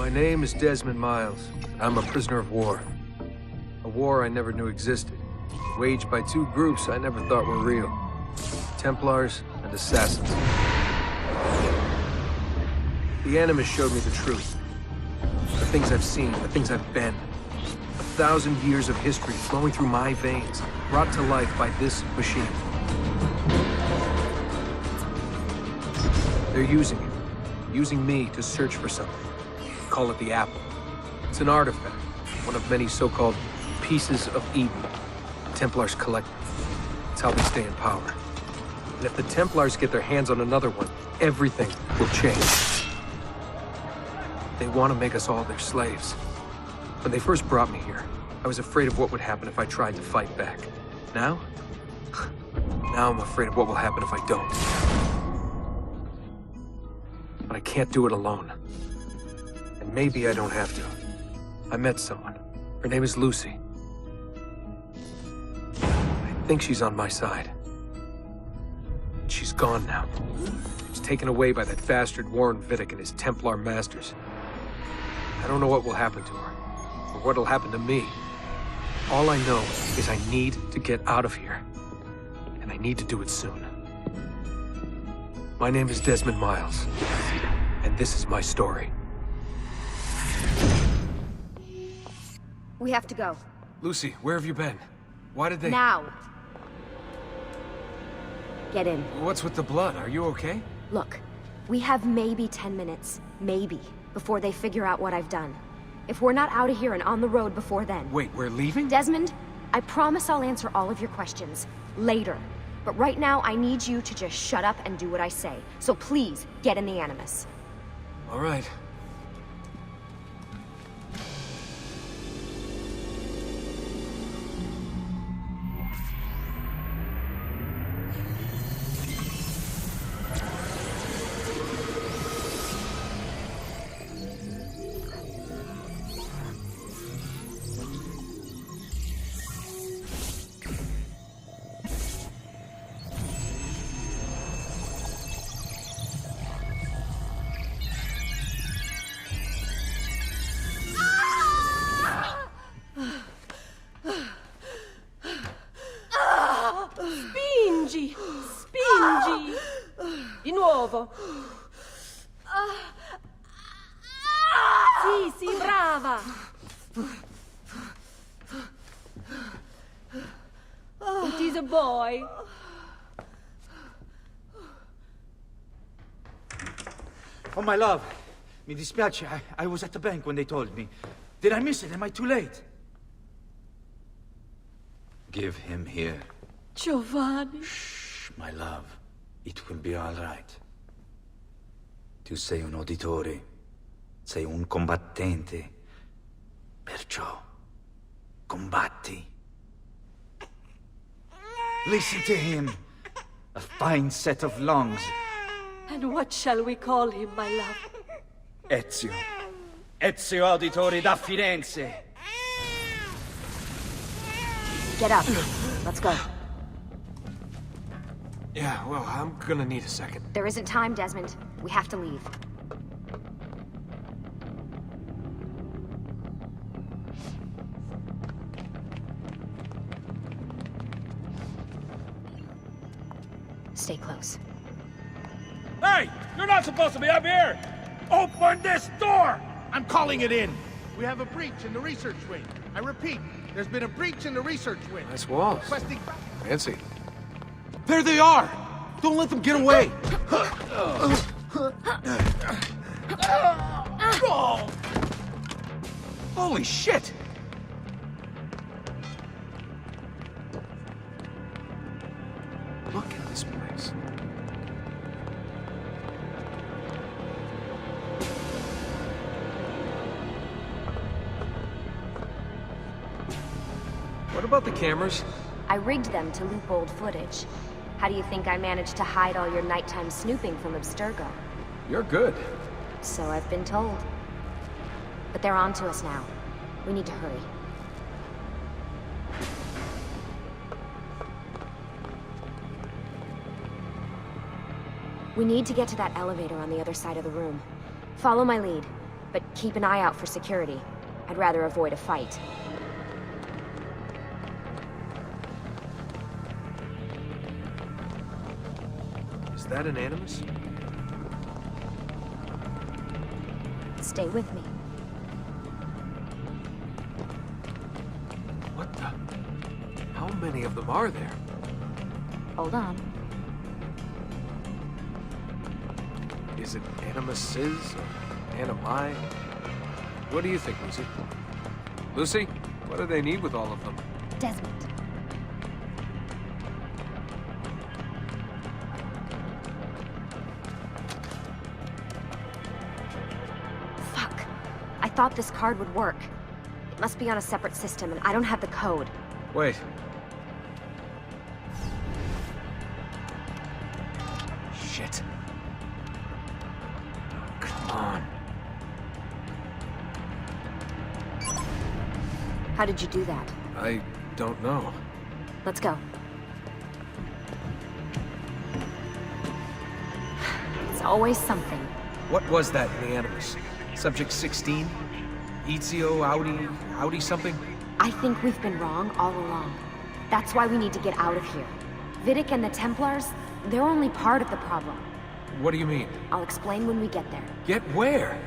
My name is Desmond Miles. I'm a prisoner of war. A war I never knew existed. Waged by two groups I never thought were real. Templars and Assassins. The Animus showed me the truth. The things I've seen, the things I've been. 1,000 years of history flowing through my veins, brought to life by this machine. They're using it. Using me to search for something. Call it the Apple. It's an artifact. One of many so-called pieces of Eden. Templars collect them. It's how they stay in power. And if the Templars get their hands on another one, everything will change. They want to make us all their slaves. When they first brought me here, I was afraid of what would happen if I tried to fight back. Now? Now I'm afraid of what will happen if I don't. But I can't do it alone. And maybe I don't have to. I met someone. Her name is Lucy. I think she's on my side. She's gone now. She's taken away by that bastard Warren Vidic and his Templar masters. I don't know what will happen to her, or what'll happen to me. All I know is I need to get out of here. And I need to do it soon. My name is Desmond Miles, and this is my story. We have to go. Lucy, where have you been? Why did they— Now! Get in. What's with the blood? Are you okay? Look, we have maybe 10 minutes, maybe, before they figure out what I've done. If we're not out of here and on the road before then... Wait, we're leaving? Desmond, I promise I'll answer all of your questions later. But right now, I need you to just shut up and do what I say. So please, get in the Animus. All right. Spingi! Spingi! Di nuovo! Sì, sì, brava! It is a boy. Oh, my love. Mi dispiace. I was at the bank when they told me. Did I miss it? Am I too late? Give him here. Giovanni. Shh, my love. It will be all right. Tu sei un uditore. Sei un combattente. Perciò, combatti. Listen to him. A fine set of lungs. And what shall we call him, my love? Ezio. Ezio Auditore da Firenze. Get up. Let's go. Yeah, well, I'm gonna need a second. There isn't time, Desmond. We have to leave. Stay close. Hey! You're not supposed to be up here! Open this door! I'm calling it in. We have a breach in the research wing. I repeat, there's been a breach in the research wing. Nice walls. Requesting... Fancy. There they are! Don't let them get away! Holy shit! Look at this place. What about the cameras? I rigged them to loop old footage. How do you think I managed to hide all your nighttime snooping from Abstergo? You're good. So I've been told. But they're on to us now. We need to hurry. We need to get to that elevator on the other side of the room. Follow my lead. but keep an eye out for security. I'd rather avoid a fight. Is that an Animus? Stay with me. What the? How many of them are there? Hold on. Is it Animuses or Animi? What do you think, Lucy? Lucy, what do they need with all of them? Desmond. Fuck. I thought this card would work. It must be on a separate system, and I don't have the code. Wait. Shit. Come on. How did you do that? I don't know. Let's go. It's always something. What was that in the Animus? Subject 16? Ezio Audi something? I think we've been wrong all along. That's why we need to get out of here. Vidic and the Templars, they're only part of the problem. What do you mean? I'll explain when we get there. Get where?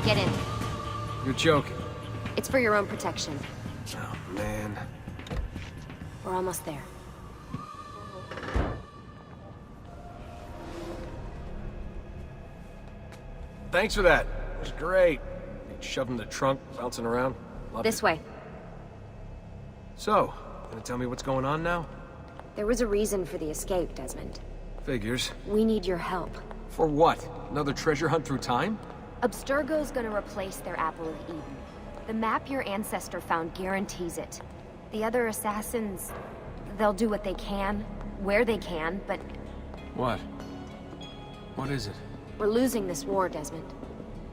Get in. You're joking. It's for your own protection. Oh, man. We're almost there. Thanks for that. It was great. Shoved in the trunk, bouncing around. Loved This it. way. So, gonna tell me what's going on now? There was a reason for the escape, Desmond. Figures. We need your help. For what? Another treasure hunt through time? Abstergo's gonna replace their Apple of Eden. The map your ancestor found guarantees it. The other assassins, they'll do what they can, where they can, but What? What is it? we're losing this war, Desmond.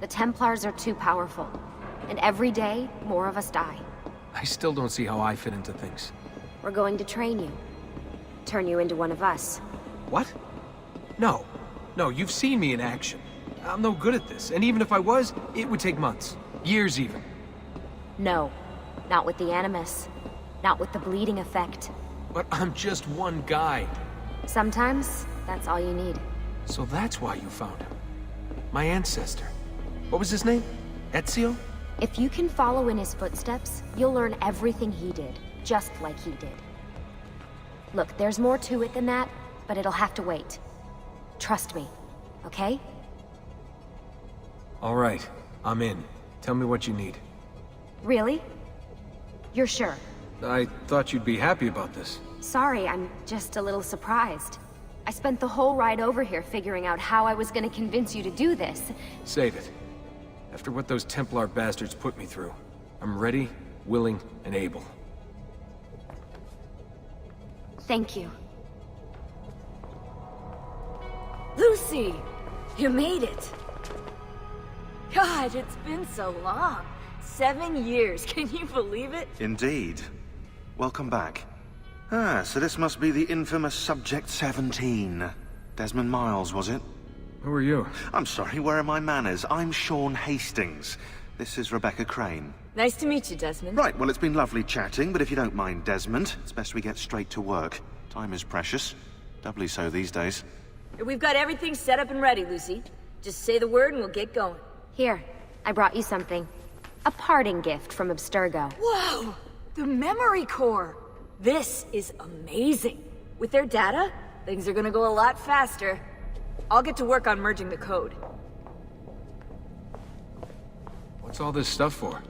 The Templars are too powerful, and every day, more of us die. I still don't see how I fit into things. We're going to train you. Turn you into one of us. What? No. No, you've seen me in action. I'm no good at this, and even if I was, it would take months. Years even. No, not with the Animus. Not with the bleeding effect. But I'm just one guy. Sometimes, that's all you need. So that's why you found him. My ancestor. What was his name? Ezio? If you can follow in his footsteps, you'll learn everything he did, just like he did. Look, there's more to it than that, but it'll have to wait. Trust me, okay? All right, I'm in. Tell me what you need. Really? You're sure? I thought you'd be happy about this. Sorry, I'm just a little surprised. I spent the whole ride over here figuring out how I was gonna convince you to do this. Save it. After what those Templar bastards put me through, I'm ready, willing, and able. Thank you. Lucy! You made it! God, it's been so long. 7 years, can you believe it? Indeed. Welcome back. Ah, so this must be the infamous Subject 17. Desmond Miles, was it? Who are you? I'm sorry, where are my manners? I'm Sean Hastings. This is Rebecca Crane. Nice to meet you, Desmond. Right, well, it's been lovely chatting, but if you don't mind, Desmond, it's best we get straight to work. Time is precious. Doubly so these days. We've got everything set up and ready, Lucy. Just say the word and we'll get going. Here, I brought you something. A parting gift from Abstergo. Whoa! The memory core! This is amazing. With their data, things are gonna go a lot faster. I'll get to work on merging the code. What's all this stuff for?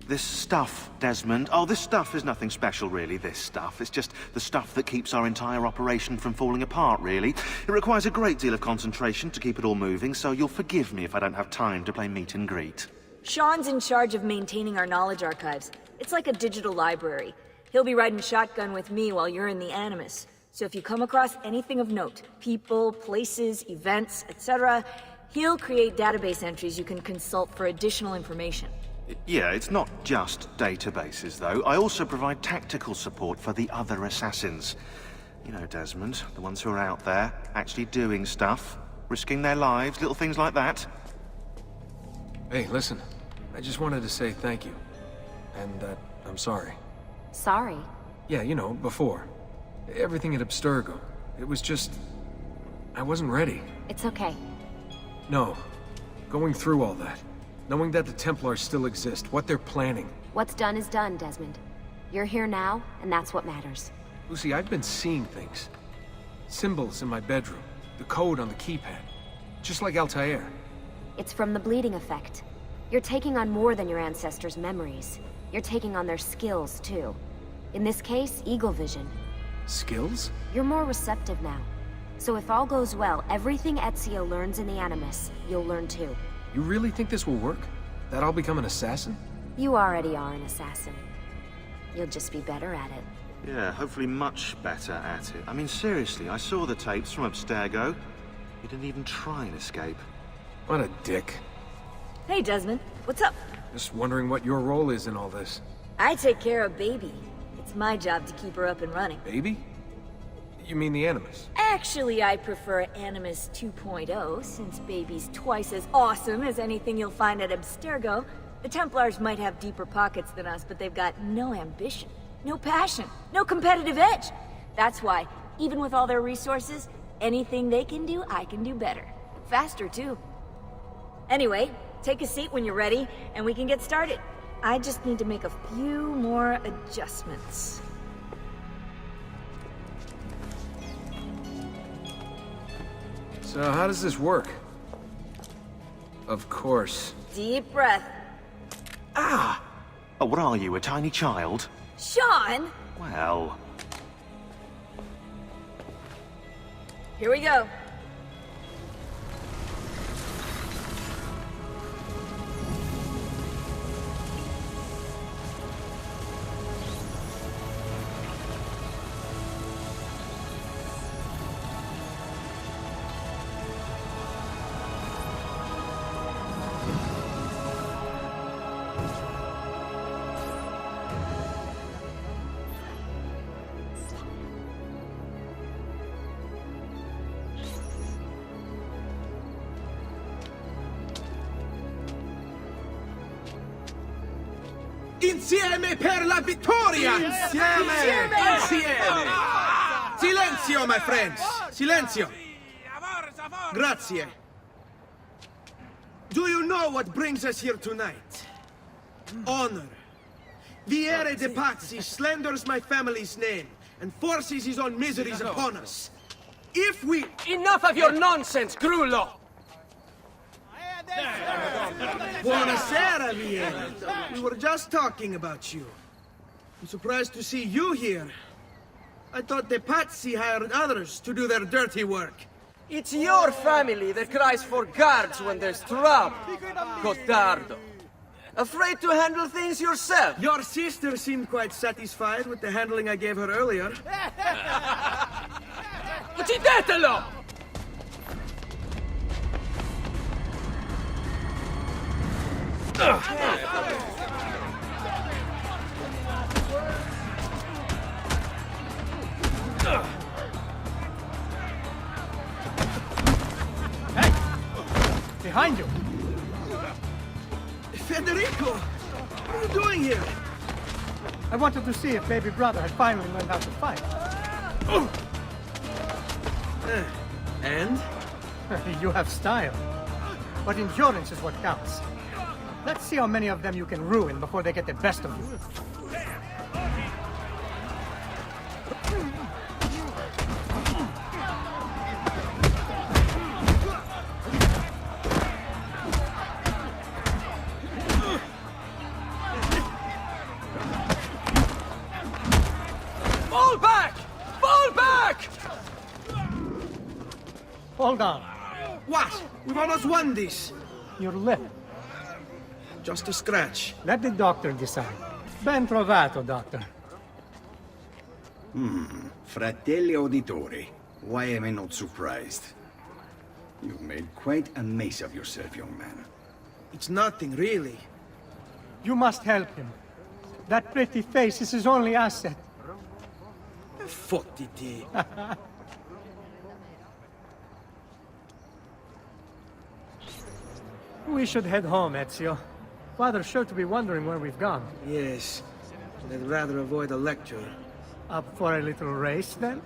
This stuff, Desmond. Oh, this stuff is nothing special, really, this stuff. It's just the stuff that keeps our entire operation from falling apart, really. It requires a great deal of concentration to keep it all moving, so you'll forgive me if I don't have time to play meet and greet. Sean's in charge of maintaining our knowledge archives. It's like a digital library. He'll be riding shotgun with me while you're in the Animus. So if you come across anything of note, people, places, events, etc., he'll create database entries you can consult for additional information. Yeah, it's not just databases, though. I also provide tactical support for the other assassins. You know, Desmond, the ones who are out there, actually doing stuff, risking their lives, little things like that. Hey, listen. I just wanted to say thank you. And that I'm sorry. Sorry. Yeah, you know, before. Everything at Abstergo. It was just... I wasn't ready. It's okay. No. Going through all that. Knowing that the Templars still exist, what they're planning. What's done is done, Desmond. You're here now, and that's what matters. Lucy, I've been seeing things. Symbols in my bedroom. The code on the keypad. Just like Altair. It's from the bleeding effect. You're taking on more than your ancestors' memories. You're taking on their skills, too. In this case, eagle vision. Skills? You're more receptive now. So if all goes well, everything Ezio learns in the Animus, you'll learn too. You really think this will work? That I'll become an assassin? You already are an assassin. You'll just be better at it. Yeah, hopefully much better at it. I mean, seriously, I saw the tapes from Abstergo. You didn't even try and escape. What a dick. Hey, Desmond. What's up? Just wondering what your role is in all this. I take care of Baby. It's my job to keep her up and running. Baby? You mean the Animus? Actually, I prefer Animus 2.0, since Baby's twice as awesome as anything you'll find at Abstergo. The Templars might have deeper pockets than us, but they've got no ambition, no passion, no competitive edge. That's why, even with all their resources, anything they can do, I can do better. Faster, too. Anyway, take a seat when you're ready, and we can get started. I just need to make a few more adjustments. So how does this work? Of course. Deep breath. Ah! Oh, what are you, a tiny child? Sean! Well... Here we go. Insieme per la vittoria! Insieme! Insieme! Silenzio, my friends! Silenzio! Grazie. Do you know what brings us here tonight? Honor. Viere de Pazzi slanders my family's name and forces his own miseries upon us. If we... Enough of your nonsense, Grullo! Buonasera, Viere. We were just talking about you. I'm surprised to see you here. I thought the Pazzi hired others to do their dirty work. It's your family that cries for guards when there's trouble, Gottardo. Afraid to handle things yourself? Your sister seemed quite satisfied with the handling I gave her earlier. Uccidetelo! Hey! Behind you! Federico! What are you doing here? I wanted to see if baby brother had finally learned how to fight. And? You have style. But endurance is what counts. Let's see how many of them you can ruin before they get the best of you. Fall back! Fall back! Hold on. What? We've almost won this. Your lip. Just a scratch. Let the doctor decide. Ben trovato, doctor. Fratelli Auditore, why am I not surprised? You've made quite a mess of yourself, young man. It's nothing, really. You must help him. That pretty face is his only asset. Fottiti. We should head home, Ezio. Father's sure to be wondering where we've gone. Yes. I'd rather avoid a lecture. Up for a little race, then?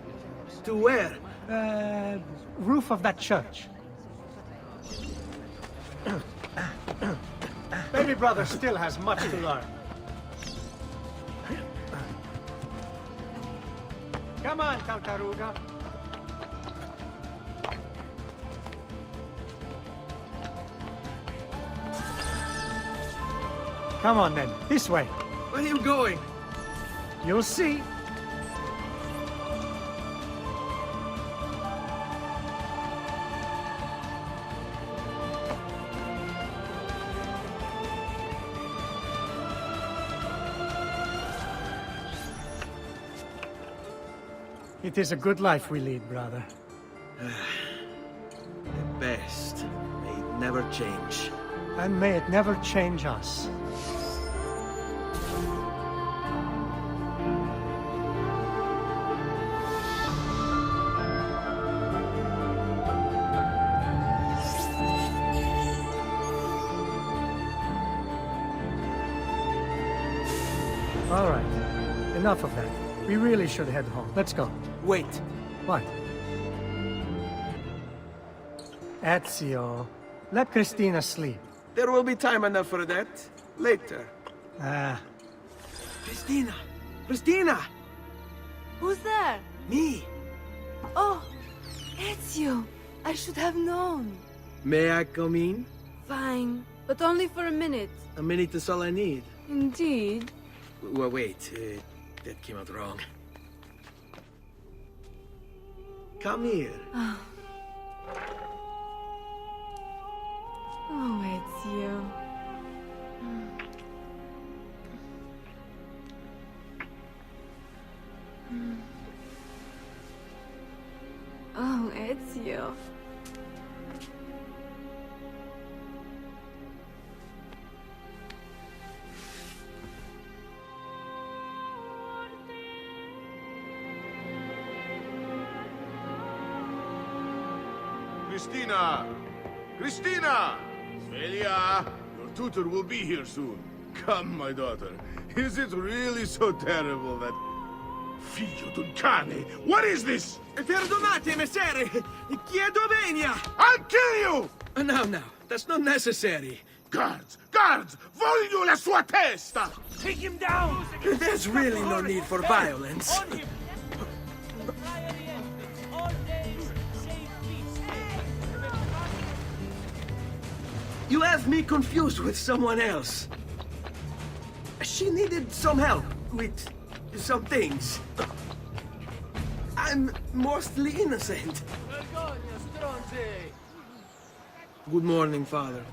To where? Roof of that church. Baby brother still has much to learn. Come on, Tartaruga. Come on, then. This way. Where are you going? You'll see. It is a good life we lead, brother. The best. May it never change. And may it never change us. All right. Enough of that. We really should head home. Let's go. Wait. What? Ezio, let Cristina sleep. There will be time enough for that. Later. Ah. Cristina! Cristina! Who's there? Me! Oh, Ezio. I should have known. May I come in? Fine, but only for a minute. A minute is all I need. Indeed. Well, wait. That came out wrong. Come here. Oh, Ezio. Oh, Ezio. Cristina! Cristina! Svelia! Your tutor will be here soon. Come, my daughter. Is it really so terrible that... Figlio d'un cane! What is this? Perdonate, messere! Chiedo venia! I'll kill you! No, that's not necessary. Guards! Guards! Voglio la sua testa! Take him down! There's really no need for violence. You have me confused with someone else. She needed some help with some things. I'm mostly innocent. Good morning, Father.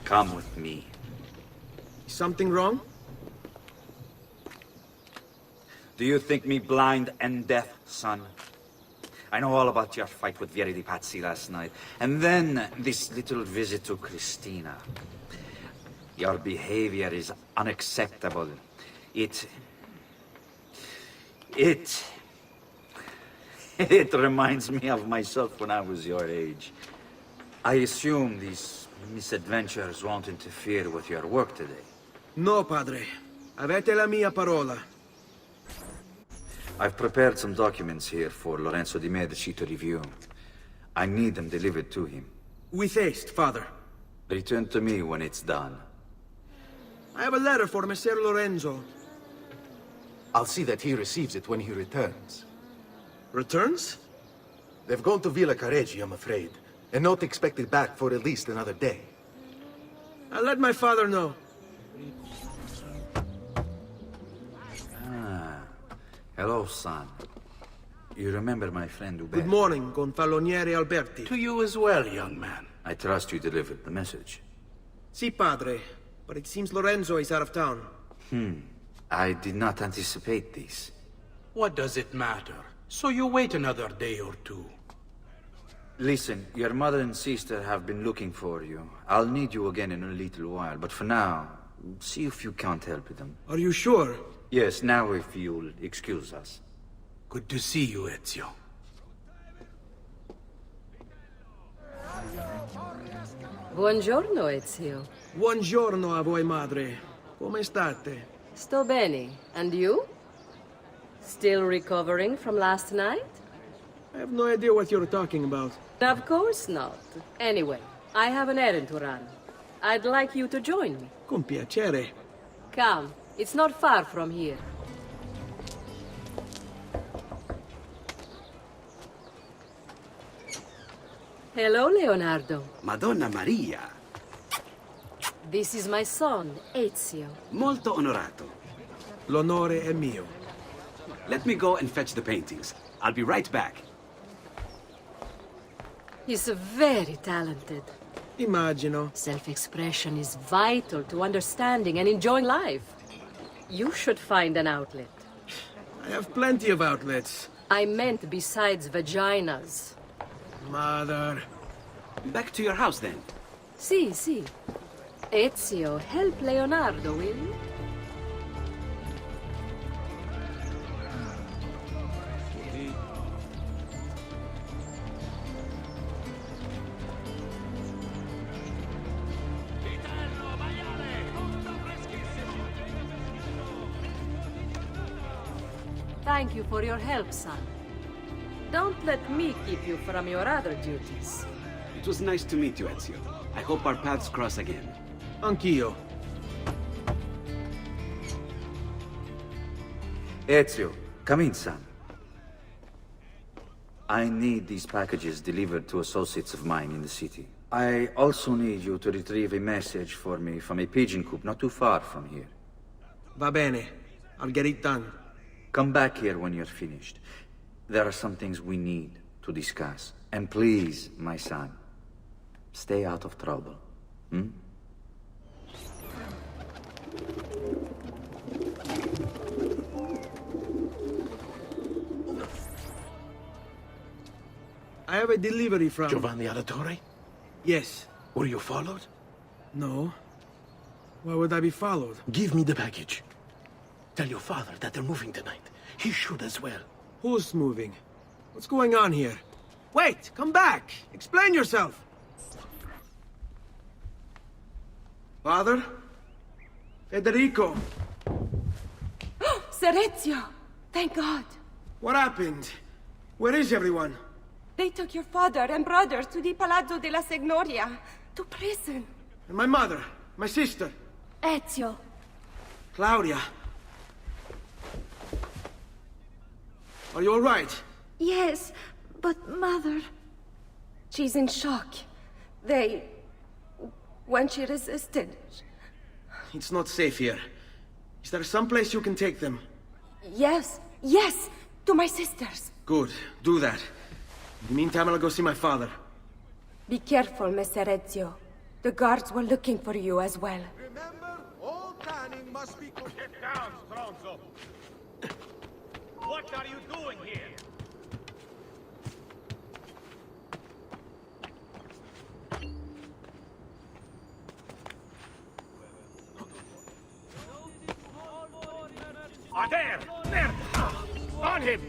Come with me. Something wrong? Do you think me blind and deaf, son? I know all about your fight with Vieri di Pazzi last night. And then this little visit to Cristina. Your behavior is unacceptable. It reminds me of myself when I was your age. I assume these misadventures won't interfere with your work today. No, Padre. Avete la mia parola. I've prepared some documents here for Lorenzo di Medici to review. I need them delivered to him. With haste, Father. Return to me when it's done. I have a letter for Messer Lorenzo. I'll see that he receives it when he returns. Returns? They've gone to Villa Careggi, I'm afraid, and not expected back for at least another day. I'll let my father know. Hello, son. You remember my friend Uber? Good morning, Gonfaloniere Alberti. To you as well, young man. I trust you delivered the message. Si, padre. But it seems Lorenzo is out of town. I did not anticipate this. What does it matter? So you wait another day or two. Listen, your mother and sister have been looking for you. I'll need you again in a little while, but for now, see if you can't help them. Are you sure? Yes, now if you'll excuse us. Good to see you, Ezio. Buongiorno, Ezio. Buongiorno a voi, madre. Come state? Sto bene. And you? Still recovering from last night? I have no idea what you're talking about. Of course not. Anyway, I have an errand to run. I'd like you to join me. Con piacere. Come, it's not far from here. Hello, Leonardo. Madonna Maria. This is my son, Ezio. Molto onorato. L'onore è mio. Let me go and fetch the paintings. I'll be right back. He's very talented. Immagino. Self-expression is vital to understanding and enjoying life. You should find an outlet. I have plenty of outlets. I meant besides vaginas. Mother. Back to your house, then. Si, si. Ezio, help Leonardo, will you? Thank you for your help, son. Don't let me keep you from your other duties. It was nice to meet you, Ezio. I hope our paths cross again. Anch'io. Ezio, come in, son. I need these packages delivered to associates of mine in the city. I also need you to retrieve a message for me from a pigeon coop not too far from here. Va bene. I'll get it done. Come back here when you're finished. There are some things we need to discuss. And please, my son, stay out of trouble. I have a delivery from... Giovanni Auditore? Yes. Were you followed? No. Why would I be followed? Give me the package. Tell your father that they're moving tonight. He should as well. Who's moving? What's going on here? Wait! Come back! Explain yourself! Father? Federico! Ser Ezio! Thank God! What happened? Where is everyone? They took your father and brother to the Palazzo della Signoria, to prison. And my mother? My sister? Ezio. Claudia? Are you all right? Yes, but Mother... She's in shock. When she resisted... It's not safe here. Is there some place you can take them? Yes, to my sisters. Good, do that. In the meantime, I'll go see my father. Be careful, Messer Ezio. The guards were looking for you as well. Remember, all tanning must be... Get down, Stronzo! What are you doing here? There! There! On him!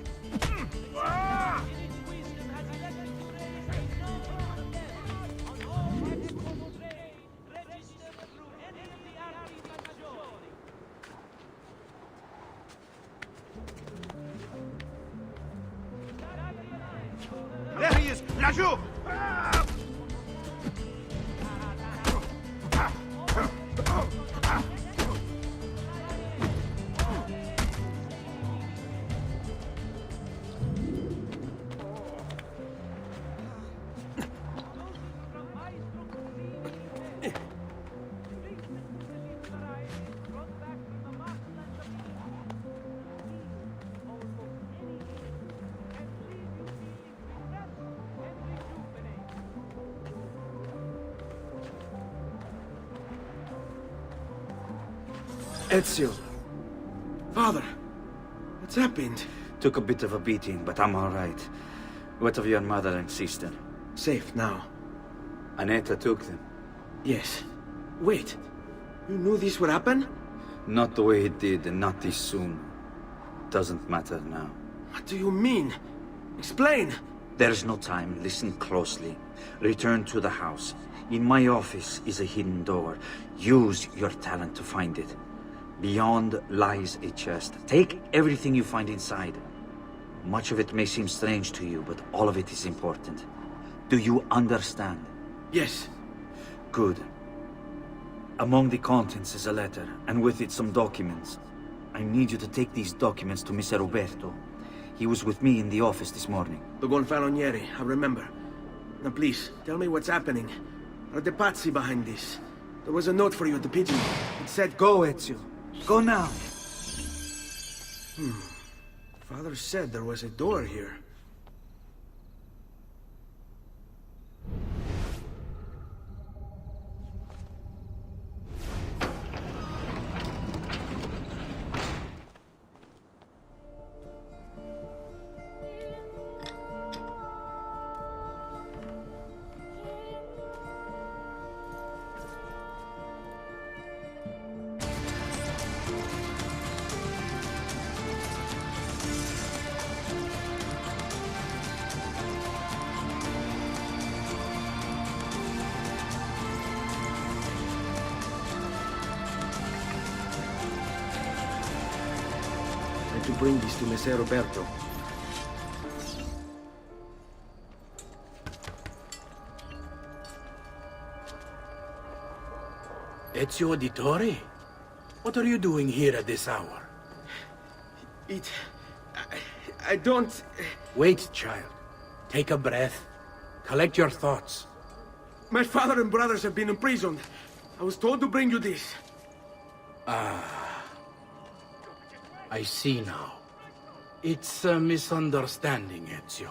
There he is! Laggiù! Ezio. Father, what's happened? Took a bit of a beating, but I'm all right. What of your mother and sister? Safe now. Aneta took them. Yes. Wait. You knew this would happen? Not the way it did, and not this soon. Doesn't matter now. What do you mean? Explain! There's no time. Listen closely. Return to the house. In my office is a hidden door. Use your talent to find it. Beyond lies a chest. Take everything you find inside. Much of it may seem strange to you, but all of it is important. Do you understand? Yes. Good. Among the contents is a letter, and with it some documents. I need you to take these documents to Mr. Roberto. He was with me in the office this morning. The Gonfalonieri, I remember. Now please, tell me what's happening. Are the Pazzi behind this? There was a note for you at the pigeon. It said, "Go, Ezio. Go now." Father said there was a door here. To bring this to Messer Roberto. Ezio Auditore? What are you doing here at this hour? I don't... Wait, child. Take a breath. Collect your thoughts. My father and brothers have been imprisoned. I was told to bring you this. I see now. It's a misunderstanding, Ezio.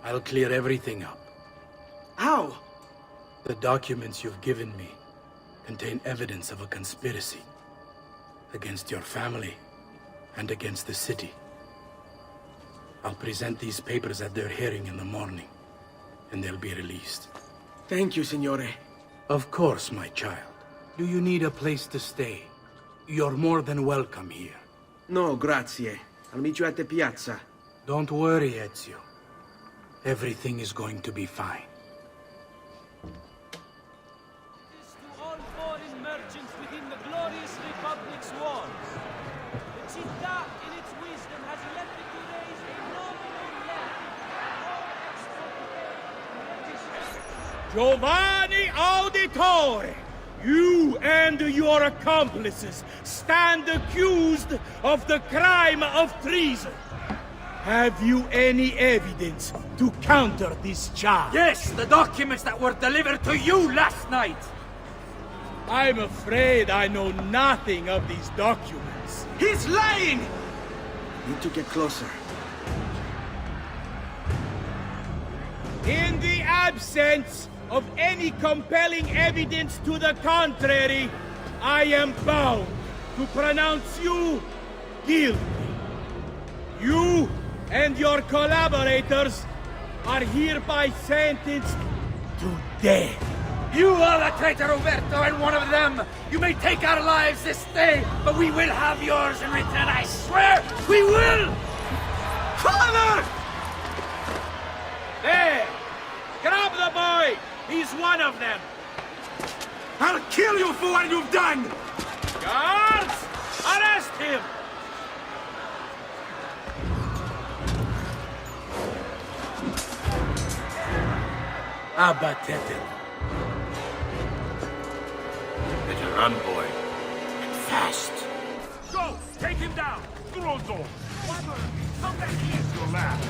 I'll clear everything up. How? The documents you've given me contain evidence of a conspiracy against your family and against the city. I'll present these papers at their hearing in the morning, and they'll be released. Thank you, Signore. Of course, my child. Do you need a place to stay? You're more than welcome here. No, grazie. I'll meet you at the piazza. Don't worry, Ezio. Everything is going to be fine. To all foreign merchants within the glorious Republic's walls, the Città, in its wisdom, has elected to raise a nominal levy. Giovanni Auditore! You and your accomplices stand accused of the crime of treason. Have you any evidence to counter this charge? Yes, the documents that were delivered to you last night! I'm afraid I know nothing of these documents. He's lying! Need to get closer. In the absence of any compelling evidence to the contrary, I am bound to pronounce you guilty. You and your collaborators are hereby sentenced to death. You are the traitor, Roberto, and one of them! You may take our lives this day, but we will have yours in return, I swear! We will! Father! There! Grab the boy! He's one of them! I'll kill you for what you've done! Guards! Arrest him! Abatete. Better run, boy. And fast. Go! Take him down! Grozzo! Come back here! Your last!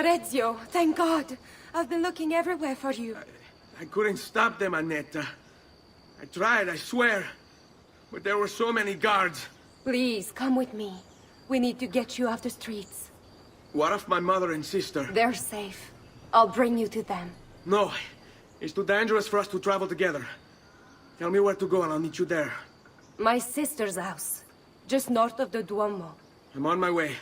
Master Ezio, thank God. I've been looking everywhere for you. I couldn't stop them, Annetta. I tried, I swear. But there were so many guards. Please, come with me. We need to get you off the streets. What of my mother and sister? They're safe. I'll bring you to them. No. It's too dangerous for us to travel together. Tell me where to go and I'll meet you there. My sister's house. Just north of the Duomo. I'm on my way.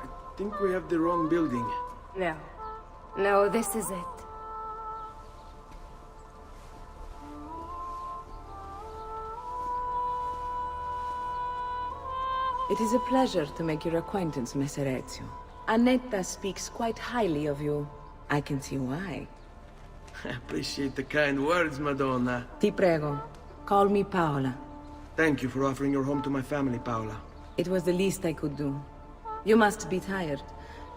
I think we have the wrong building. No. No, this is it. It is a pleasure to make your acquaintance, Messer Ezio. Annetta speaks quite highly of you. I can see why. I appreciate the kind words, Madonna. Ti prego, call me Paola. Thank you for offering your home to my family, Paola. It was the least I could do. You must be tired.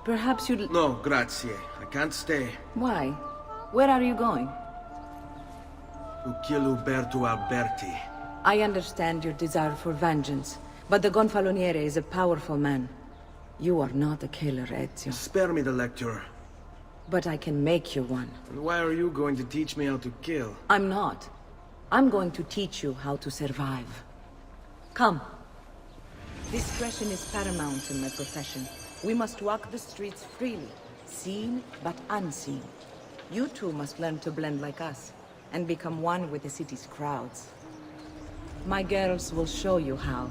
Perhaps you'd... No, grazie. I can't stay. Why? Where are you going? To kill Uberto Alberti. I understand your desire for vengeance, but the Gonfaloniere is a powerful man. You are not a killer, Ezio. Spare me the lecture. But I can make you one. And why are you going to teach me how to kill? I'm not. I'm going to teach you how to survive. Come. Discretion is paramount in my profession. We must walk the streets freely, seen but unseen. You too must learn to blend like us, and become one with the city's crowds. My girls will show you how.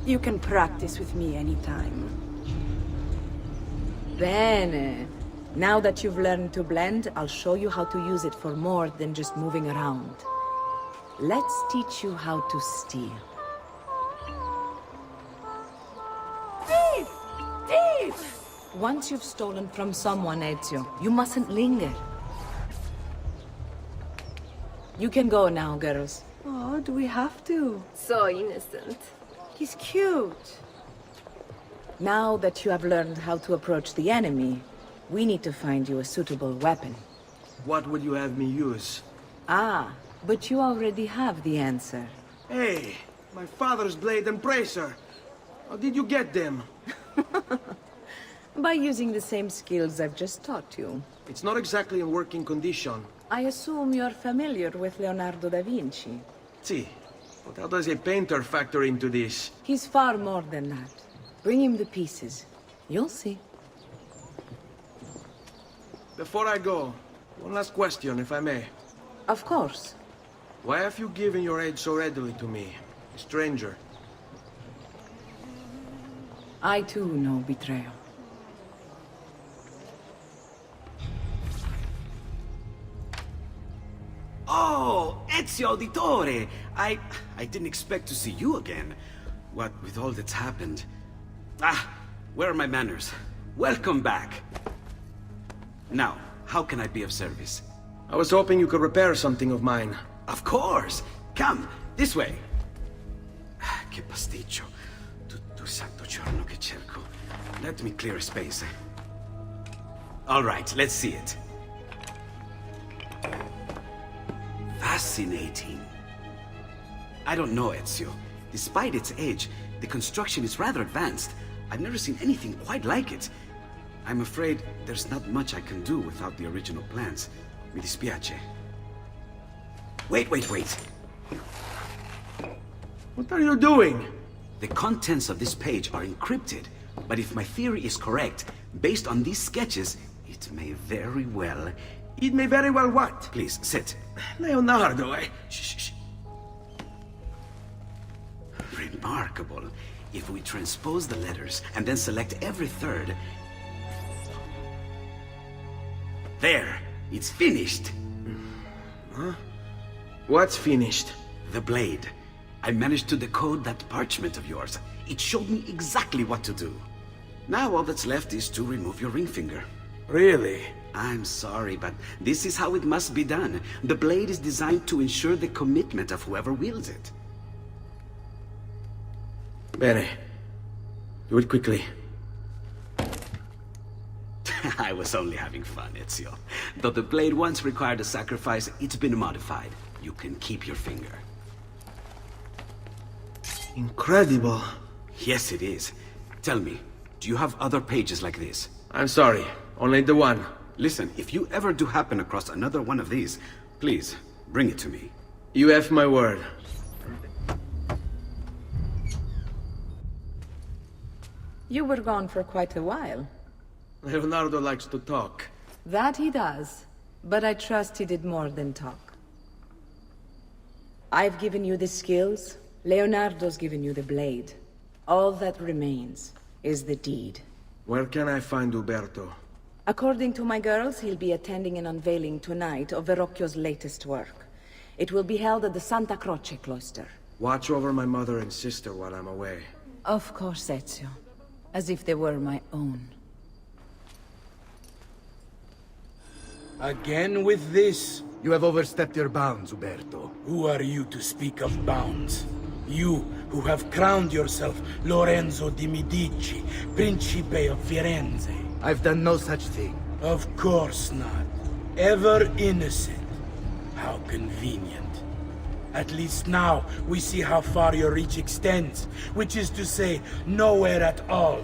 You can practice with me anytime. Bene. Now that you've learned to blend, I'll show you how to use it for more than just moving around. Let's teach you how to steal. Thief! Thief! Once you've stolen from someone, Ezio, you mustn't linger. You can go now, girls. Oh, do we have to? So innocent. He's cute. Now that you have learned how to approach the enemy, we need to find you a suitable weapon. What would you have me use? Ah, but you already have the answer. Hey, my father's blade and bracer. How did you get them? By using the same skills I've just taught you. It's not exactly in working condition. I assume you're familiar with Leonardo da Vinci. See, but how does a painter factor into this? He's far more than that. Bring him the pieces. You'll see. Before I go, one last question, if I may. Of course. Why have you given your aid so readily to me, a stranger? I too know betrayal. Oh, Ezio Auditore! I didn't expect to see you again. What with all that's happened. Ah, where are my manners? Welcome back. Now, how can I be of service? I was hoping you could repair something of mine. Of course! Come, this way! Che pasticcio. Tutto santo giorno che cerco. Let me clear a space. All right, let's see it. Fascinating. I don't know, Ezio. Despite its age, the construction is rather advanced. I've never seen anything quite like it. I'm afraid there's not much I can do without the original plans. Mi dispiace. Wait. What are you doing? The contents of this page are encrypted, but if my theory is correct, based on these sketches, it may very well... It may very well what? Please, sit. Leonardo, Shh. Remarkable. If we transpose the letters and then select every third... There! It's finished! Huh? What's finished? The blade. I managed to decode that parchment of yours. It showed me exactly what to do. Now all that's left is to remove your ring finger. Really? I'm sorry, but this is how it must be done. The blade is designed to ensure the commitment of whoever wields it. Bene. Do it quickly. I was only having fun, Ezio. Though the blade once required a sacrifice, it's been modified. You can keep your finger. Incredible. Yes, it is. Tell me, do you have other pages like this? I'm sorry, only the one. Listen, if you ever do happen across another one of these, please, bring it to me. You have my word. You were gone for quite a while. Leonardo likes to talk. That he does, but I trust he did more than talk. I've given you the skills, Leonardo's given you the blade. All that remains is the deed. Where can I find Uberto? According to my girls, he'll be attending an unveiling tonight of Verrocchio's latest work. It will be held at the Santa Croce cloister. Watch over my mother and sister while I'm away. Of course, Ezio. As if they were my own. Again with this? You have overstepped your bounds, Uberto. Who are you to speak of bounds? You, who have crowned yourself Lorenzo di Medici, Principe of Firenze. I've done no such thing. Of course not. Ever innocent. How convenient. At least now, we see how far your reach extends, which is to say, nowhere at all.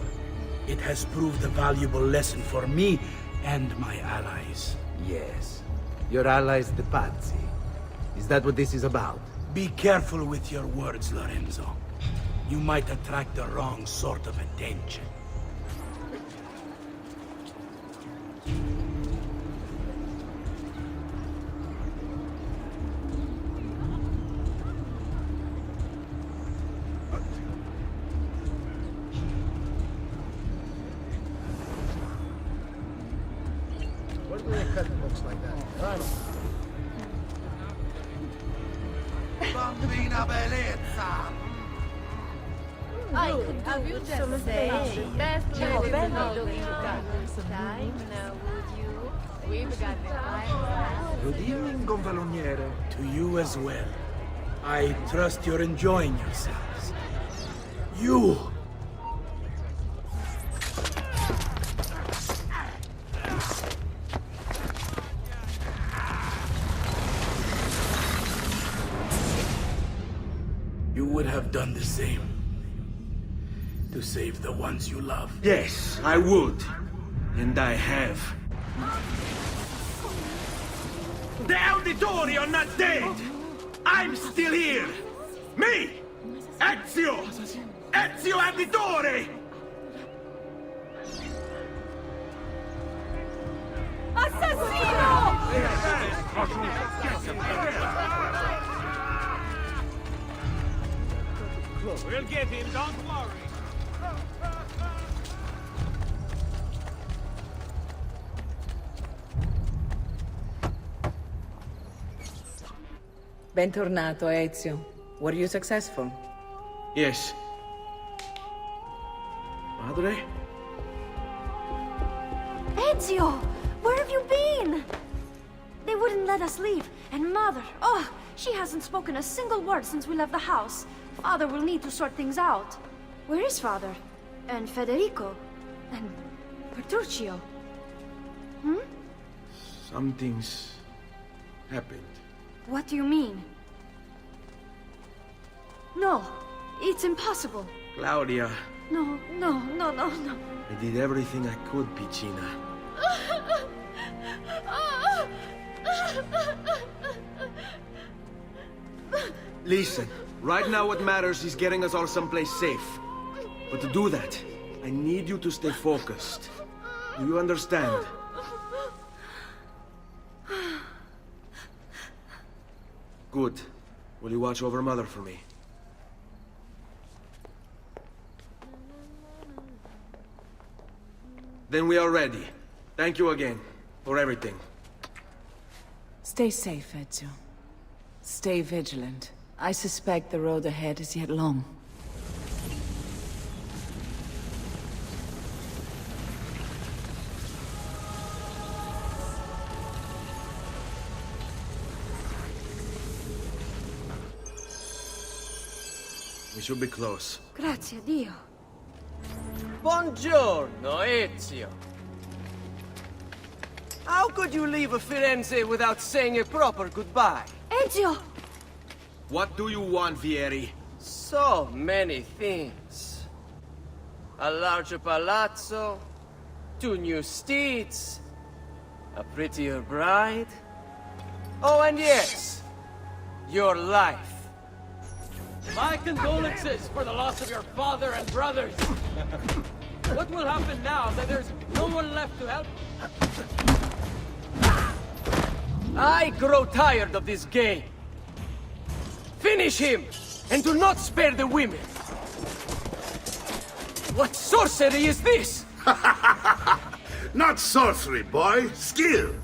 It has proved a valuable lesson for me and my allies. Yes. Your allies, the Pazzi. Is that what this is about? Be careful with your words, Lorenzo. You might attract the wrong sort of attention. What do they cut books like that? Bambina bellezza! I could do you just say best time now, would you? We've got the Good evening, Gonfaloniere. To you as well. I trust you're enjoying yourselves. You! You would have done the same. To save the ones you love. Yes, I would. And I have. The Auditori are not dead! I'm still here! Me! Ezio! Ezio Auditore! Assassino! We'll get him, don't worry. Bentornato, Ezio. Were you successful? Yes. Madre? Ezio! Where have you been? They wouldn't let us leave. And Mother, oh, she hasn't spoken a single word since we left the house. Father will need to sort things out. Where is Father? And Federico? And Petruccio? Hmm? Something's happened. What do you mean? No, it's impossible. Claudia, No. I did everything I could, Piccina. Listen, right now what matters is getting us all someplace safe. But to do that, I need you to stay focused. Do you understand? Good. Will you watch over Mother for me? Then we are ready. Thank you again for everything. Stay safe, Ezio. Stay vigilant. I suspect the road ahead is yet long. We should be close. Grazie a Dio. Buongiorno, Ezio. How could you leave Firenze without saying a proper goodbye? Ezio! What do you want, Vieri? So many things. A larger palazzo, 2 new steeds, a prettier bride. Oh, and yes, your life. My condolences for the loss of your father and brothers. What will happen now that there's no one left to help? I grow tired of this game. Finish him, and do not spare the women. What sorcery is this? Not sorcery, boy. Skill.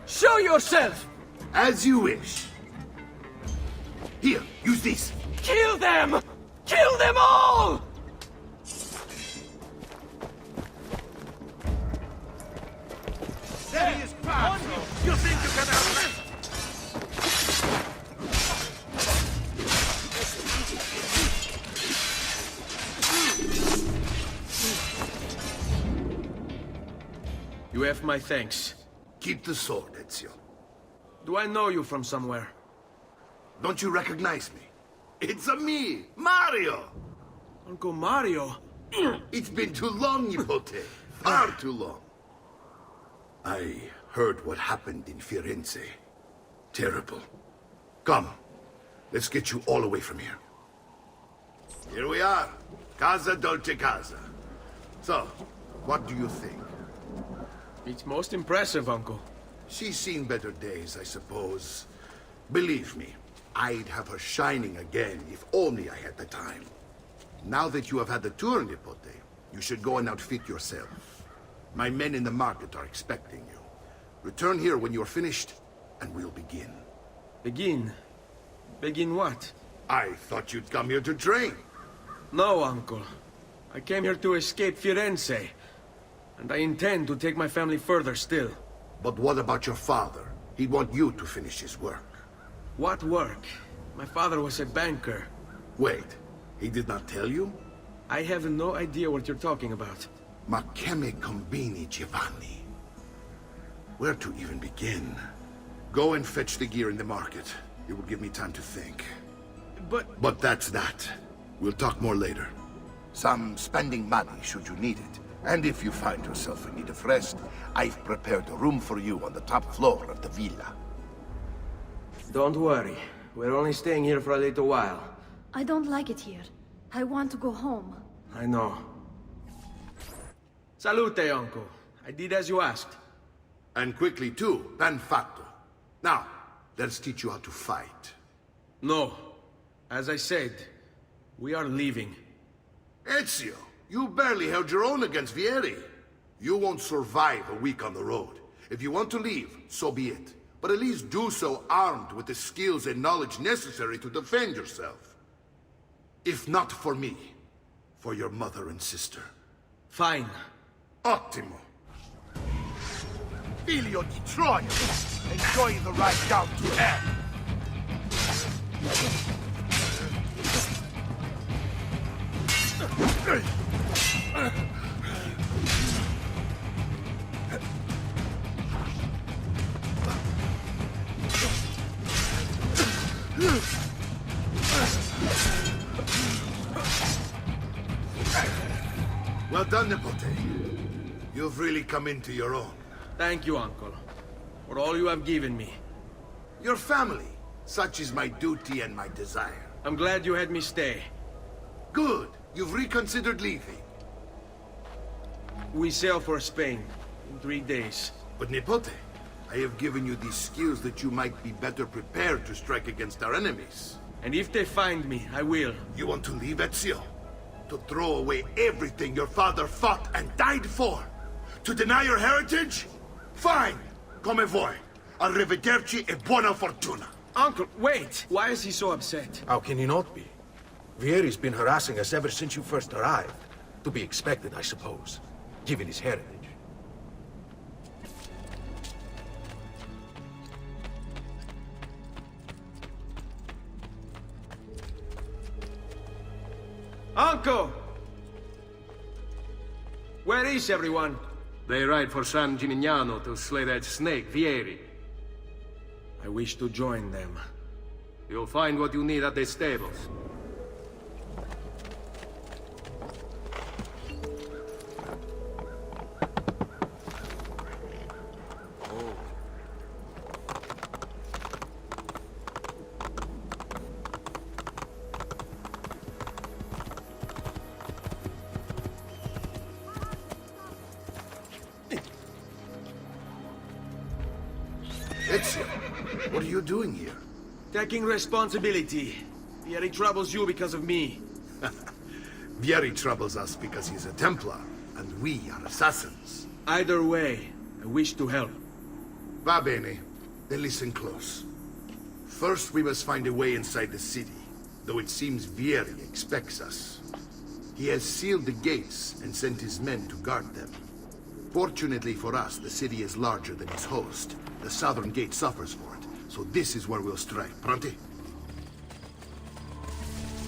Show yourself! As you wish. Here, use this. Kill them! Kill them all! There he is, Paz. You think you can outlast? You have my thanks. Keep the sword, Ezio. Do I know you from somewhere? Don't you recognize me? It's me, Mario! Uncle Mario? It's been too long, Nipote. Far too long. I heard what happened in Firenze. Terrible. Come, let's get you all away from here. Here we are. Casa Dolce Casa. So, what do you think? It's most impressive, Uncle. She's seen better days, I suppose. Believe me, I'd have her shining again if only I had the time. Now that you have had the tour, Nipote, you should go and outfit yourself. My men in the market are expecting you. Return here when you're finished, and we'll begin. Begin? Begin what? I thought you'd come here to train. No, Uncle. I came here to escape Firenze. And I intend to take my family further still. But what about your father? He'd want you to finish his work. What work? My father was a banker. Wait, he did not tell you? I have no idea what you're talking about. Ma che me combini, Giovanni? Where to even begin? Go and fetch the gear in the market. It will give me time to think. But that's that. We'll talk more later. Some spending money should you need it. And if you find yourself in need of rest, I've prepared a room for you on the top floor of the villa. Don't worry. We're only staying here for a little while. I don't like it here. I want to go home. I know. Salute, Uncle. I did as you asked. And quickly too, ben fatto. Now, let's teach you how to fight. No. As I said, we are leaving. Ezio, you barely held your own against Vieri. You won't survive a week on the road. If you want to leave, so be it. But at least do so armed with the skills and knowledge necessary to defend yourself. If not for me, for your mother and sister. Fine. Ottimo. Figlio di Troia! Enjoy the ride down to hell! Well done, Nipote. You've really come into your own. Thank you, Uncle, for all you have given me. Your family. Such is my duty and my desire. I'm glad you had me stay. Good. You've reconsidered leaving. We sail for Spain in 3 days. But Nipote, I have given you these skills that you might be better prepared to strike against our enemies. And if they find me, I will. You want to leave, Ezio? To throw away everything your father fought and died for? To deny your heritage? Fine. Come vuoi. Arrivederci e buona fortuna. Uncle, wait! Why is he so upset? How can he not be? Vieri's been harassing us ever since you first arrived. To be expected, I suppose, given his heritage. Uncle! Where is everyone? They ride for San Gimignano to slay that snake, Vieri. I wish to join them. You'll find what you need at the stables. Ezio, what are you doing here? Taking responsibility. Vieri troubles you because of me. Vieri troubles us because he's a Templar, and we are assassins. Either way, I wish to help. Va bene. Then listen close. First, we must find a way inside the city, though it seems Vieri expects us. He has sealed the gates and sent his men to guard them. Fortunately for us, the city is larger than its host. The southern gate suffers for it, so this is where we'll strike. Pronti?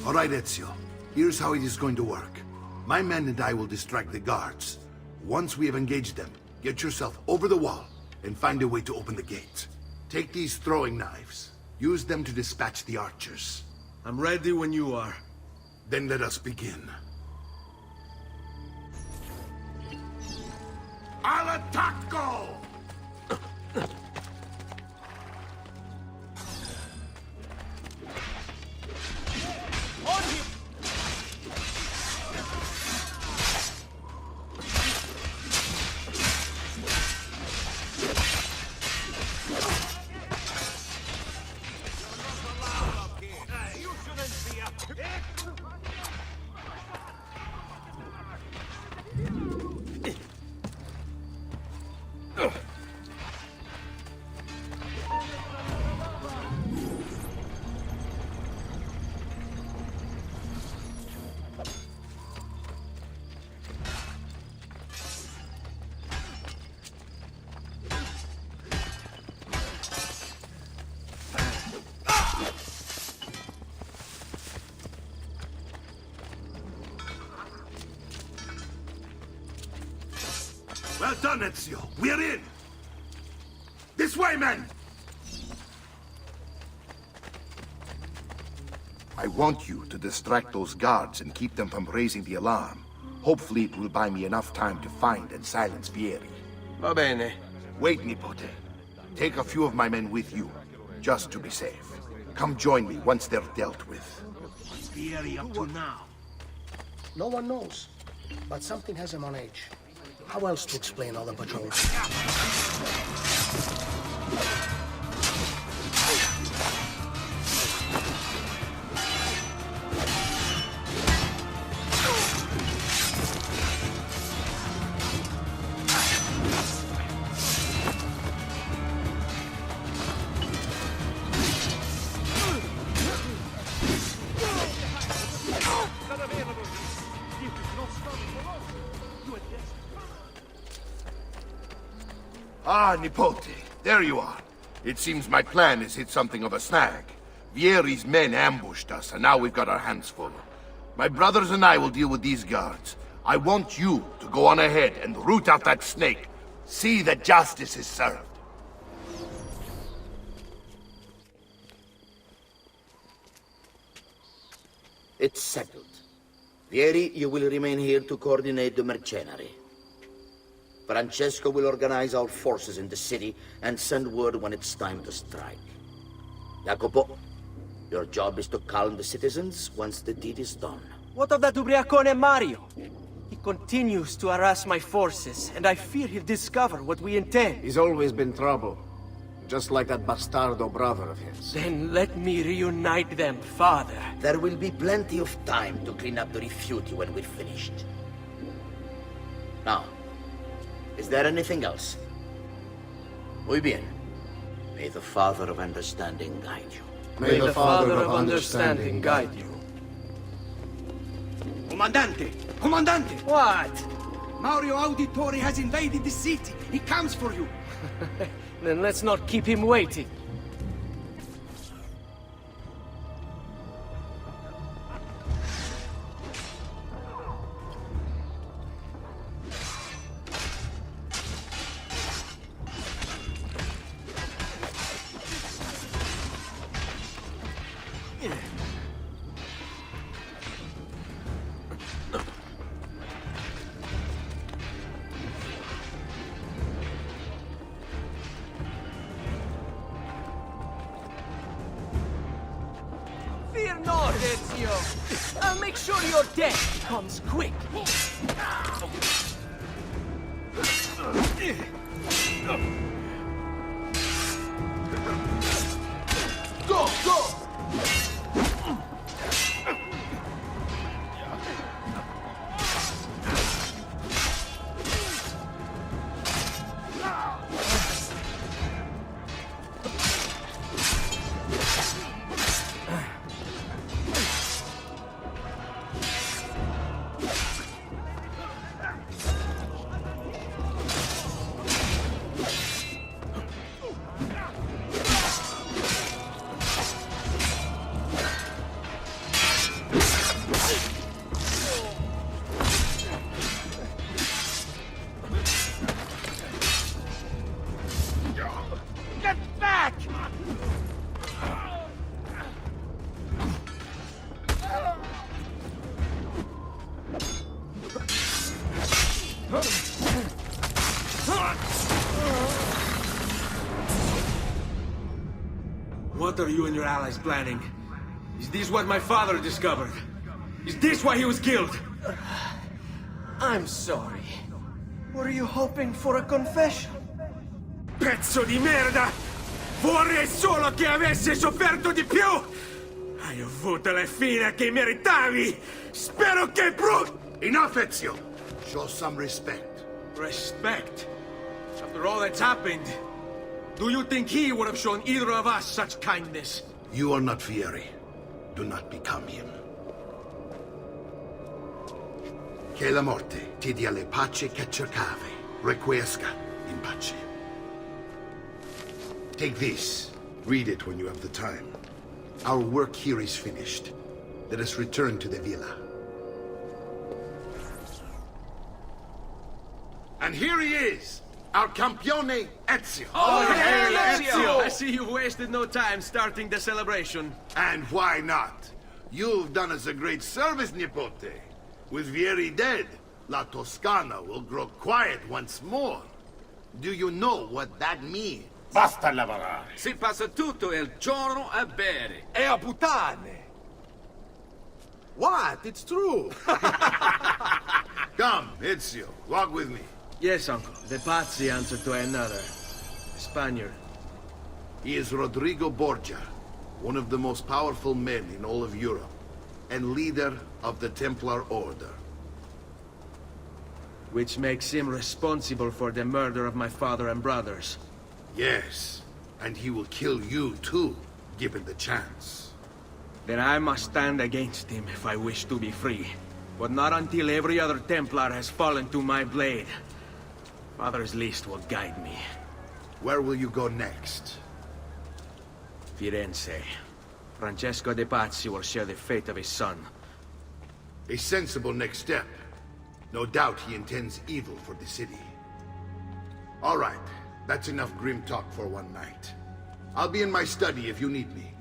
All right, Ezio. Here's how it is going to work. My men and I will distract the guards. Once we have engaged them, get yourself over the wall and find a way to open the gate. Take these throwing knives. Use them to dispatch the archers. I'm ready when you are. Then let us begin. Al attacco! On him! You shouldn't be up. Well done, Ezio. We're in! This way, men! I want you to distract those guards and keep them from raising the alarm. Hopefully it will buy me enough time to find and silence Vieri. Va bene. Wait, Nipote. Take a few of my men with you, just to be safe. Come join me once they're dealt with. What's Vieri up to now? No one knows, but something has him on edge. How else to explain all the patrols? Ah, Nipote, there you are. It seems my plan has hit something of a snag. Vieri's men ambushed us, and now we've got our hands full. My brothers and I will deal with these guards. I want you to go on ahead and root out that snake. See that justice is served. It's settled. Vieri, you will remain here to coordinate the mercenary. Francesco will organize our forces in the city and send word when it's time to strike. Jacopo, your job is to calm the citizens once the deed is done. What of that ubriacone Mario? He continues to harass my forces, and I fear he'll discover what we intend. He's always been trouble. Just like that bastardo brother of his. Then let me reunite them, father. There will be plenty of time to clean up the rifiuti when we're finished. Now, is there anything else? Muy bien. May the Father of Understanding guide you. May the Father of Understanding guide you. Comandante! Comandante! What? Mario Auditore has invaded the city. He comes for you. Then let's not keep him waiting. Fear not, Ezio! I'll make sure your death comes quick! Go, go! What are you and your allies planning? Is this what my father discovered? Is this why he was killed? I'm sorry. Were you hoping for a confession? Pezzo di merda! Vorrei solo che avessi sofferto di più! Hai avuto la fine che meritavi! Spero che Enough, Ezio! Show some respect. Respect? After all that's happened, do you think he would have shown either of us such kindness? You are not Fieri. Do not become him. Che la morte ti dia le pace che cercavi. Requiesca in pace. Take this. Read it when you have the time. Our work here is finished. Let us return to the villa. And here he is! Our campione, Ezio. Oh, hey, Ezio! I see you've wasted no time starting the celebration. And why not? You've done us a great service, Nipote. With Vieri dead, La Toscana will grow quiet once more. Do you know what that means? Basta lavorare. Si passa tutto il giorno a bere. E a puttane! What? It's true! Come, Ezio, walk with me. Yes, uncle. The Pazzi answer to another. A Spaniard. He is Rodrigo Borgia, one of the most powerful men in all of Europe, and leader of the Templar Order. Which makes him responsible for the murder of my father and brothers. Yes, and he will kill you too, given the chance. Then I must stand against him if I wish to be free. But not until every other Templar has fallen to my blade. Father's list will guide me. Where will you go next? Firenze. Francesco de Pazzi will share the fate of his son. A sensible next step. No doubt he intends evil for the city. All right, that's enough grim talk for one night. I'll be in my study if you need me.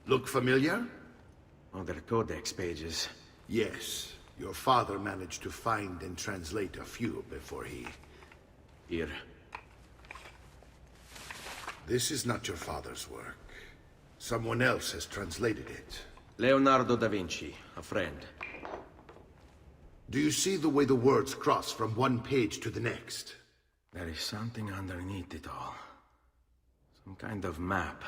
Look familiar? Oh, they're codex pages. Yes. Your father managed to find and translate a few before he... Here. This is not your father's work. Someone else has translated it. Leonardo da Vinci, a friend. Do you see the way the words cross from one page to the next? There is something underneath it all. Some kind of map.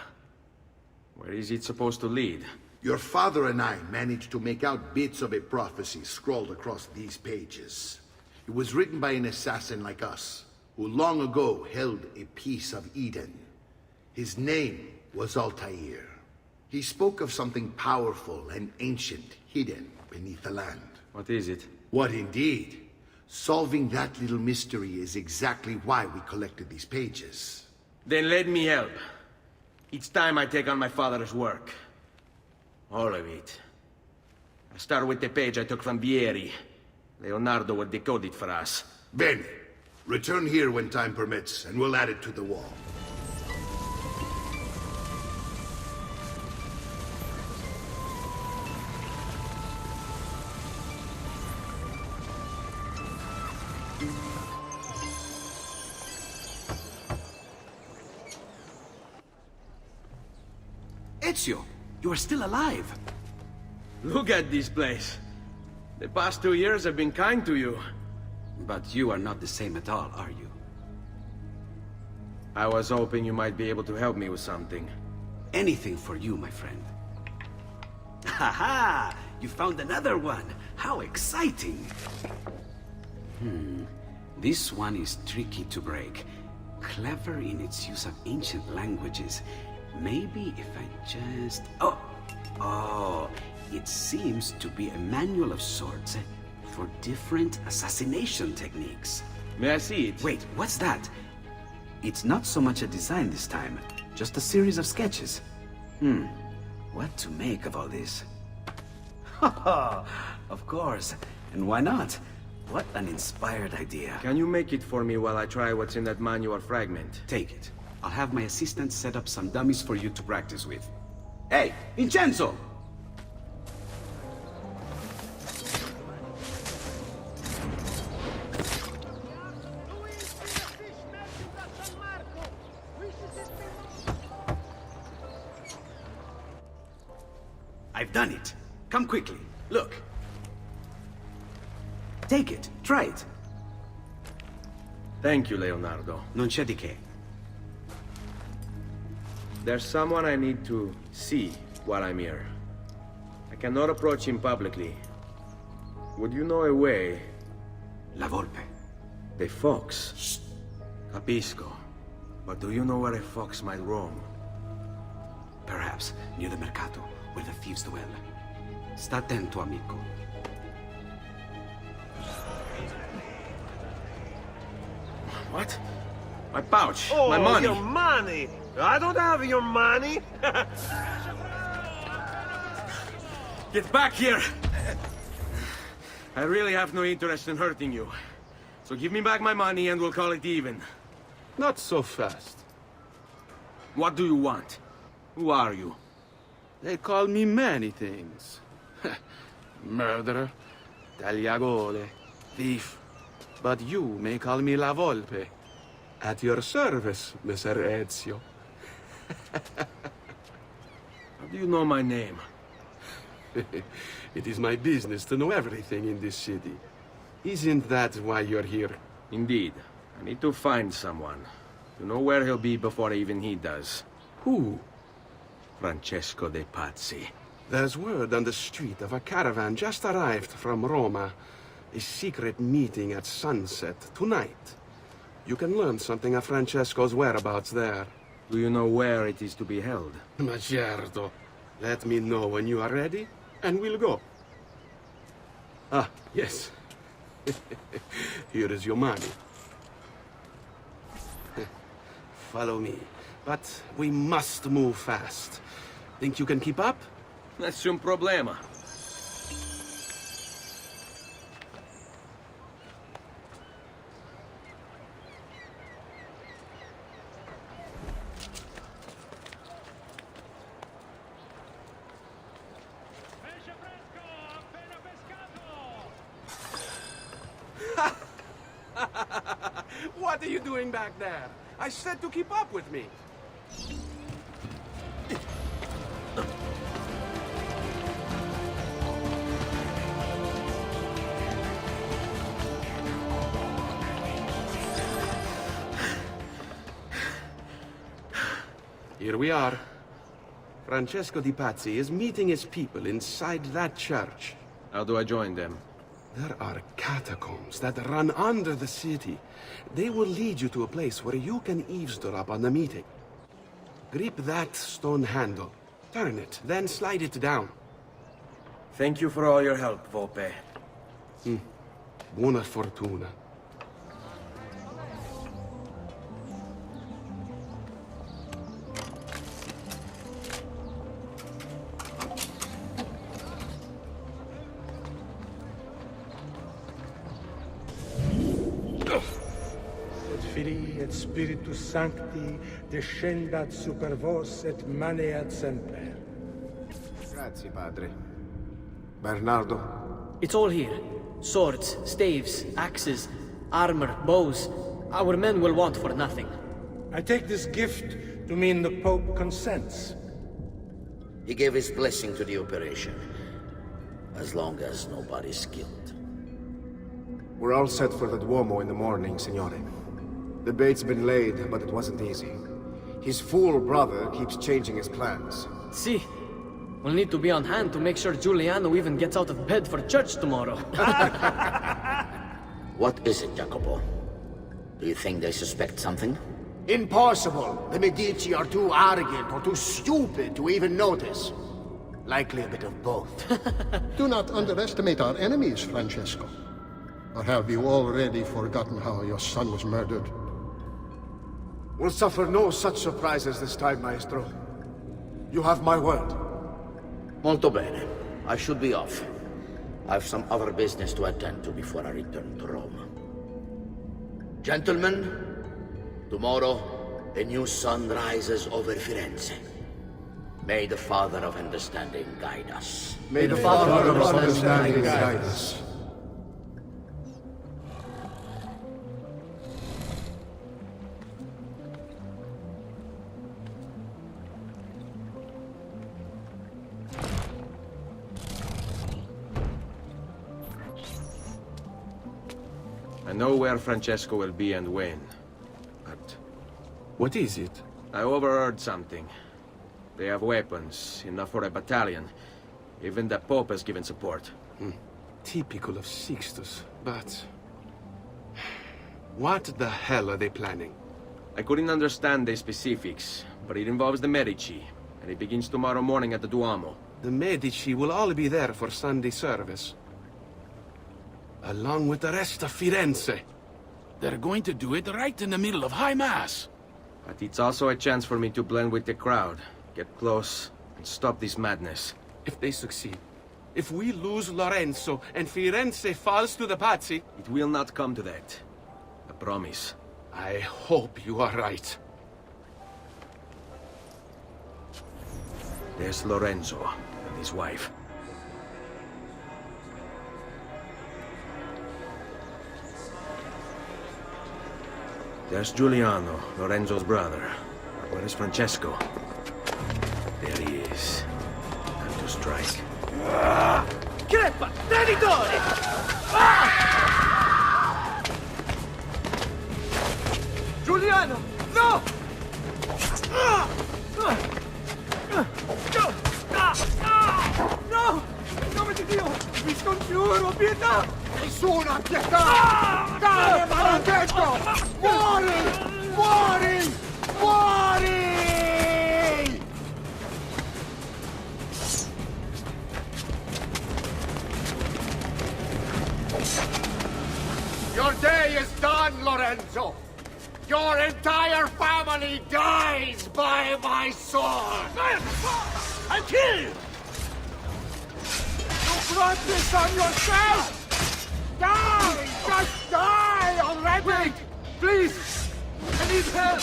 Where is it supposed to lead? Your father and I managed to make out bits of a prophecy scrawled across these pages. It was written by an assassin like us, who long ago held a piece of Eden. His name was Altair. He spoke of something powerful and ancient hidden beneath the land. What is it? What indeed? Solving that little mystery is exactly why we collected these pages. Then let me help. Each time I take on my father's work. All of it. I'll start with the page I took from Vieri. Leonardo will decode it for us. Bene. Return here when time permits, and we'll add it to the wall. Ezio, you are still alive. Look at this place. The past 2 years have been kind to you. But you are not the same at all, are you? I was hoping you might be able to help me with something. Anything for you, my friend. Ha-ha! You found another one! How exciting! This one is tricky to break. Clever in its use of ancient languages. Maybe if I just... Oh, it seems to be a manual of sorts for different assassination techniques. May I see it? Wait, what's that? It's not so much a design this time, just a series of sketches. What to make of all this? Of course, and why not? What an inspired idea. Can you make it for me while I try what's in that manual fragment? Take it. I'll have my assistant set up some dummies for you to practice with. Hey, Vincenzo! I've done it. Come quickly. Look. Take it. Try it. Thank you, Leonardo. Non c'è di che. There's someone I need to see while I'm here. I cannot approach him publicly. Would you know a way? La Volpe. The fox. Shh. Capisco. But do you know where a fox might roam? Perhaps near the Mercato, where the thieves dwell. Sta attento, amico. What? My pouch. Oh, my money. Your money! I don't have your money! Get back here! I really have no interest in hurting you. So give me back my money and we'll call it even. Not so fast. What do you want? Who are you? They call me many things. Murderer, tagliagole, thief. But you may call me La Volpe. At your service, Messer Ezio. How do you know my name? It is my business to know everything in this city. Isn't that why you're here? Indeed. I need to find someone. To know where he'll be before even he does. Who? Francesco de Pazzi. There's word on the street of a caravan just arrived from Roma. A secret meeting at sunset tonight. You can learn something of Francesco's whereabouts there. Do you know where it is to be held? Ma certo. Let me know when you are ready, and we'll go. Ah, yes. Here is your money. Follow me. But we must move fast. Think you can keep up? Nessun problema. What are you doing back there? I said to keep up with me. Here we are. Francesco di Pazzi is meeting his people inside that church. How do I join them? There are catacombs that run under the city. They will lead you to a place where you can eavesdrop on the meeting. Grip that stone handle. Turn it, then slide it down. Thank you for all your help, Volpe. Buona fortuna. Filii et Spiritus Sancti descendat super vos et maneat semper. Grazie, padre. Bernardo? It's all here. Swords, staves, axes. armor, bows. Our men will want for nothing. I take this gift to mean the Pope consents. He gave his blessing to the operation, as long as nobody's killed. We're all set for the Duomo in the morning, Signore. The bait's been laid, but it wasn't easy. His fool brother keeps changing his plans. See, we'll need to be on hand to make sure Giuliano even gets out of bed for church tomorrow. What is it, Jacopo? Do you think they suspect something? Impossible! The Medici are too arrogant or too stupid to even notice. Likely a bit of both. Do not underestimate our enemies, Francesco. Or have you already forgotten how your son was murdered? We'll suffer no such surprises this time, Maestro. You have my word. Molto bene. I should be off. I've some other business to attend to before I return to Rome. Gentlemen, tomorrow, a new sun rises over Firenze. May the Father of Understanding guide us. May the Father of Understanding guide us. I know where Francesco will be and when. But what is it? I overheard something. They have weapons, enough for a battalion. Even the Pope has given support. Typical of Sixtus, but... what the hell are they planning? I couldn't understand the specifics, but it involves the Medici, and it begins tomorrow morning at the Duomo. The Medici will all be there for Sunday service. Along with the rest of Firenze. They're going to do it right in the middle of High Mass. But it's also a chance for me to blend with the crowd, get close, and stop this madness. If they succeed, if we lose Lorenzo and Firenze falls to the Pazzi, it will not come to that. I promise. I hope you are right. There's Lorenzo and his wife. There's Giuliano, Lorenzo's brother. Where is Francesco? There he is. Time to strike. Crepa! Traditore! Giuliano! No! No! In nome di Dio! Vi scongiuro, pietà! Nessuna pietà! Cane maledetto! Muori! Muori! Muori! Your day is done, Lorenzo! Your entire family dies by my sword! I'll kill you! You brought this on yourself! Die! Just die already! Wait! Please! I need help!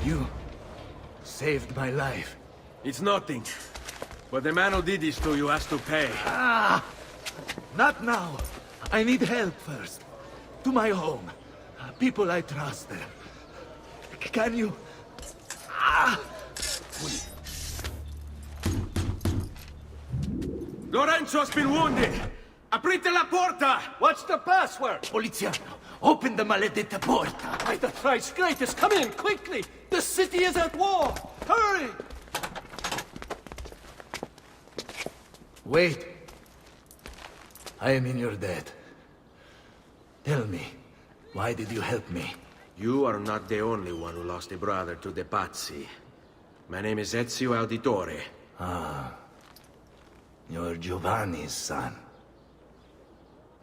You saved my life. It's nothing. But the man who did this to you has to pay. Not now. I need help first. To my home. People I trust there. Can you... Lorenzo's been wounded! Aprite la porta! What's the password? Poliziano, open the maledetta porta. By the thrice greatest, come in, quickly! The city is at war! Hurry! Wait. I am in your debt. Tell me, why did you help me? You are not the only one who lost a brother to the Pazzi. My name is Ezio Auditore. Ah. You're Giovanni's son.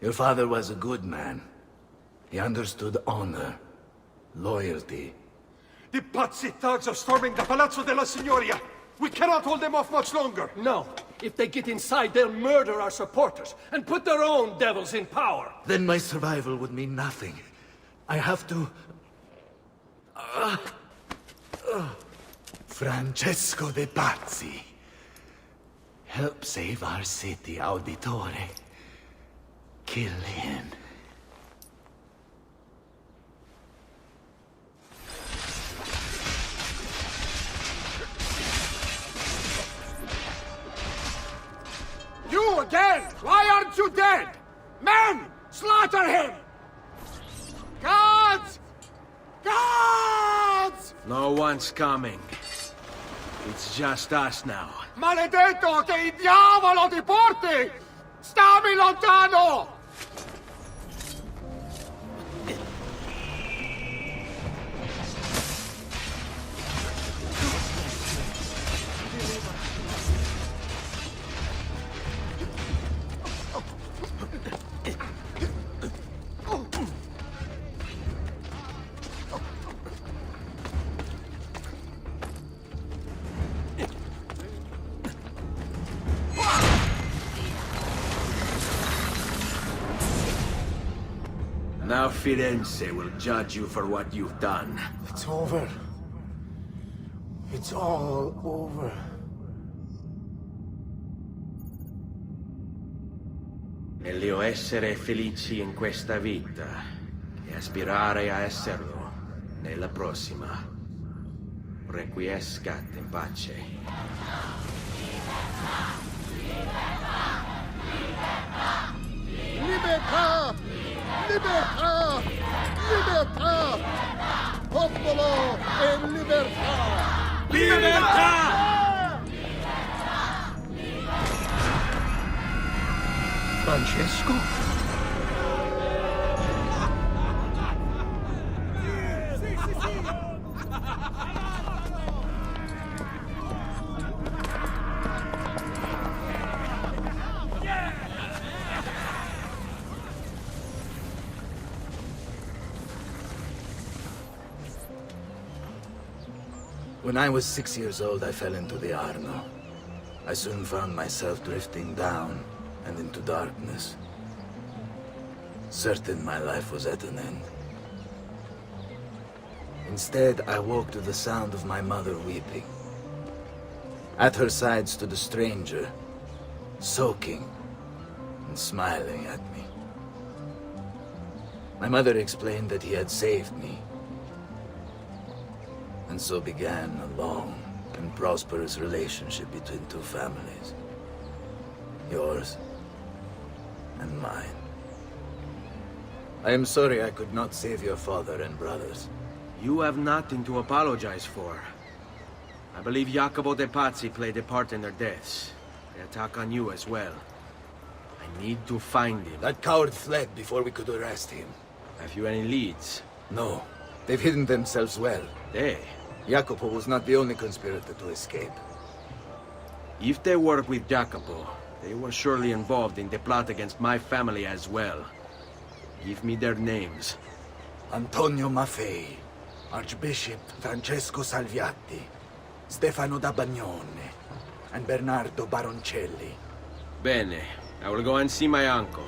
Your father was a good man. He understood honor, loyalty. The Pazzi thugs are storming the Palazzo della Signoria! We cannot hold them off much longer! No. If they get inside, they'll murder our supporters and put their own devils in power. Then my survival would mean nothing. I have to... Francesco de Pazzi. Help save our city, Auditore. Kill him. You again! Why aren't you dead? Men! Slaughter him! Gods! Gods! No one's coming. It's just us now. Maledetto che il diavolo ti porti! Stammi lontano! Now Firenze will judge you for what you've done. It's over. It's all over. Meglio essere felici in questa vita che aspirare a esserlo nella prossima. Requiescat in pace. Libertà! Libertà! Libertà! Popolo e libertà! Libertà! Francesco? When I was 6 years old, I fell into the Arno. I soon found myself drifting down and into darkness. Certain my life was at an end. Instead, I woke to the sound of my mother weeping. At her side stood a stranger, soaking and smiling at me. My mother explained that he had saved me. And so began a long and prosperous relationship between two families. Yours and mine. I am sorry I could not save your father and brothers. You have nothing to apologize for. I believe Jacopo de Pazzi played a part in their deaths. They attack on you as well. I need to find him. That coward fled before we could arrest him. Have you any leads? No. They've hidden themselves well. They? Jacopo was not the only conspirator to escape. If they work with Jacopo, they were surely involved in the plot against my family as well. Give me their names. Antonio Maffei, Archbishop Francesco Salviati, Stefano da Bagnone, and Bernardo Baroncelli. Bene. I will go and see my uncle.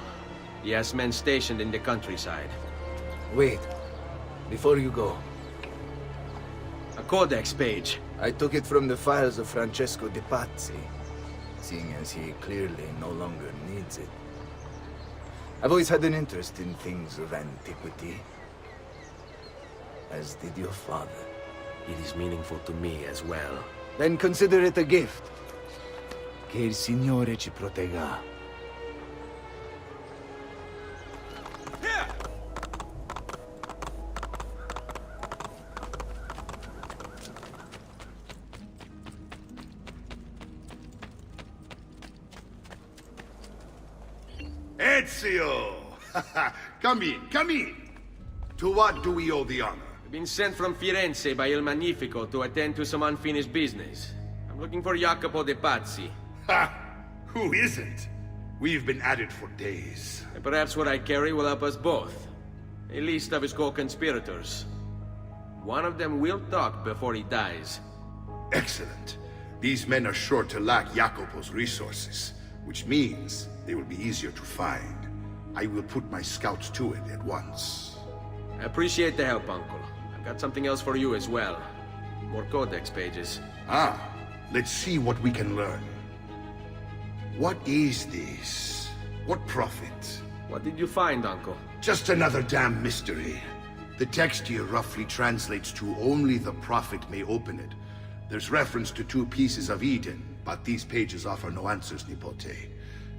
He has men stationed in the countryside. Wait. Before you go. A codex page. I took it from the files of Francesco de Pazzi, seeing as he clearly no longer needs it. I've always had an interest in things of antiquity, as did your father. It is meaningful to me as well. Then consider it a gift. Che il Signore ci protegga. Ezio! Come in, come in! To what do we owe the honor? I've been sent from Firenze by Il Magnifico to attend to some unfinished business. I'm looking for Jacopo de Pazzi. Ha! Who isn't? We've been at it for days. And perhaps what I carry will help us both. A list of his co-conspirators. One of them will talk before he dies. Excellent. These men are sure to lack Jacopo's resources, which means they will be easier to find. I will put my scouts to it at once. I appreciate the help, Uncle. I've got something else for you as well. More codex pages. Ah, let's see what we can learn. What is this? What profit? What did you find, Uncle? Just another damn mystery. The text here roughly translates to only the prophet may open it. There's reference to 2 pieces of Eden, but these pages offer no answers, Nipote.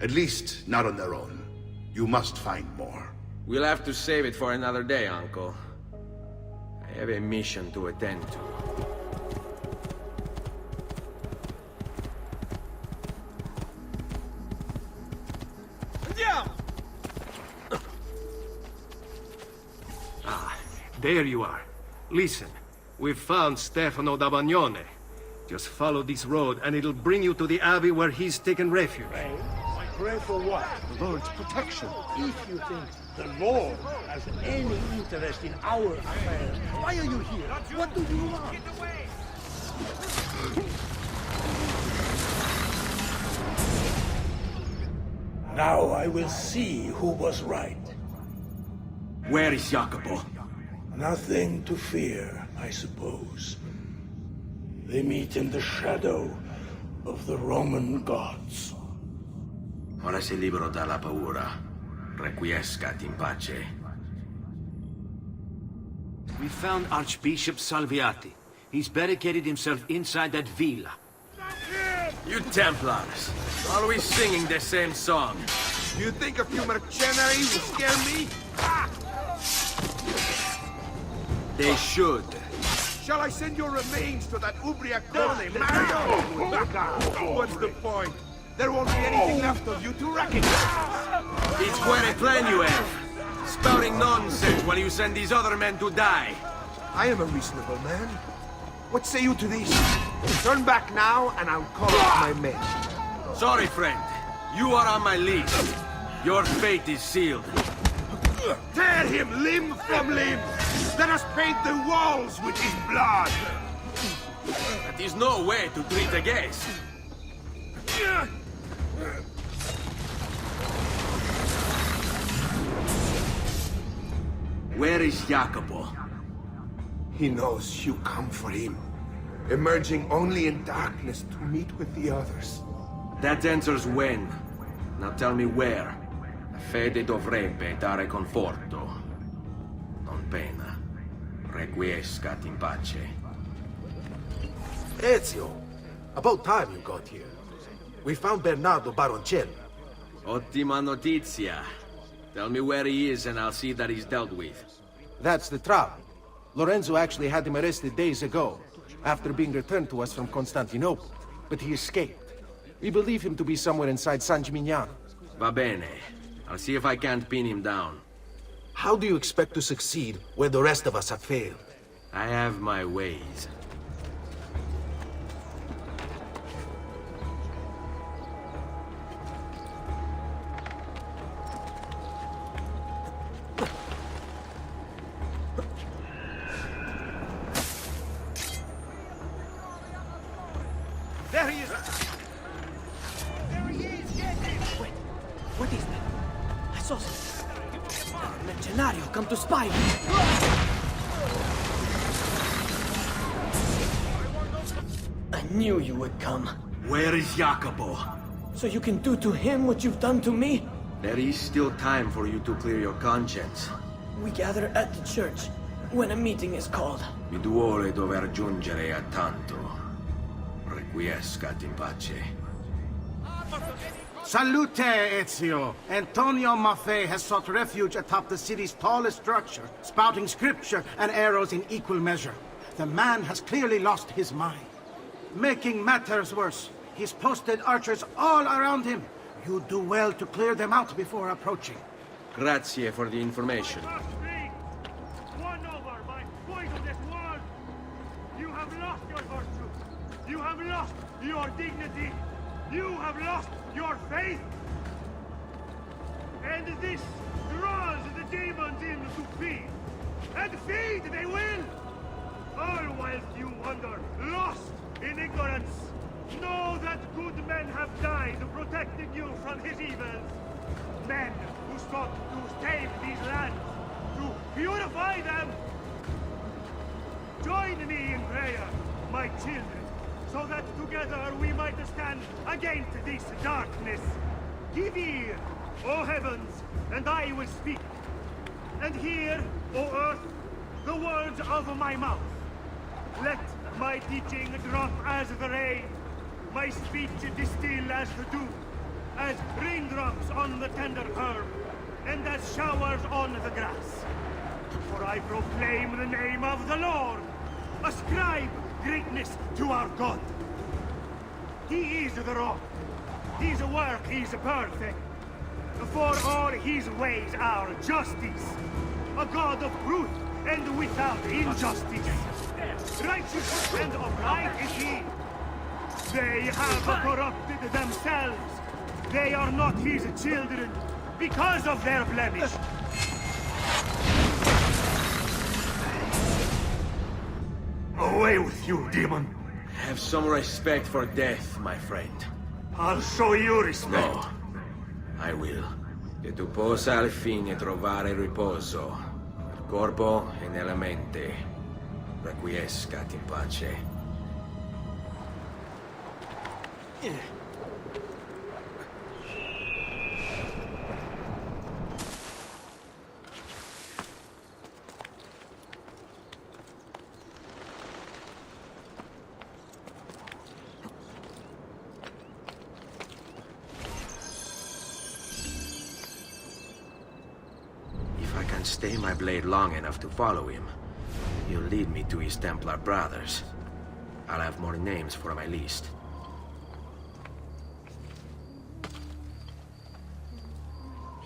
At least, not on their own. You must find more. We'll have to save it for another day, Uncle. I have a mission to attend to. Ah, there you are. Listen, we've found Stefano da Bagnone. Just follow this road and it'll bring you to the abbey where he's taken refuge. Pray for what? The Lord's protection. If you think the Lord has any interest in our affairs, why are you here? What do you want? Now I will see who was right. Where is Jacopo? Nothing to fear, I suppose. They meet in the shadow of the Roman gods. Ora sei libero dalla paura. Requiescat in pace. We found Archbishop Salviati. He's barricaded himself inside that villa. You Templars, always singing the same song. You think a few mercenaries will scare me? They should. Shall I send your remains to that Ubriacone, Mario? What's the point? There won't be anything left of you to recognize. It's quite a plan you have. Spouting nonsense while you send these other men to die. I am a reasonable man. What say you to this? Turn back now, and I'll call off my men. Sorry, friend. You are on my list. Your fate is sealed. Tear him limb from limb! Let us paint the walls with his blood! That is no way to treat a guest. Where is Jacopo? He knows you come for him, emerging only in darkness to meet with the others. That answers when. Now tell me where. La fede dovrebbe dare conforto. Non pena. Requiescat in pace. Ezio! About time you got here. We found Bernardo Baroncelli. Ottima notizia. Tell me where he is and I'll see that he's dealt with. That's the trouble. Lorenzo actually had him arrested days ago, after being returned to us from Constantinople. But he escaped. We believe him to be somewhere inside San Gimignano. Va bene. I'll see if I can't pin him down. How do you expect to succeed where the rest of us have failed? I have my ways. There he is! Wait, what is that? I saw something. Mercenario, come to spy me. I knew you would come. Where is Jacopo? So you can do to him what you've done to me? There is still time for you to clear your conscience. We gather at the church when a meeting is called. Mi duole dover giungere a tanto. Requiescat in pace. Salute, Ezio! Antonio Maffei has sought refuge atop the city's tallest structure, spouting scripture and arrows in equal measure. The man has clearly lost his mind. Making matters worse, he's posted archers all around him, You do well to clear them out before approaching. Grazie for the information. Won over by poisonous words! You have lost your virtue! You have lost your dignity! You have lost your faith! And this draws the demons in to feed! And feed they will! All whilst you wander, lost in ignorance! Know that good men have died protecting you from his evils! Men who sought to save these lands, to purify them! Join me in prayer, my children, so that together we might stand against this darkness. Give ear, O heavens, and I will speak. And hear, O earth, the words of my mouth. Let my teaching drop as the rain, my speech distill as the dew, as raindrops on the tender herb, and as showers on the grass. For I proclaim the name of the Lord. Ascribe greatness to our God. He is the rock. His work is perfect. For all his ways are justice. A God of truth and without injustice. Righteous and upright is he. They have corrupted themselves. They are not his children because of their blemish. Away with you, demon! Have some respect for death, my friend. I'll show you respect. No, I will. Che tu possa al fine trovare riposo, nel corpo e nella mente. Requiescat in pace. If I can stay my blade long enough to follow him, he'll lead me to his Templar brothers. I'll have more names for my list.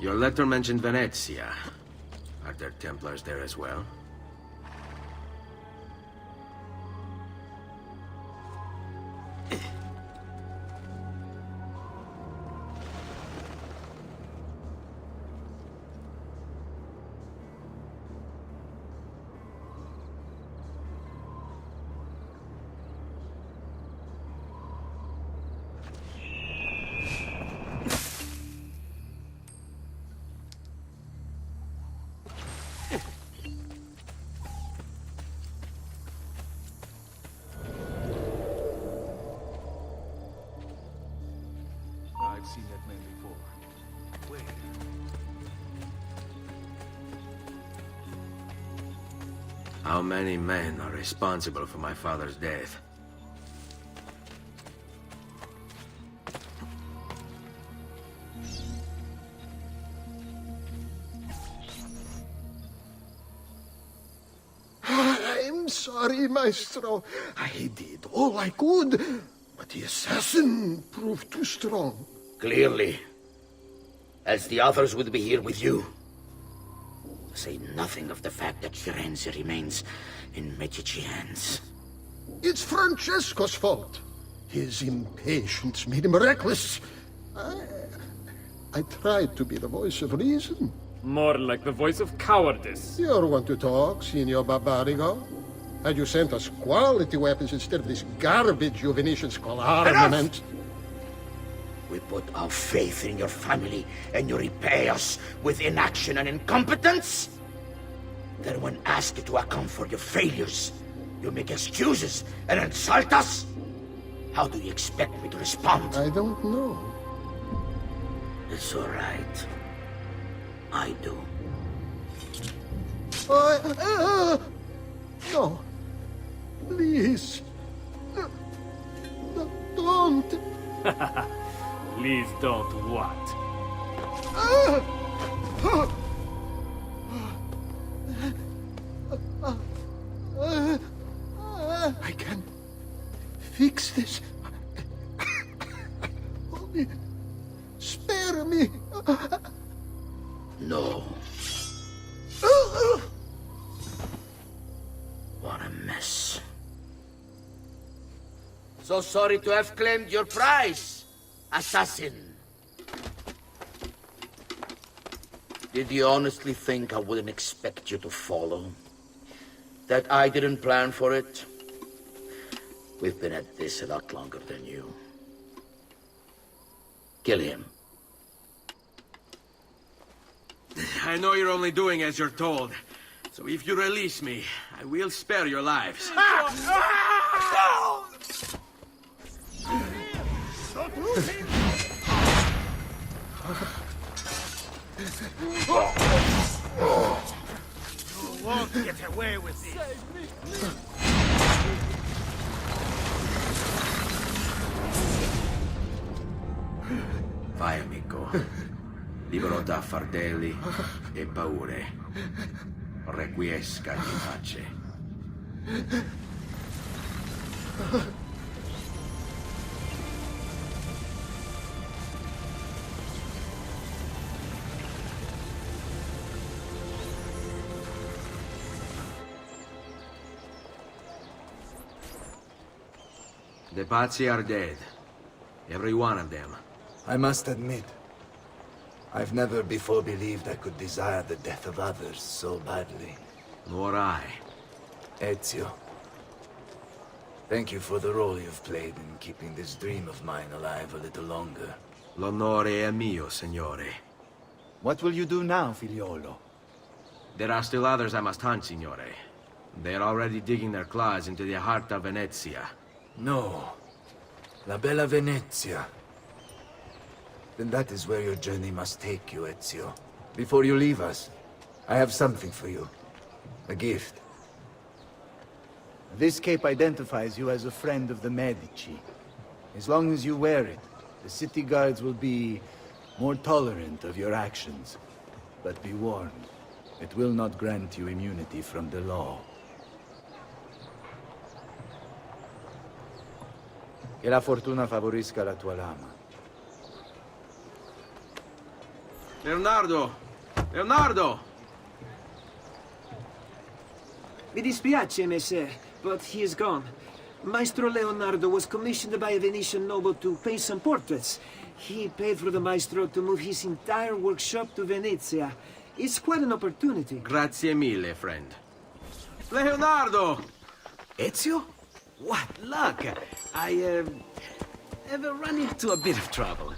Your letter mentioned Venezia. Are there Templars there as well? I've seen that man before. Where? How many men are responsible for my father's death? I'm sorry, Maestro. I did all I could, but the assassin proved too strong. Clearly. Else the others would be here with you. Say nothing of the fact that Firenze remains in Medici hands. It's Francesco's fault. His impatience made him reckless. I tried to be the voice of reason. More like the voice of cowardice. You're one to talk, Signor Barbarigo. Had you sent us quality weapons instead of this garbage you Venetians call armament? We put our faith in your family, and you repay us with inaction and incompetence? Then when asked to account for your failures, you make excuses and insult us? How do you expect me to respond? I don't know. It's all right. I do. No. Please. Don't. Please don't what? I can fix this. Only spare So sorry to have claimed your prize, assassin. Did you honestly think I wouldn't expect you to follow? That I didn't plan for it? We've been at this a lot longer than you. Kill him. I know you're only doing as you're told. So if you release me, I will spare your lives. You won't get away with this. Vai, amico. Libero da fardelli e paure. Requiesca in pace. The Pazzi are dead. Every one of them. I must admit, I've never before believed I could desire the death of others so badly. Nor I. Ezio, thank you for the role you've played in keeping this dream of mine alive a little longer. L'onore è mio, signore. What will you do now, figliolo? There are still others I must hunt, signore. They are already digging their claws into the heart of Venezia. No. La bella Venezia. Then that is where your journey must take you, Ezio. Before you leave us, I have something for you. A gift. This cape identifies you as a friend of the Medici. As long as you wear it, the city guards will be more tolerant of your actions. But be warned, it will not grant you immunity from the law. Che la fortuna favorisca la tua lama. Leonardo! Leonardo! Mi dispiace, messer, but he is gone. Maestro Leonardo was commissioned by a Venetian noble to paint some portraits. He paid for the maestro to move his entire workshop to Venezia. It's quite an opportunity. Grazie mille, friend. Leonardo! Ezio? What luck! I have run into a bit of trouble.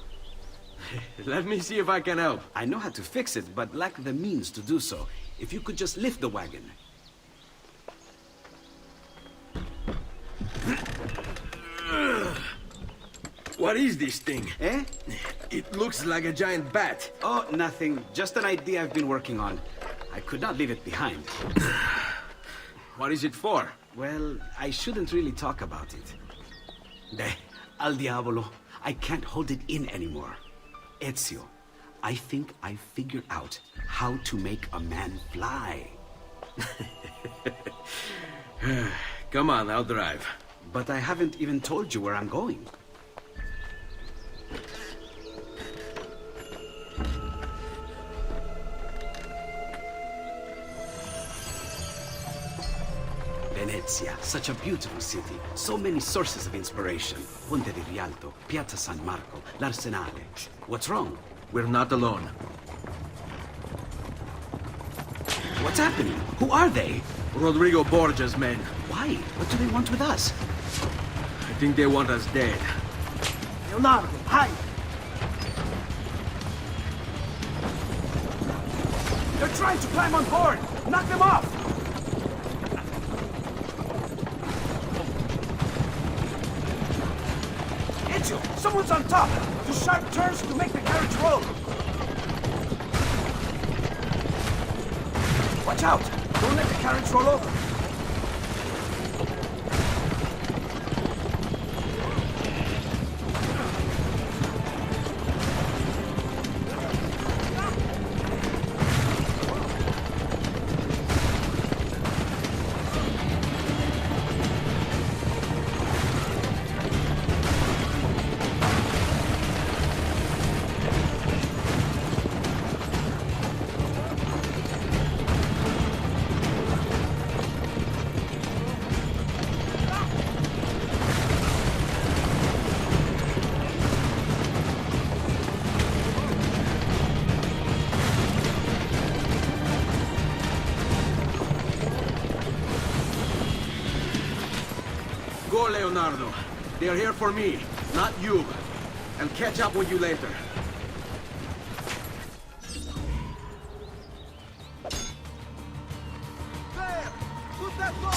Let me see if I can help. I know how to fix it, but lack the means to do so. If you could just lift the wagon. What is this thing? Eh? It looks like a giant bat. Oh, nothing. Just an idea I've been working on. I could not leave it behind. What is it for? Well, I shouldn't really talk about it. Al diavolo. I can't hold it in anymore. Ezio, I think I figured out how to make a man fly. Come on, I'll drive. But I haven't even told you where I'm going. Venezia, such a beautiful city. So many sources of inspiration. Ponte di Rialto, Piazza San Marco, l'Arsenale. What's wrong? We're not alone. What's happening? Who are they? Rodrigo Borgia's men. Why? What do they want with us? I think they want us dead. Leonardo, hide! They're trying to climb on board! Knock them off! Ezio, someone's on top! Do sharp turns to make the carriage roll! Watch out! Don't let the carriage roll over! Go, Leonardo. They are here for me, not you. I'll catch up with you later. There! Put that block!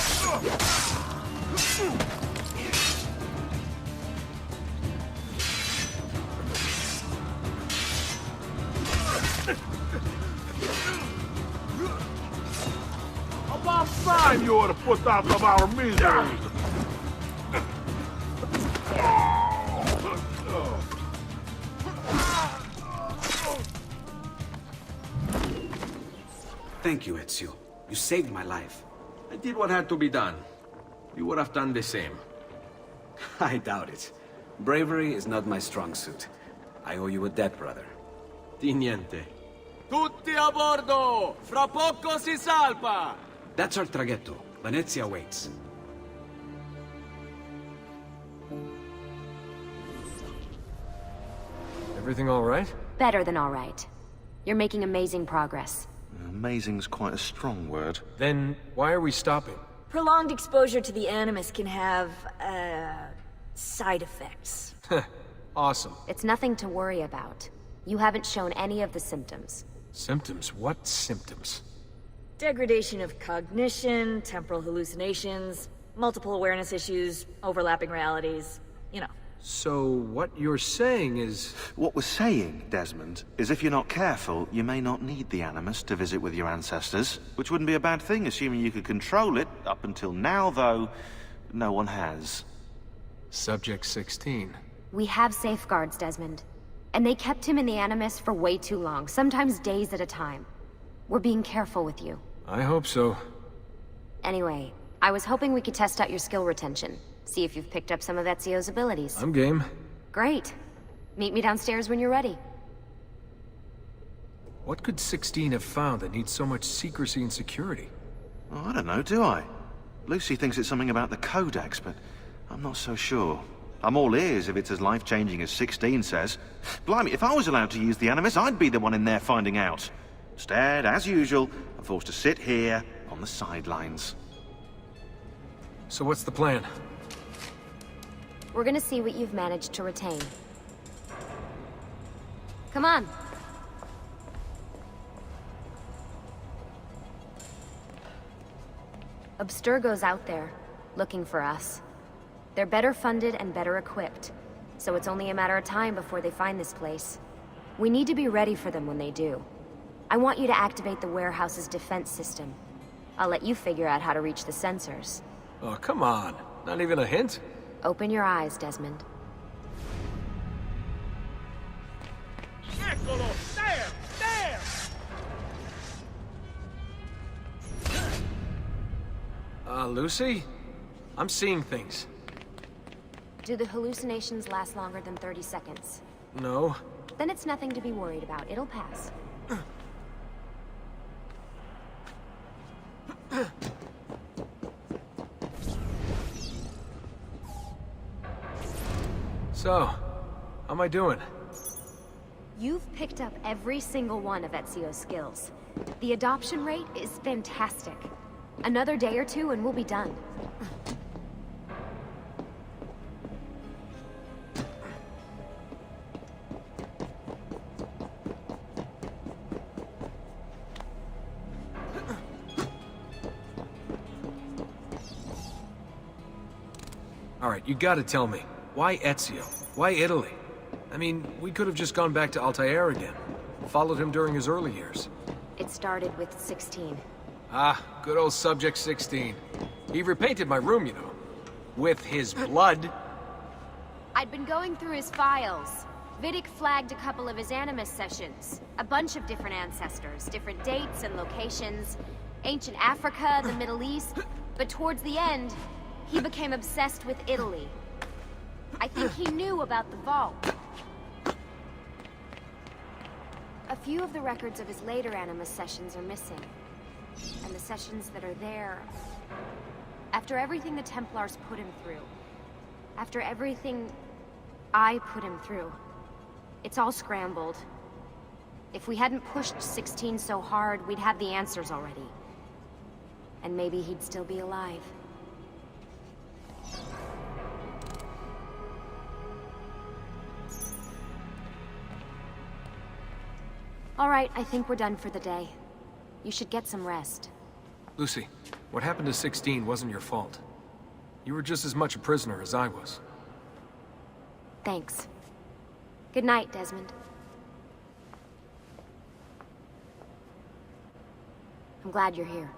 About time you ought to put out of our misery! Thank you, Ezio. You saved my life. I did what had to be done. You would have done the same. I doubt it. Bravery is not my strong suit. I owe you a debt, brother. Di niente. Tutti a bordo! Fra poco si salpa! That's our traghetto. Venezia waits. Everything all right? Better than all right. You're making amazing progress. Amazing's quite a strong word. Then why are we stopping? Prolonged exposure to the Animus can have, side effects. Awesome. It's nothing to worry about. You haven't shown any of the symptoms. Symptoms? What symptoms? Degradation of cognition, temporal hallucinations, multiple awareness issues, overlapping realities, you know. So what you're saying is... What we're saying, Desmond, is if you're not careful, you may not need the Animus to visit with your ancestors, which wouldn't be a bad thing, assuming you could control it. Up until now, though, no one has. Subject 16. We have safeguards, Desmond. And they kept him in the Animus for way too long, sometimes days at a time. We're being careful with you. I hope so. Anyway, I was hoping we could test out your skill retention. See if you've picked up some of Ezio's abilities. I'm game. Great. Meet me downstairs when you're ready. What could 16 have found that needs so much secrecy and security? Oh, I don't know, do I? Lucy thinks it's something about the Codex, but I'm not so sure. I'm all ears if it's as life-changing as 16 says. Blimey, if I was allowed to use the Animus, I'd be the one in there finding out. Instead, as usual, I'm forced to sit here on the sidelines. So what's the plan? We're gonna see what you've managed to retain. Come on. Abstergo's out there, looking for us. They're better funded and better equipped, so it's only a matter of time before they find this place. We need to be ready for them when they do. I want you to activate the warehouse's defense system. I'll let you figure out how to reach the sensors. Oh, come on. Not even a hint? Open your eyes, Desmond. Eccolo! There! There! Lucy? I'm seeing things. Do the hallucinations last longer than 30 seconds? No. Then it's nothing to be worried about. It'll pass. So, how am I doing? You've picked up every single one of Ezio's skills. The adoption rate is fantastic. Another day or two and we'll be done. All right, you gotta tell me. Why Ezio? Why Italy? I mean, we could have just gone back to Altair again. Followed him during his early years. It started with 16. Ah, good old Subject 16. He repainted my room, you know. With his blood. I'd been going through his files. Vidic flagged a couple of his Animus sessions. A bunch of different ancestors, different dates and locations. Ancient Africa, the Middle East. But towards the end, he became obsessed with Italy. I think he knew about the vault. A few of the records of his later Animus sessions are missing. And the sessions that are there... After everything the Templars put him through, after everything I put him through, it's all scrambled. If we hadn't pushed 16 so hard, we'd have the answers already. And maybe he'd still be alive. All right, I think we're done for the day. You should get some rest. Lucy, what happened to 16 wasn't your fault. You were just as much a prisoner as I was. Thanks. Good night, Desmond. I'm glad you're here.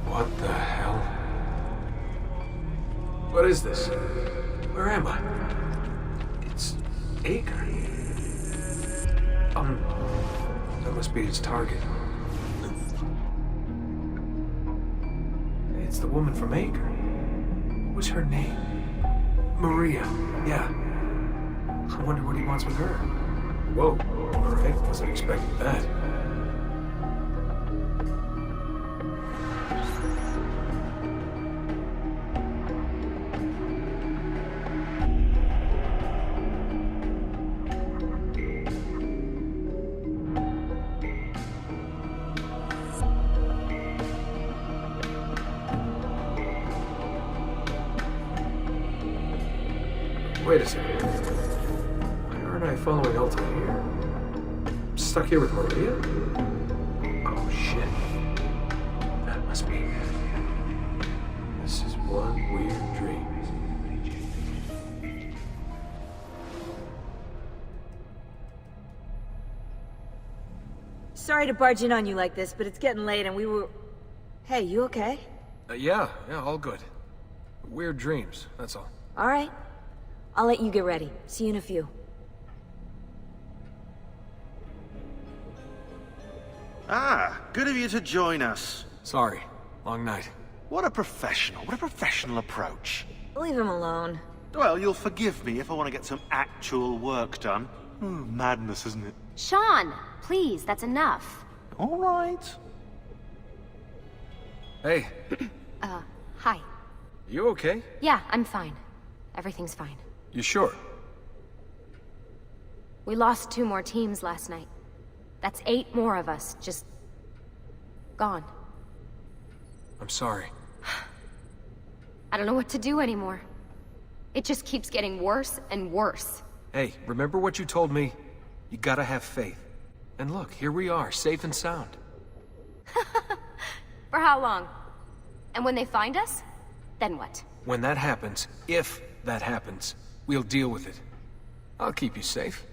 What the hell? What is this? Where am I? It's Acre. That must be its target. It's the woman from Acre. What's her name? Maria. Yeah. I wonder what he wants with her. Whoa. Alright, wasn't expecting that. Wait a second. Why aren't I following Altair? I'm stuck here with Maria? Oh shit. That must be it. This is one weird dream. Sorry to barge in on you like this, but it's getting late and we were... Hey, you okay? Yeah, all good. Weird dreams, that's all. All right. I'll let you get ready. See you in a few. Ah, good of you to join us. Sorry, long night. What a professional approach. Leave him alone. Well, you'll forgive me if I want to get some actual work done. Madness, isn't it? Sean, please, that's enough. All right. Hey. Hi. You okay? Yeah, I'm fine. Everything's fine. You sure? We lost 2 more teams last night. That's 8 more of us, just... gone. I'm sorry. I don't know what to do anymore. It just keeps getting worse and worse. Hey, remember what you told me? You gotta have faith. And look, here we are, safe and sound. For how long? And when they find us, then what? When that happens, if that happens, we'll deal with it. I'll keep you safe.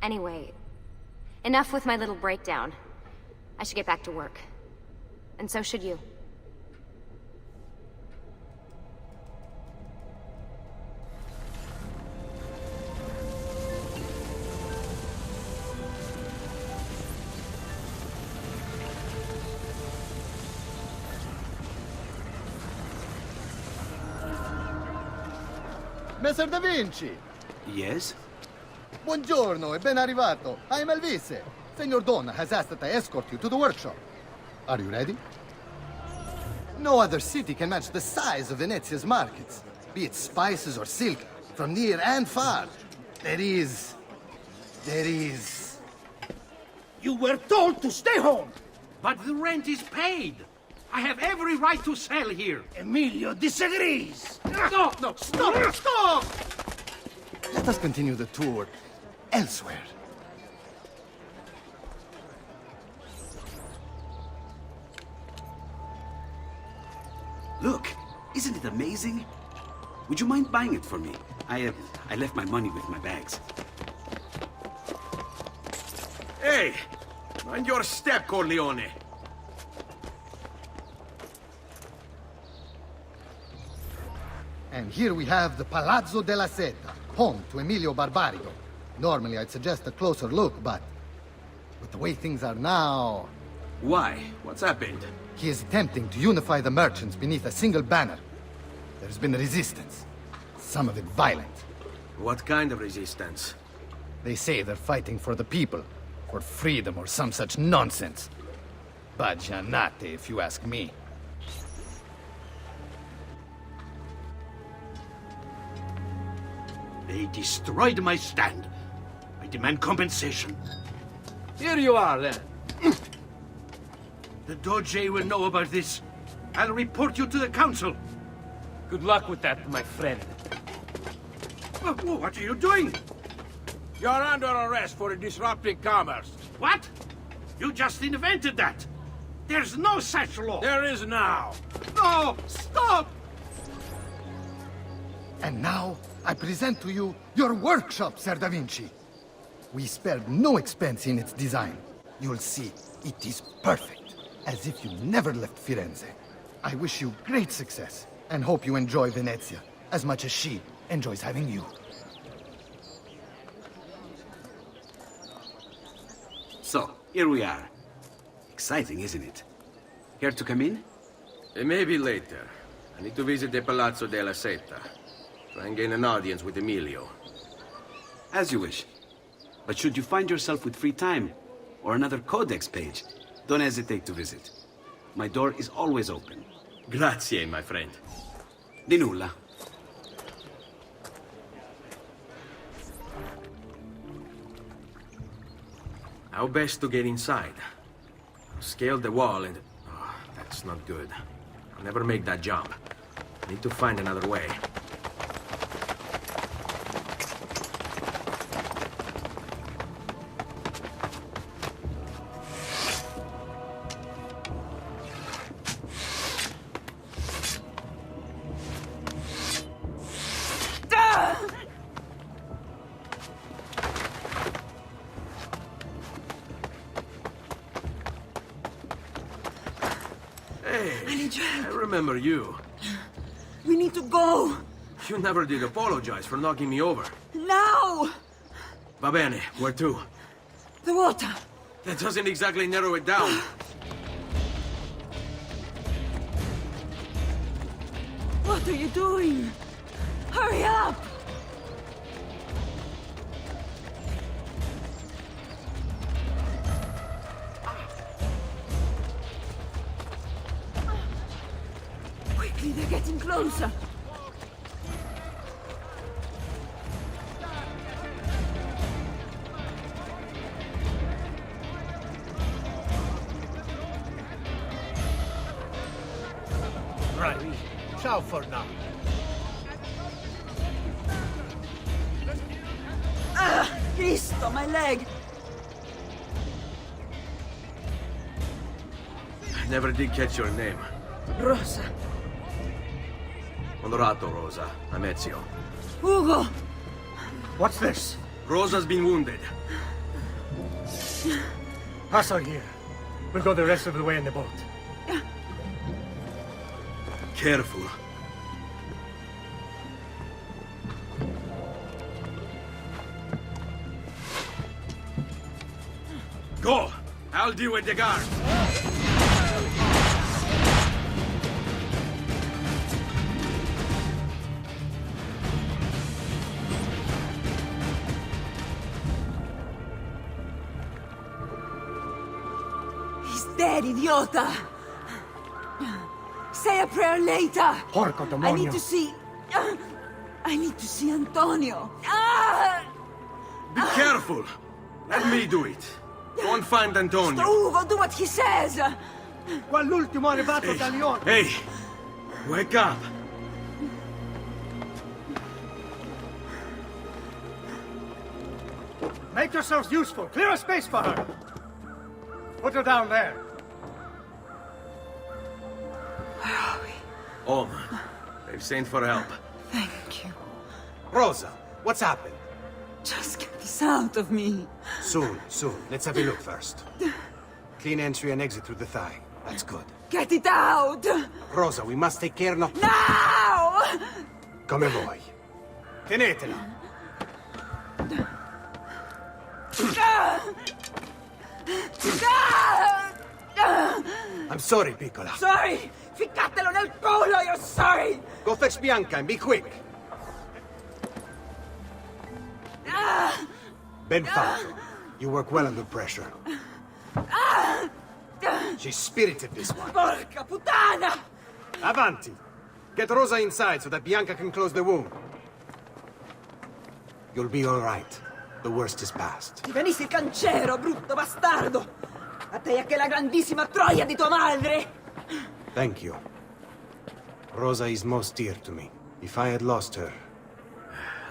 Anyway, enough with my little breakdown. I should get back to work. And so should you. Messer Da Vinci! Yes? Buongiorno e ben arrivato. I am Elvise. Senor Don has asked that I escort you to the workshop. Are you ready? No other city can match the size of Venezia's markets, be it spices or silk, from near and far. There is... You were told to stay home, but the rent is paid. I have every right to sell here. Emilio disagrees. No, stop! Let us continue the tour elsewhere. Look, isn't it amazing? Would you mind buying it for me? I left my money with my bags. Hey! Mind your step, Corleone. And here we have the Palazzo della Seta, home to Emilio Barbarigo. Normally I'd suggest a closer look, but with the way things are now... Why? What's happened? He is attempting to unify the merchants beneath a single banner. There's been resistance, some of it violent. What kind of resistance? They say they're fighting for the people, for freedom or some such nonsense. Baggianate, if you ask me. They destroyed my stand. I demand compensation. Here you are, then. The Doge will know about this. I'll report you to the council. Good luck with that, my friend. What are you doing? You're under arrest for disrupting commerce. What? You just invented that. There's no such law. There is now. No! Stop! And now, I present to you your workshop, Sir Da Vinci. We spared no expense in its design. You'll see, it is perfect, as if you never left Firenze. I wish you great success, and hope you enjoy Venezia as much as she enjoys having you. So, here we are. Exciting, isn't it? Care to come in? Maybe later. I need to visit the Palazzo della Seta. Try and gain an audience with Emilio. As you wish. But should you find yourself with free time, or another codex page, don't hesitate to visit. My door is always open. Grazie, my friend. Di nulla. How best to get inside? Scale the wall and... Oh, that's not good. I'll never make that jump. I need to find another way. I remember you. We need to go. You never did apologize for knocking me over. Now! Va bene, where to? The water. That doesn't exactly narrow it down. What are you doing? Hurry up! Quickly, they're getting closer. Right. Ciao for now. Ah! Cristo, my leg! I never did catch your name. Rosa. Onorato, Rosa. I'm Ezio. Ugo! What's this? Rosa's been wounded. Pass on here. We'll go the rest of the way in the boat. Careful. Go! I'll deal with the guards. He's dead, idiota! Say a prayer later! Porco demonio! I need to see... I need to see Antonio! Ah! Be careful! Let me do it. Go and find Antonio. Ugo, do what he says! Quell'ultimo arrivato da Lione! Hey! Wake up! Make yourselves useful! Clear a space for her! Put her down there! Where are we? Home. They've sent for help. Thank you. Rosa, what's happened? Just get this out of me. Soon. Let's have a look first. Clean entry and exit through the thigh. That's good. Get it out! Rosa, we must take care not... Now! Come vuoi. Tenetela. I'm sorry, piccola. Sorry! Ficcatelo nel culo, you're sorry! Go fetch Bianca and be quick. Ben fatto. You work well under pressure. She's spirited, this one. Porca puttana! Avanti. Get Rosa inside so that Bianca can close the wound. You'll be all right. The worst is past. Ti venissi cancero, brutto bastardo! A te e a che la grandissima troia di tua madre! Thank you. Rosa is most dear to me. If I had lost her...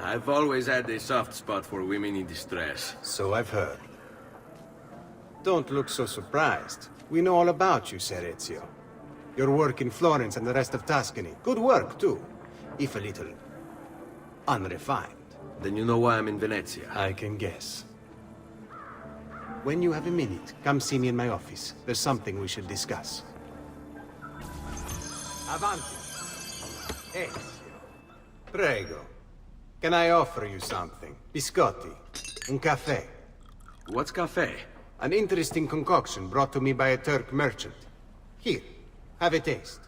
I've always had a soft spot for women in distress. So I've heard. Don't look so surprised. We know all about you, Ser Ezio. Your work in Florence and the rest of Tuscany. Good work, too. If a little... unrefined. Then you know why I'm in Venezia. I can guess. When you have a minute, come see me in my office. There's something we should discuss. Avanti. Ezio. Prego. Can I offer you something? Biscotti. Un caffè. What's caffè? An interesting concoction brought to me by a Turk merchant. Here, have a taste.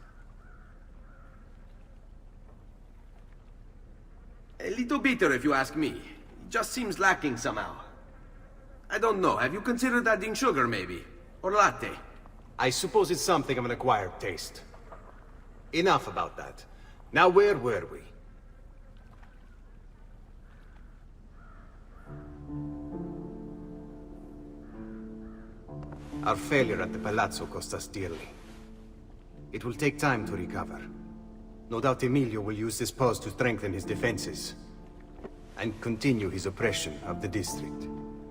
A little bitter, if you ask me. It just seems lacking somehow. I don't know. Have you considered adding sugar, maybe? Or latte? I suppose it's something of an acquired taste. Enough about that. Now, where were we? Our failure at the Palazzo cost us dearly. It will take time to recover. No doubt Emilio will use this pause to strengthen his defenses and continue his oppression of the district.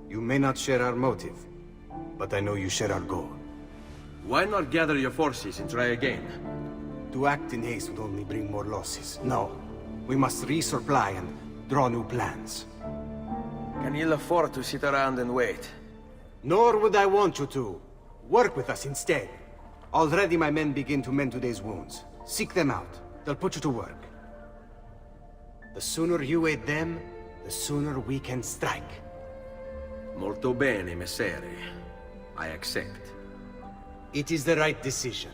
You may not share our motive, but I know you share our goal. Why not gather your forces and try again? To act in haste would only bring more losses. No. We must resupply and draw new plans. Can you afford to sit around and wait? Nor would I want you to. Work with us instead. Already my men begin to mend today's wounds. Seek them out. They'll put you to work. The sooner you aid them, the sooner we can strike. Molto bene, messere. I accept. It is the right decision.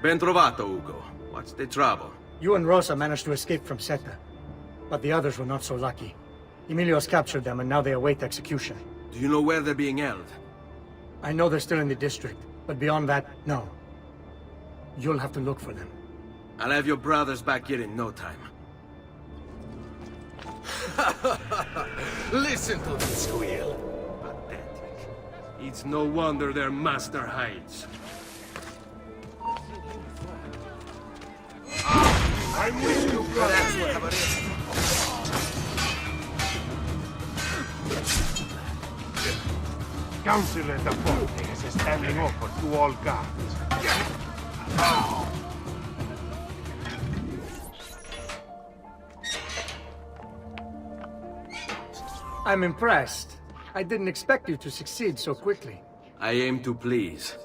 Ben trovato, Ugo. What's the trouble? You and Rosa managed to escape from Seta, but the others were not so lucky. Emilio's captured them, and now they await execution. Do you know where they're being held? I know they're still in the district, but beyond that, no. You'll have to look for them. I'll have your brothers back here in no time. Listen to this squeal. Pathetic. It's no wonder their master hides. I'm with you, brother. Council at the fort is standing open to all guards. I'm impressed. I didn't expect you to succeed so quickly. I aim to please.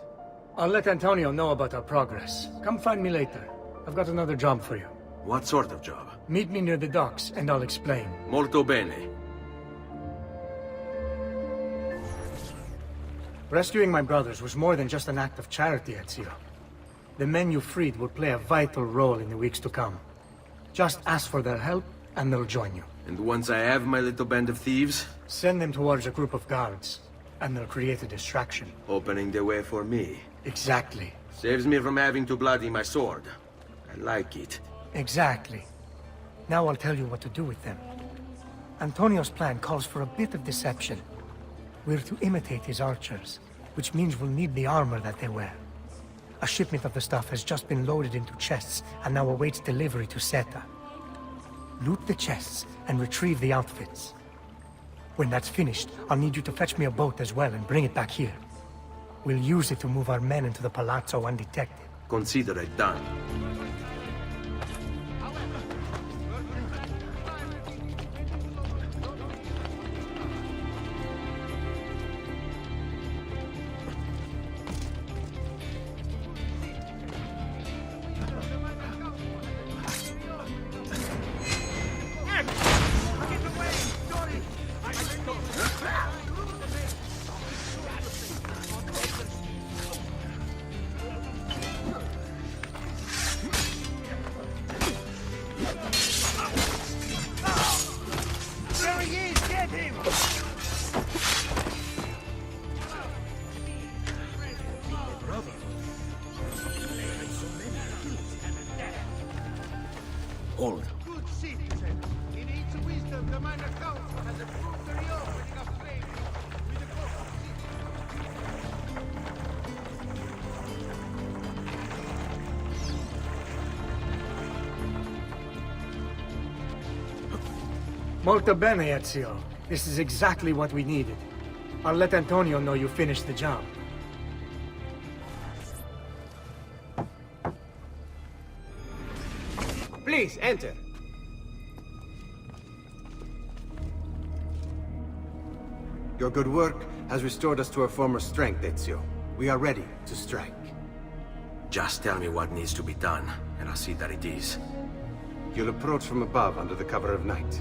I'll let Antonio know about our progress. Come find me later. I've got another job for you. What sort of job? Meet me near the docks, and I'll explain. Molto bene. Rescuing my brothers was more than just an act of charity, Ezio. The men you freed will play a vital role in the weeks to come. Just ask for their help, and they'll join you. And once I have my little band of thieves? Send them towards a group of guards, and they'll create a distraction. Opening the way for me. Exactly. Saves me from having to bloody my sword. I like it. Exactly. Now I'll tell you what to do with them. Antonio's plan calls for a bit of deception. We're to imitate his archers, which means we'll need the armor that they wear. A shipment of the stuff has just been loaded into chests and now awaits delivery to Seta. Loot the chests and retrieve the outfits. When that's finished, I'll need you to fetch me a boat as well and bring it back here. We'll use it to move our men into the palazzo undetected. Consider it done. hold. Good citizen. In its wisdom, the minor council has approved the reopening of trade with the coastal Molto bene, Ezio. This is exactly what we needed. I'll let Antonio know you finished the job. Please, enter. Your good work has restored us to our former strength, Ezio. We are ready to strike. Just tell me what needs to be done, and I'll see that it is. You'll approach from above under the cover of night.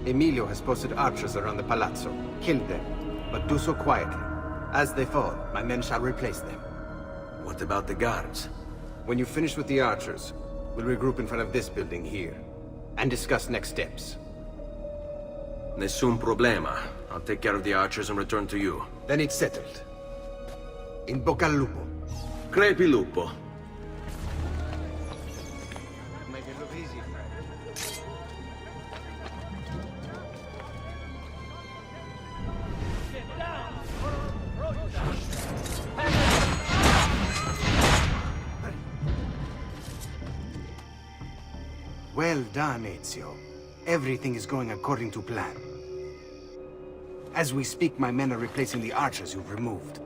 Emilio has posted archers around the palazzo. Kill them, but do so quietly. As they fall, my men shall replace them. What about the guards? When you finish with the archers, we'll regroup in front of this building here, and discuss next steps. Nessun problema. I'll take care of the archers and return to you. Then it's settled. In bocca al lupo. Crepi lupo. Make it look easy, friend. Well done, Ezio. Everything is going according to plan. As we speak, my men are replacing the archers you've removed.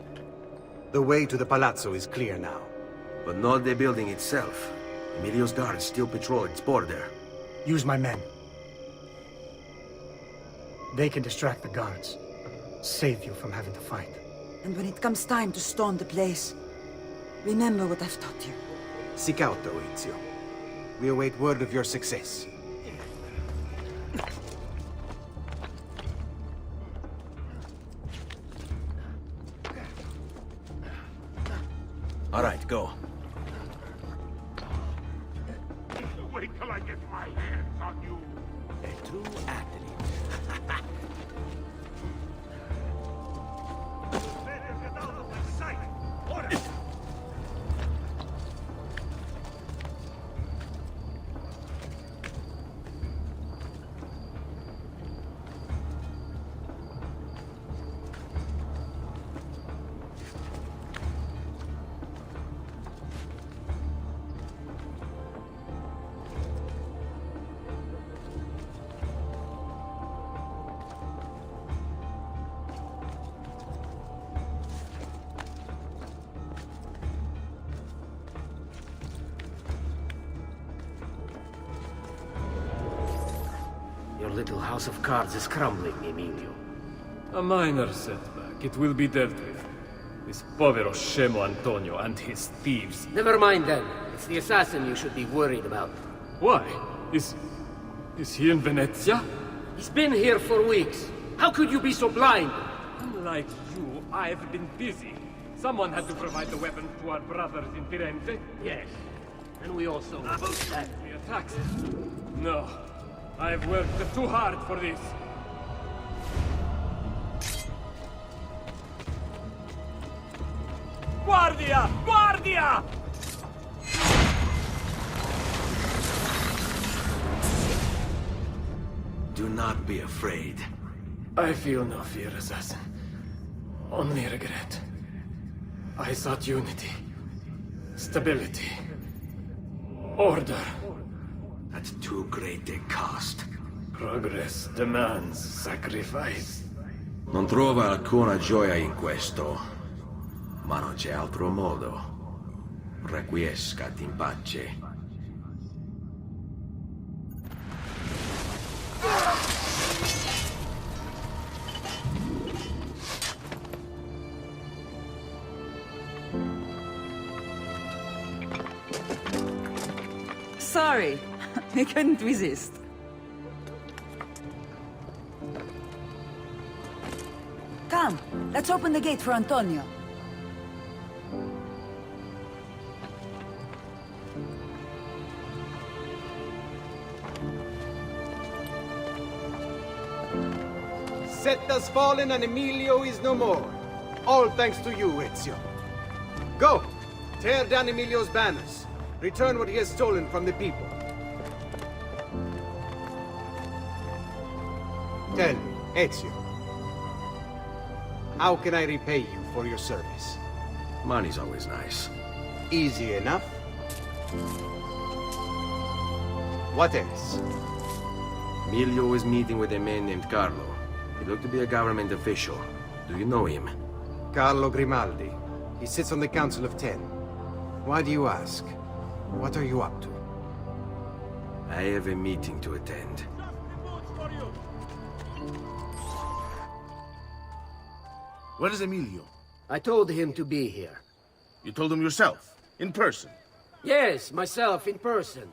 The way to the palazzo is clear now. But not the building itself. Emilio's guards still patrol its border. Use my men. They can distract the guards. Save you from having to fight. And when it comes time to storm the place, remember what I've taught you. Seek out, though, Ezio. We await word of your success. All right, go. Wait till I get my hands on you. A true athlete. Get out of my sight. Order. Your little house of cards is crumbling, Emilio. A minor setback. It will be dealt with. This povero scemo Antonio and his thieves. Never mind then. It's the assassin you should be worried about. Why? Is he in Venezia? He's been here for weeks. How could you be so blind? Unlike you, I've been busy. Someone had to provide the weapons to our brothers in Firenze. Yes. And we also... The attacks. No. I've worked too hard for this. Guardia! Guardia! Do not be afraid. I feel no fear, assassin. Only regret. I sought unity, stability, order. At too great a cost. Progress demands sacrifice. Non trova alcuna gioia in questo, ma non c'è altro modo. Requiescat in pace. Sorry, I couldn't resist. Come, let's open the gate for Antonio. Set has fallen and Emilio is no more. All thanks to you, Ezio. Go! Tear down Emilio's banners. Return what he has stolen from the people. Tell me, Ezio. How can I repay you for your service? Money's always nice. Easy enough. What else? Emilio was meeting with a man named Carlo. He looked to be a government official. Do you know him? Carlo Grimaldi. He sits on the Council of Ten. Why do you ask? What are you up to? I have a meeting to attend. Where is Emilio? I told him to be here. You told him yourself, in person? Yes, myself, in person.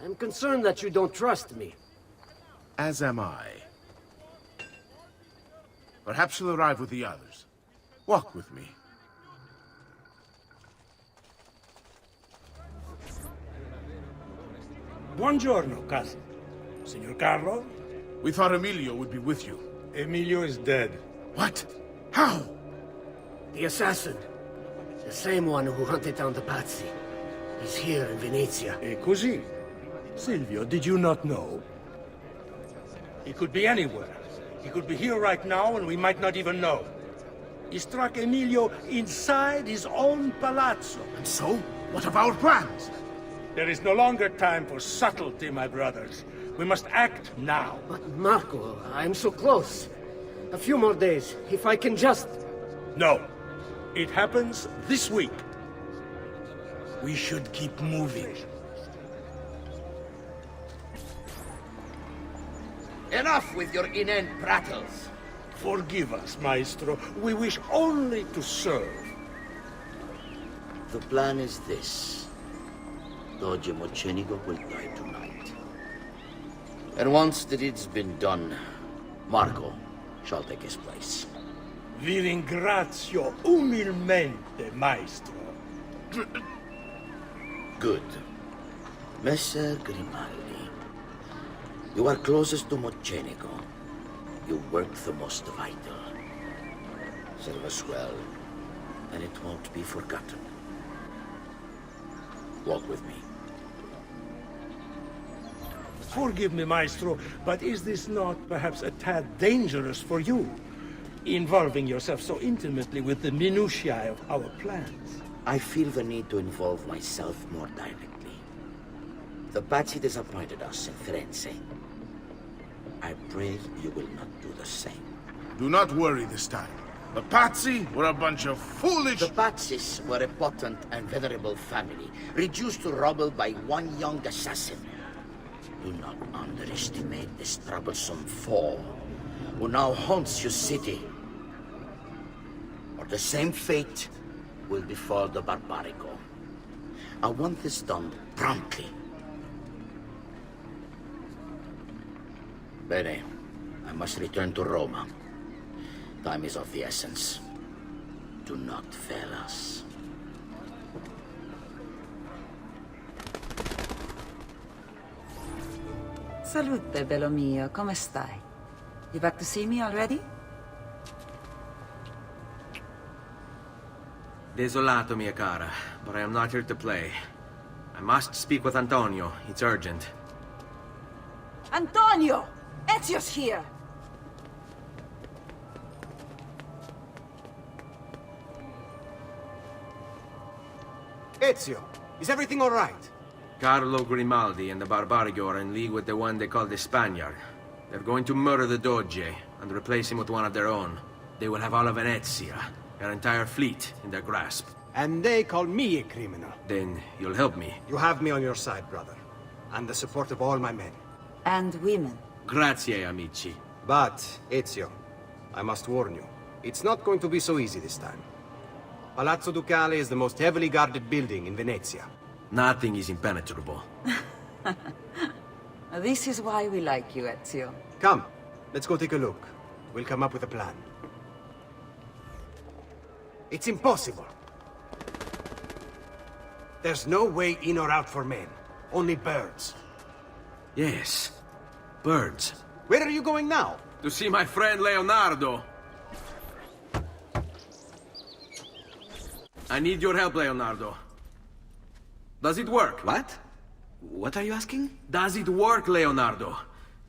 I'm concerned that you don't trust me. As am I. Perhaps you'll arrive with the others. Walk with me. Buongiorno, cousin. Signor Carlo? We thought Emilio would be with you. Emilio is dead. What? How? The assassin. The same one who hunted down the Pazzi. He's here in Venezia. E così? Silvio, did you not know? He could be anywhere. He could be here right now and we might not even know. He struck Emilio inside his own palazzo. And so? What of our plans? There is no longer time for subtlety, my brothers. We must act now. But Marco, I'm so close. A few more days, if I can just... No. It happens this week. We should keep moving. Enough with your inane prattles. Forgive us, Maestro. We wish only to serve. The plan is this. Doge Mocenigo will die tonight. And once the deed's been done, Marco shall take his place. Vi ringrazio umilmente, Maestro. Good. Messer Grimaldi, you are closest to Mocenigo. You work the most vital. Serve us well, and it won't be forgotten. Walk with me. Forgive me, Maestro, but is this not perhaps a tad dangerous for you? Involving yourself so intimately with the minutiae of our plans. I feel the need to involve myself more directly. The Pazzi disappointed us in Firenze. I pray you will not do the same. Do not worry this time. The Pazzi were a bunch of foolish... The Pazzis were a potent and venerable family, reduced to rubble by one young assassin. Do not underestimate this troublesome foe, who now haunts your city. Or the same fate will befall the Barbarico. I want this done promptly. Bene, I must return to Roma. Time is of the essence. Do not fail us. Salute, bello mio. Come stai? You back to see me already? Desolato, mia cara, but I am not here to play. I must speak with Antonio. It's urgent. Antonio! Ezio's here! Ezio, is everything all right? Carlo Grimaldi and the Barbarigo are in league with the one they call the Spaniard. They're going to murder the Doge and replace him with one of their own. They will have all of Venezia, their entire fleet, in their grasp. And they call me a criminal. Then you'll help me. You have me on your side, brother. And the support of all my men. And women. Grazie, amici. But, Ezio, I must warn you. It's not going to be so easy this time. Palazzo Ducale is the most heavily guarded building in Venezia. Nothing is impenetrable. This is why we like you, Ezio. Come, let's go take a look. We'll come up with a plan. It's impossible. There's no way in or out for men. Only birds. Yes, birds. Where are you going now? To see my friend Leonardo. I need your help, Leonardo. Does it work? What? What are you asking? Does it work, Leonardo?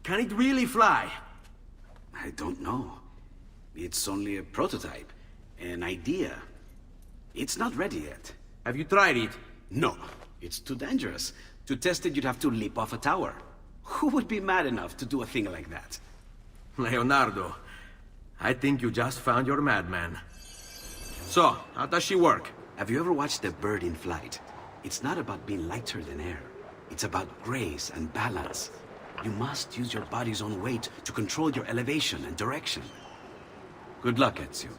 Can it really fly? I don't know. It's only a prototype, an idea. It's not ready yet. Have you tried it? No, it's too dangerous. To test it, you'd have to leap off a tower. Who would be mad enough to do a thing like that? Leonardo, I think you just found your madman. So, how does she work? Have you ever watched a bird in flight? It's not about being lighter than air. It's about grace and balance. You must use your body's own weight to control your elevation and direction. Good luck, Ezio.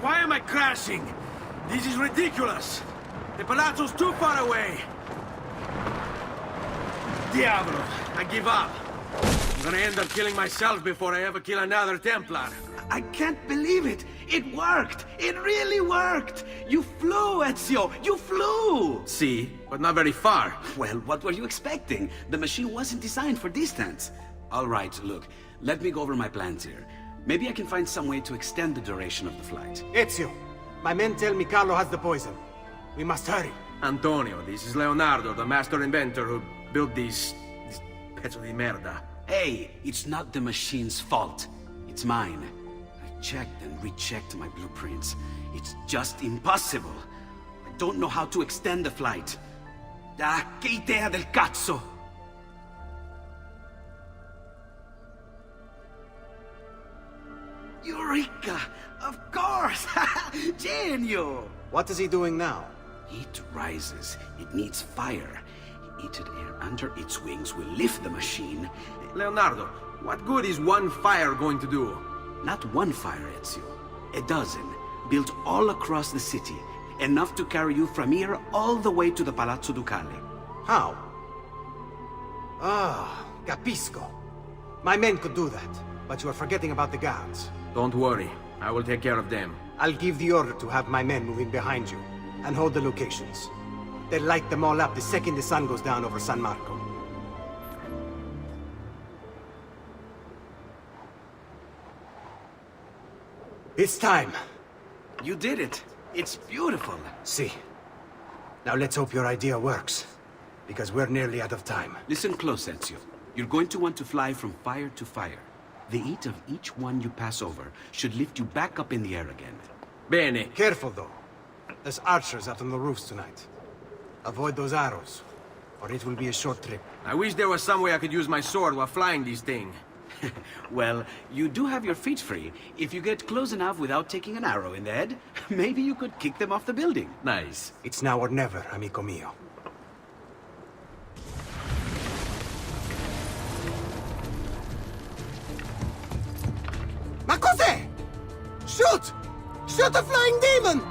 Why am I crashing? This is ridiculous. The palazzo's too far away. Diavolo, I give up. I'm gonna end up killing myself before I ever kill another Templar. I can't believe it! It worked! It really worked! You flew, Ezio! You flew! See, but not very far. Well, what were you expecting? The machine wasn't designed for distance. All right, look, let me go over my plans here. Maybe I can find some way to extend the duration of the flight. Ezio, my men tell me Carlo has the poison. We must hurry. Antonio, this is Leonardo, the master inventor who built these pezzo di merda. Hey, it's not the machine's fault. It's mine. I checked and rechecked my blueprints. It's just impossible. I don't know how to extend the flight. Ah, che idea del cazzo! Eureka! Of course! Genio! What is he doing now? Heat rises. It needs fire. Heated air under its wings will lift the machine. Leonardo, what good is one fire going to do? Not one fire, Ezio. A dozen, built all across the city. Enough to carry you from here all the way to the Palazzo Ducale. How? Ah, capisco. My men could do that, but you are forgetting about the guards. Don't worry, I will take care of them. I'll give the order to have my men moving behind you, and hold the locations. They'll light them all up the second the sun goes down over San Marco. It's time. You did it. It's beautiful. See. Now let's hope your idea works, because we're nearly out of time. Listen close, Ezio. You're going to want to fly from fire to fire. The heat of each one you pass over should lift you back up in the air again. Bene. Careful, though. There's archers out on the roofs tonight. Avoid those arrows, or it will be a short trip. I wish there was some way I could use my sword while flying this thing. Well, you do have your feet free. If you get close enough without taking an arrow in the head, maybe you could kick them off the building. Nice. It's now or never, amico mio. Ma cos'è? Shoot! Shoot a flying demon!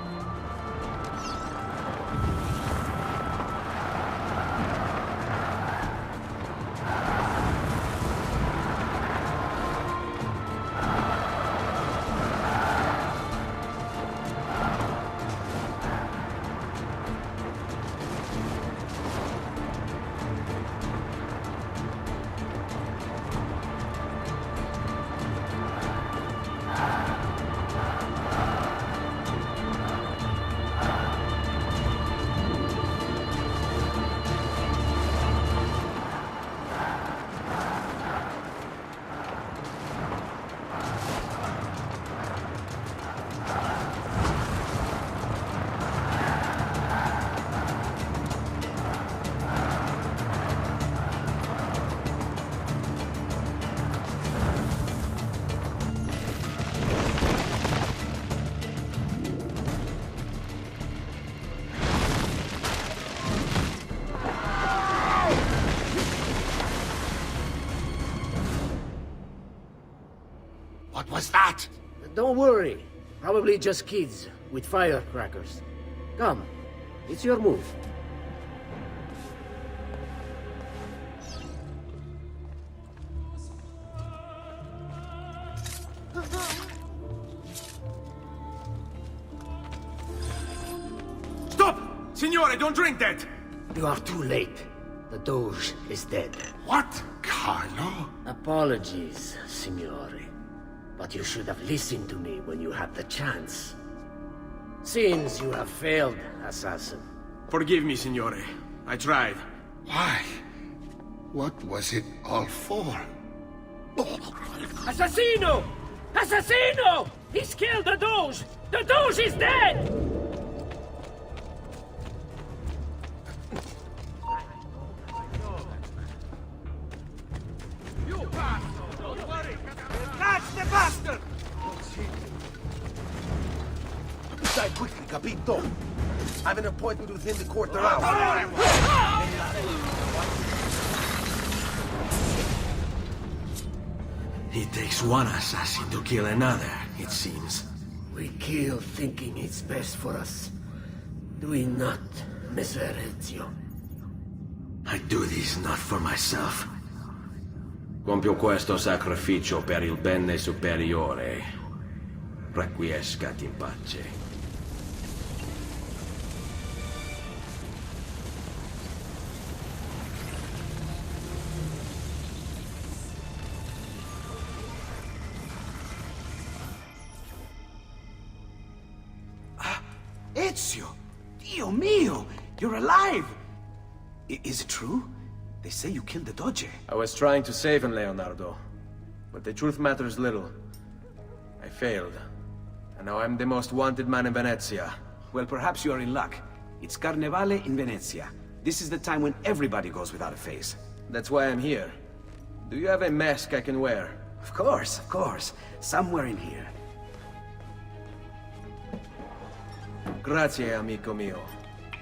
What was that? Don't worry. Probably just kids with firecrackers. Come, it's your move. Stop! Signore, don't drink that! You are too late. The Doge is dead. What, Carlo? Apologies, Signore. But you should have listened to me when you had the chance. Seems you have failed, assassin. Forgive me, Signore. I tried. Why? What was it all for? Assassino! Assassino! He's killed the Doge! The Doge is dead! You bastard! Don't worry! Catch the bastard! Die quickly, capito? I have an appointment with him the quarter hour. It takes one assassin to kill another, it seems. We kill thinking it's best for us. Do we not, Messer Ezio? I do this not for myself. Compio questo sacrificio per il bene superiore. Requiescat in pace. Ezio! Dio mio! You're alive! Is it true? They say you killed the Doge. I was trying to save him, Leonardo. But the truth matters little. I failed. And now I'm the most wanted man in Venezia. Well, perhaps you are in luck. It's Carnevale in Venezia. This is the time when everybody goes without a face. That's why I'm here. Do you have a mask I can wear? Of course, of course. Somewhere in here. Grazie, amico mio.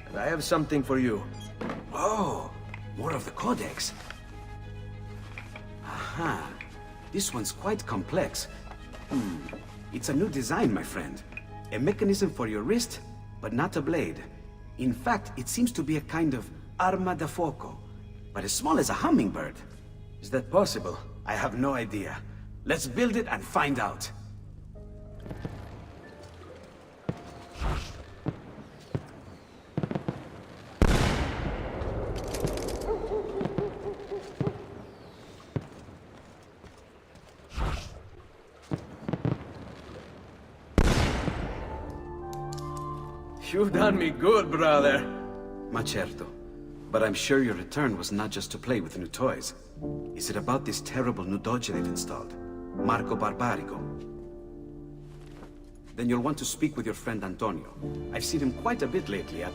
And I have something for you. Oh, more of the Codex. Aha. This one's quite complex. It's a new design, my friend. A mechanism for your wrist, but not a blade. In fact, it seems to be a kind of arma da fuoco, but as small as a hummingbird. Is that possible? I have no idea. Let's build it and find out. You've done me good, brother. Ma certo. But I'm sure your return was not just to play with new toys. Is it about this terrible new doge they've installed? Marco Barbarigo? Then you'll want to speak with your friend Antonio. I've seen him quite a bit lately at...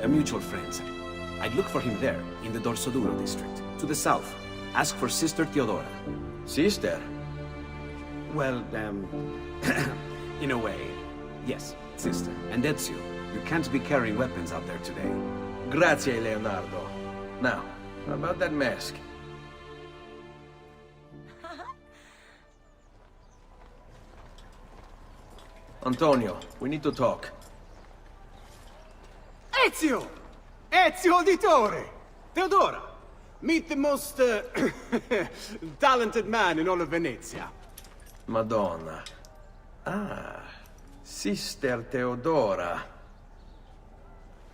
a mutual friend's. I'd look for him there, in the Dorsoduro district. To the south. Ask for Sister Theodora. Sister? Well, in a way, yes, sister. And Ezio, you can't be carrying weapons out there today. Grazie, Leonardo. Now, how about that mask? Antonio, we need to talk. Ezio! Ezio Auditore! Theodora! Meet the most, talented man in all of Venezia. Madonna. Ah, Sister Theodora.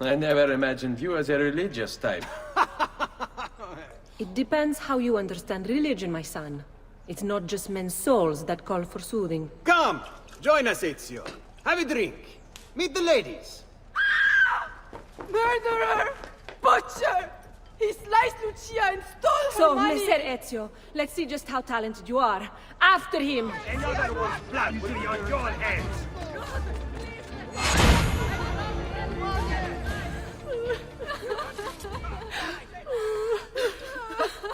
I never imagined you as a religious type. It depends how you understand religion, my son. It's not just men's souls that call for soothing. Come! Join us, Ezio. Have a drink. Meet the ladies. Murderer! Butcher! He sliced Lucia and stole So, her money! Messer Ezio, let's see just how talented you are. After him! Another one's blood will be on your hands.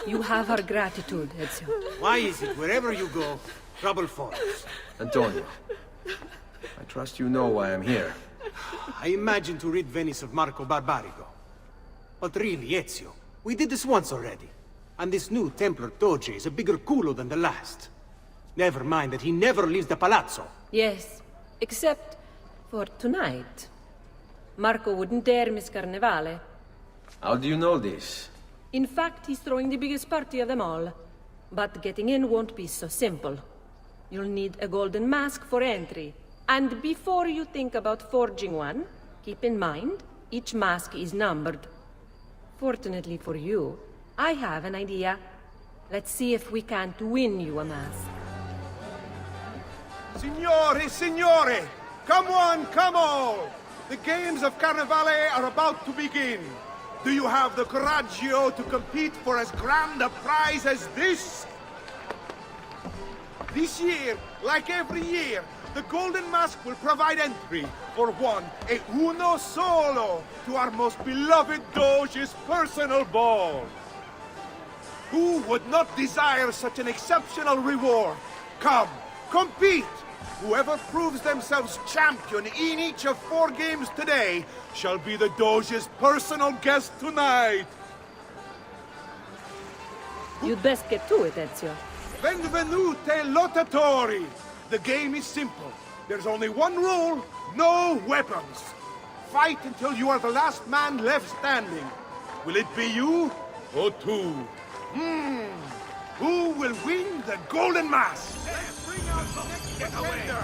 You have our gratitude, Ezio. Why is it wherever you go, trouble follows? Antonio, I trust you know why I'm here. I imagine to rid Venice of Marco Barbarigo. But really, Ezio, we did this once already. And this new Templar Doge is a bigger culo than the last. Never mind that he never leaves the palazzo. Yes, except for tonight. Marco wouldn't dare miss Carnevale. How do you know this? In fact, he's throwing the biggest party of them all. But getting in won't be so simple. You'll need a golden mask for entry. And before you think about forging one, keep in mind, each mask is numbered. Fortunately for you, I have an idea. Let's see if we can't win you a mask. Signore, signore! Come on, come on! The games of Carnevale are about to begin. Do you have the coraggio to compete for as grand a prize as this? This year, like every year, the Golden Mask will provide entry for one, e uno solo, to our most beloved Doge's personal ball. Who would not desire such an exceptional reward? Come, compete! Whoever proves themselves champion in each of 4 games today shall be the Doge's personal guest tonight. You'd best get to it, Ezio. Benvenute lottatori! The game is simple. There's only one rule, no weapons. Fight until you are the last man left standing. Will it be you or two? Who will win the Golden Mask? Let's bring out the next contender!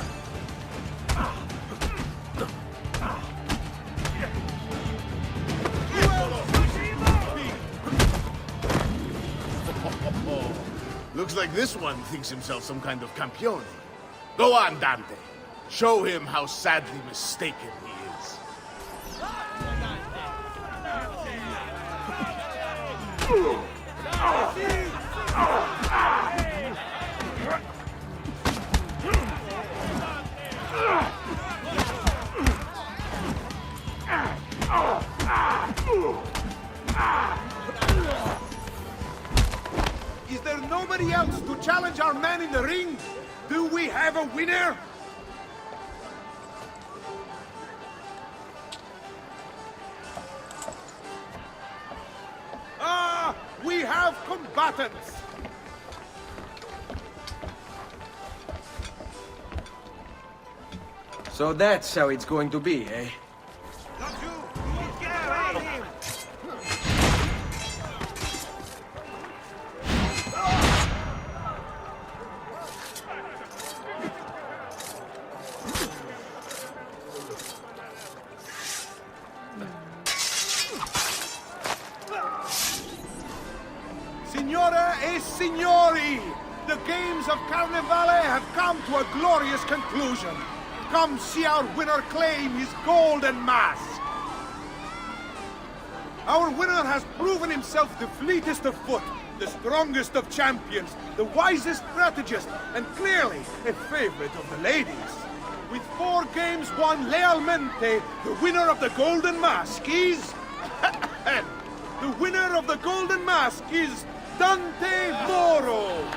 Looks like this one thinks himself some kind of campione. Go on, Dante. Show him how sadly mistaken he is. Is there nobody else to challenge our man in the ring? Do we have a winner? Ah, we have combatants! So that's how it's going to be, eh? Signore e signori, the games of Carnevale have come to a glorious conclusion. Come see our winner claim his golden mask. Our winner has proven himself the fleetest of foot, the strongest of champions, the wisest strategist, and clearly a favorite of the ladies. With 4 games won lealmente, the winner of the Golden Mask is... the winner of the Golden Mask is Dante Moro!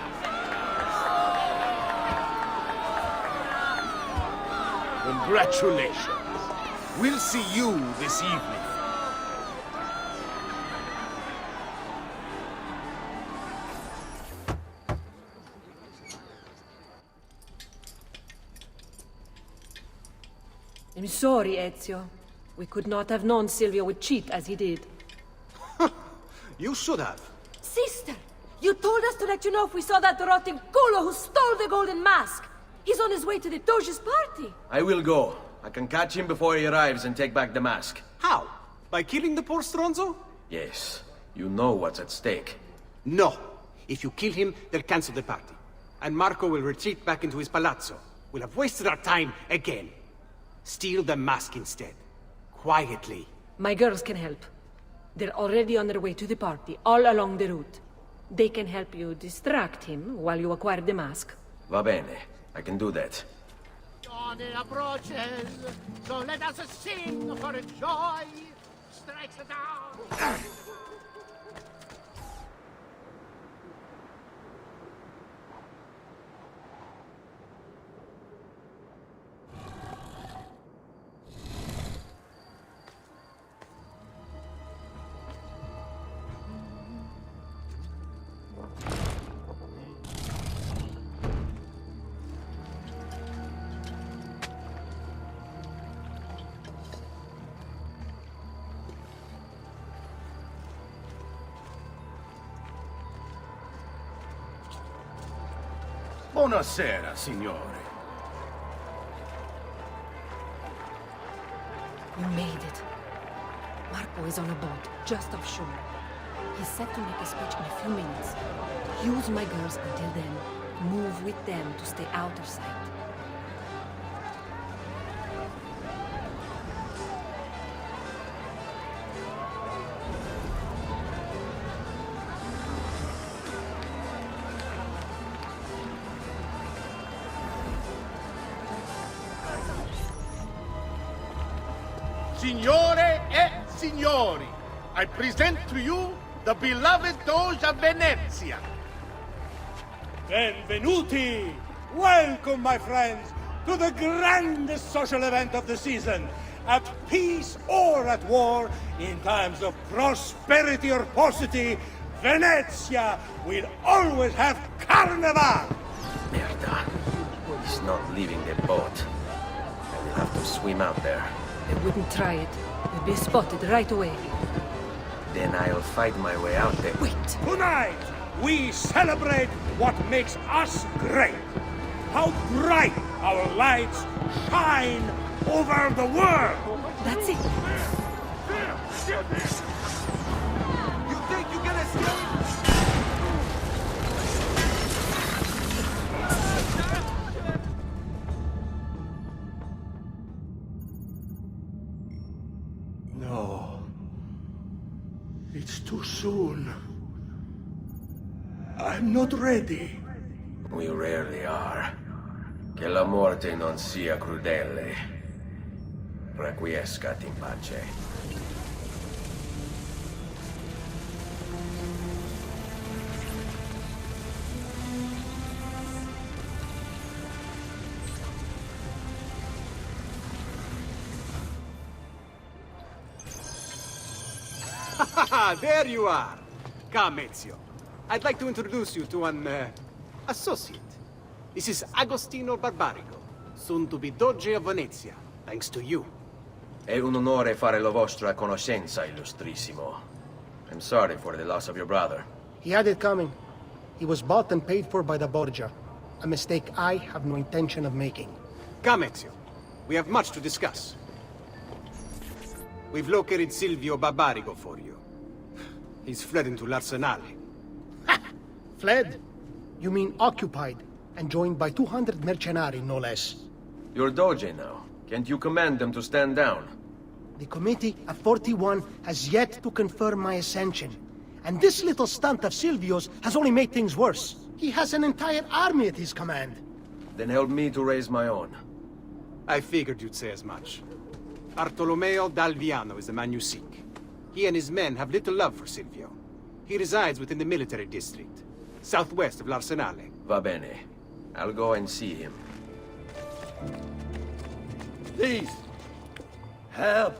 Congratulations. We'll see you this evening. I'm sorry, Ezio. We could not have known Silvio would cheat as he did. You should have. Sister! You told us to let you know if we saw that rotting culo who stole the golden mask! He's on his way to the Doge's party! I will go. I can catch him before he arrives and take back the mask. How? By killing the poor Stronzo? Yes. You know what's at stake. No. If you kill him, they'll cancel the party. And Marco will retreat back into his palazzo. We'll have wasted our time again. Steal the mask instead. Quietly. My girls can help. They're already on their way to the party, all along the route. They can help you distract him while you acquire the mask. Va bene. I can do that. Dawn approaches, so let us sing for joy. Strikes the dawn. Buonasera, signore. You made it. Marco is on a boat, just offshore. He's set to make a speech in a few minutes. Use my girls until then. Move with them to stay out of sight. Signore e signori, I present to you the beloved Doge of Venezia. Benvenuti! Welcome, my friends, to the grandest social event of the season. At peace or at war, in times of prosperity or paucity, Venezia will always have Carnival! Merda. He's not leaving the boat. I will have to swim out there. I wouldn't try it. You'll be spotted right away. Then I'll fight my way out there. Wait! Tonight, we celebrate what makes us great. How bright our lights shine over the world. That's it. You think you can escape? No. It's too soon. I'm not ready. We rarely are. Che la morte non sia crudele. Requiescat in pace. There you are! Come, Ezio. I'd like to introduce you to an, associate. This is Agostino Barbarigo, soon to be Doge of Venezia, thanks to you. È un onore fare la vostra conoscenza, illustrissimo. I'm sorry for the loss of your brother. He had it coming. He was bought and paid for by the Borgia. A mistake I have no intention of making. Come, Ezio. We have much to discuss. We've located Silvio Barbarigo for you. He's fled into l'Arsenale. Fled? You mean occupied, and joined by 200 mercenari, no less. You're Doge now. Can't you command them to stand down? The committee of 41 has yet to confirm my ascension. And this little stunt of Silvio's has only made things worse. He has an entire army at his command. Then help me to raise my own. I figured you'd say as much. Bartolomeo d'Alviano is the man you seek. He and his men have little love for Silvio. He resides within the military district, southwest of l'Arsenale. Va bene. I'll go and see him. Please, help.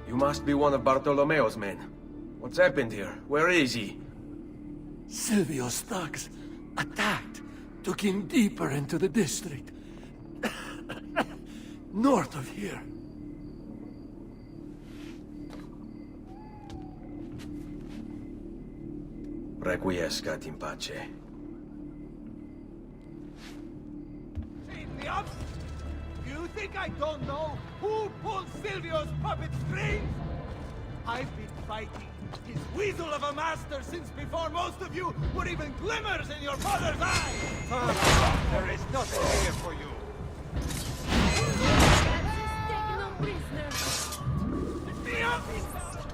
You must be one of Bartolomeo's men. What's happened here? Where is he? Silvio's thugs attacked, took him deeper into the district. North of here. Requiescat in pace. Silvio? You think I don't know who pulled Silvio's puppet strings? I've been fighting his weasel of a master since before most of you were even glimmers in your mother's eyes! There is nothing here for you.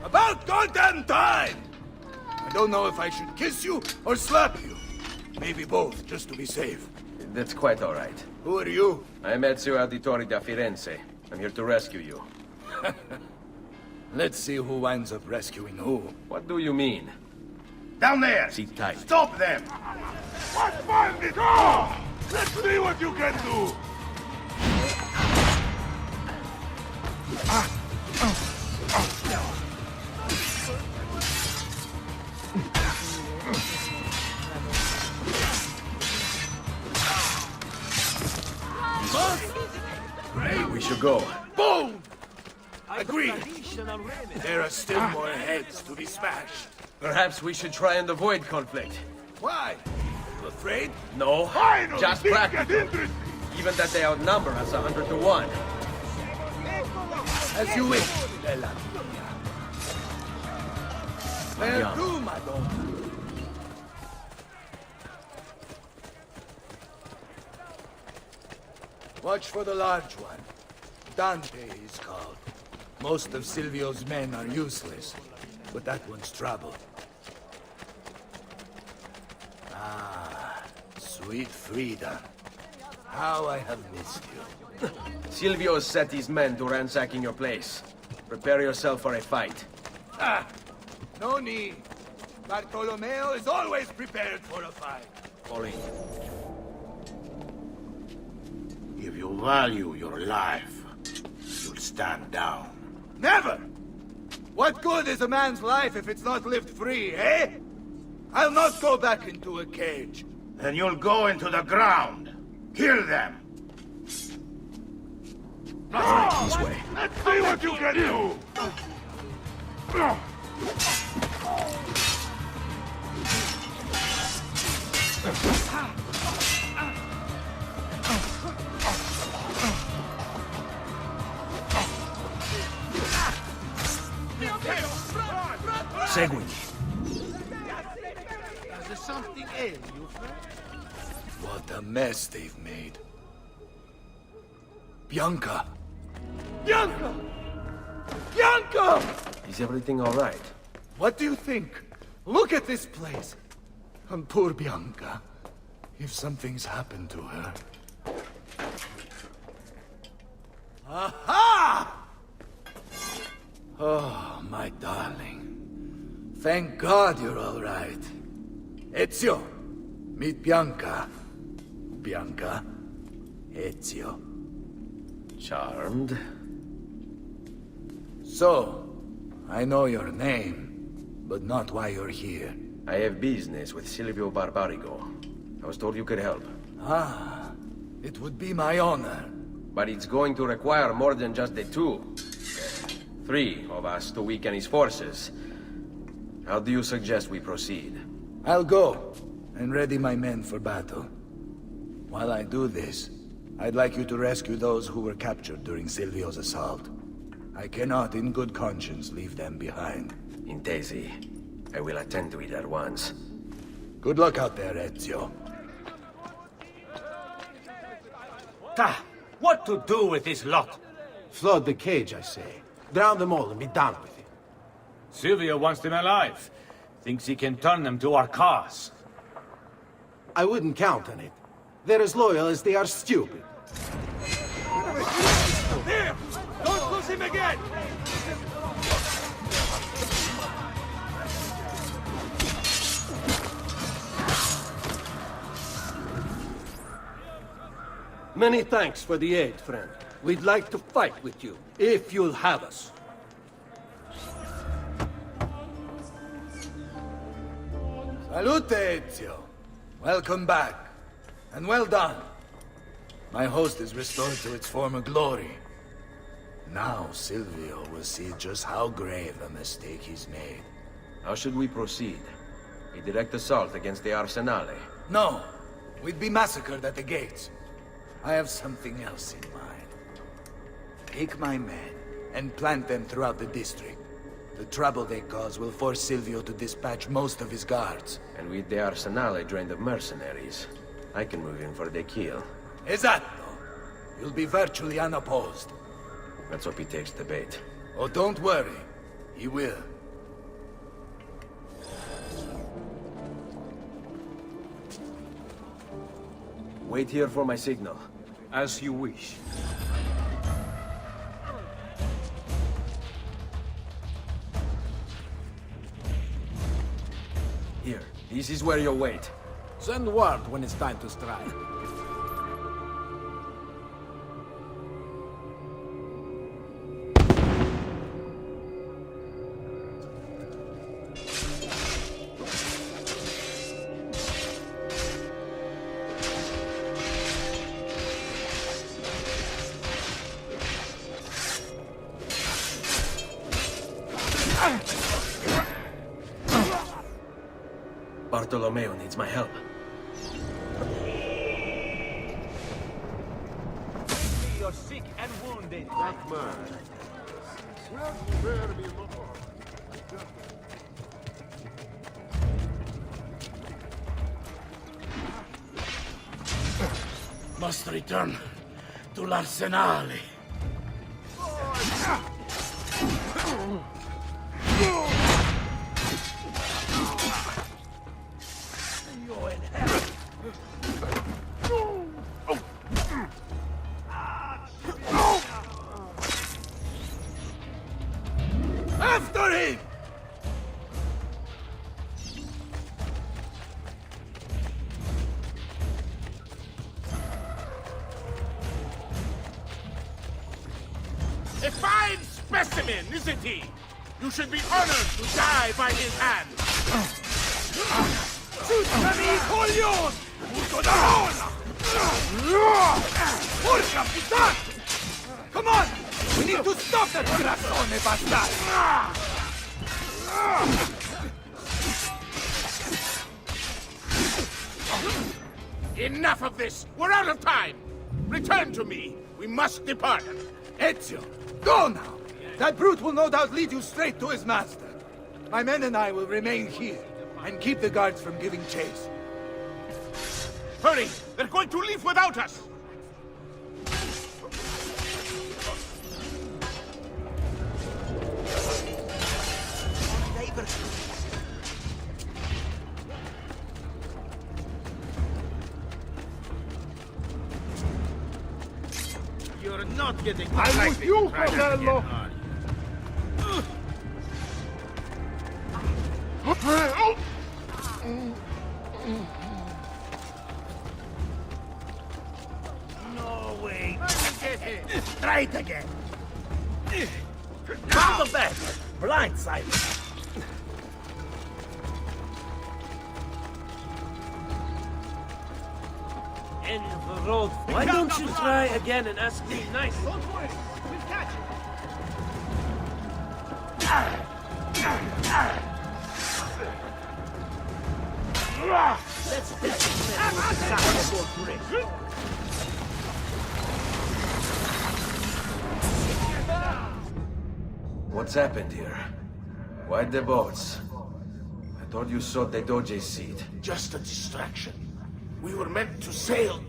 About goddamn time! I don't know if I should kiss you or slap you. Maybe both, just to be safe. That's quite all right. Who are you? I'm Ezio Auditore da Firenze. I'm here to rescue you. Let's see who winds up rescuing who. What do you mean? Down there! Sit tight. Stop them! What's fun this? Oh! Let's see what you can do! We should go. Boom! Agreed. There are still more heads to be smashed. Perhaps we should try and avoid conflict. Why? afraid? No, Finally, just things practical. get interesting. Even that they outnumber us 100 to 1. As you wish, Bella. Where Yeah. to, my daughter? Watch for the large one. Dante is called. Most of Silvio's men are useless, but that one's trouble. Ah, sweet Frida. How I have missed you. Silvio set his men to ransacking your place. Prepare yourself for a fight. Ah, no need. Bartolomeo is always prepared for a fight. Fall in. If you value your life, you'll stand down. Never! What good is a man's life if it's not lived free, eh? I'll not go back into a cage. Then you'll go into the ground. Kill them. This way. Let's see what you can do. Seguimi. Does there something ail you, friend? What a mess they've made. Bianca! Bianca! Bianca! Is everything all right? What do you think? Look at this place. And poor Bianca. If something's happened to her. Aha! Oh, my darling. Thank God you're all right. Ezio, meet Bianca. Bianca, Ezio. Charmed. So, I know your name, but not why you're here. I have business with Silvio Barbarigo. I was told you could help. Ah, it would be my honor. But it's going to require more than just the two. 3 of us to weaken his forces. How do you suggest we proceed? I'll go and ready my men for battle. While I do this, I'd like you to rescue those who were captured during Silvio's assault. I cannot, in good conscience, leave them behind. Intesi. I will attend to it at once. Good luck out there, Ezio. What to do with this lot? Flood the cage, I say. Drown them all and be done with it. Silvio wants them alive. Thinks he can turn them to our cause. I wouldn't count on it. They're as loyal as they are stupid. There! Don't lose him again! Many thanks for the aid, friend. We'd like to fight with you, if you'll have us. Salute, Ezio. Welcome back. And well done. My host is restored to its former glory. Now Silvio will see just how grave a mistake he's made. How should we proceed? A direct assault against the Arsenale? No. We'd be massacred at the gates. I have something else in mind. Take my men and plant them throughout the district. The trouble they cause will force Silvio to dispatch most of his guards. And with the Arsenale drained of mercenaries, I can move in for the kill. Esatto. You'll be virtually unopposed. Let's hope he takes the bait. Oh, don't worry. He will. Wait here for my signal. As you wish. Here, this is where you'll wait. Send word when it's time to strike. Bartolomeo needs my help. your sick and wounded. That man. Well, spare me more. Must return to l'Arsenale. You're in hell. After him! A fine specimen, isn't he? You should be honored to die by his hand. Scusami, coglione! Urco da rolla! Porca puttana! Come on! We need to stop that grassone bastard! Enough of this! We're out of time! Return to me! We must depart! Ezio, go now! That brute will no doubt lead you straight to his master. My men and I will remain here, and keep the guards from giving chase. Hurry! They're going to leave without us! You're not getting I'm with you, Fratello! No way! Try it again! From the back! Blindside! End of the road. Why don't you try again and ask me nicely? Don't worry, we'll catch you! Let's What's happened here? Why the boats? I thought you sought the Doge's seat. Just a distraction. We were meant to sail.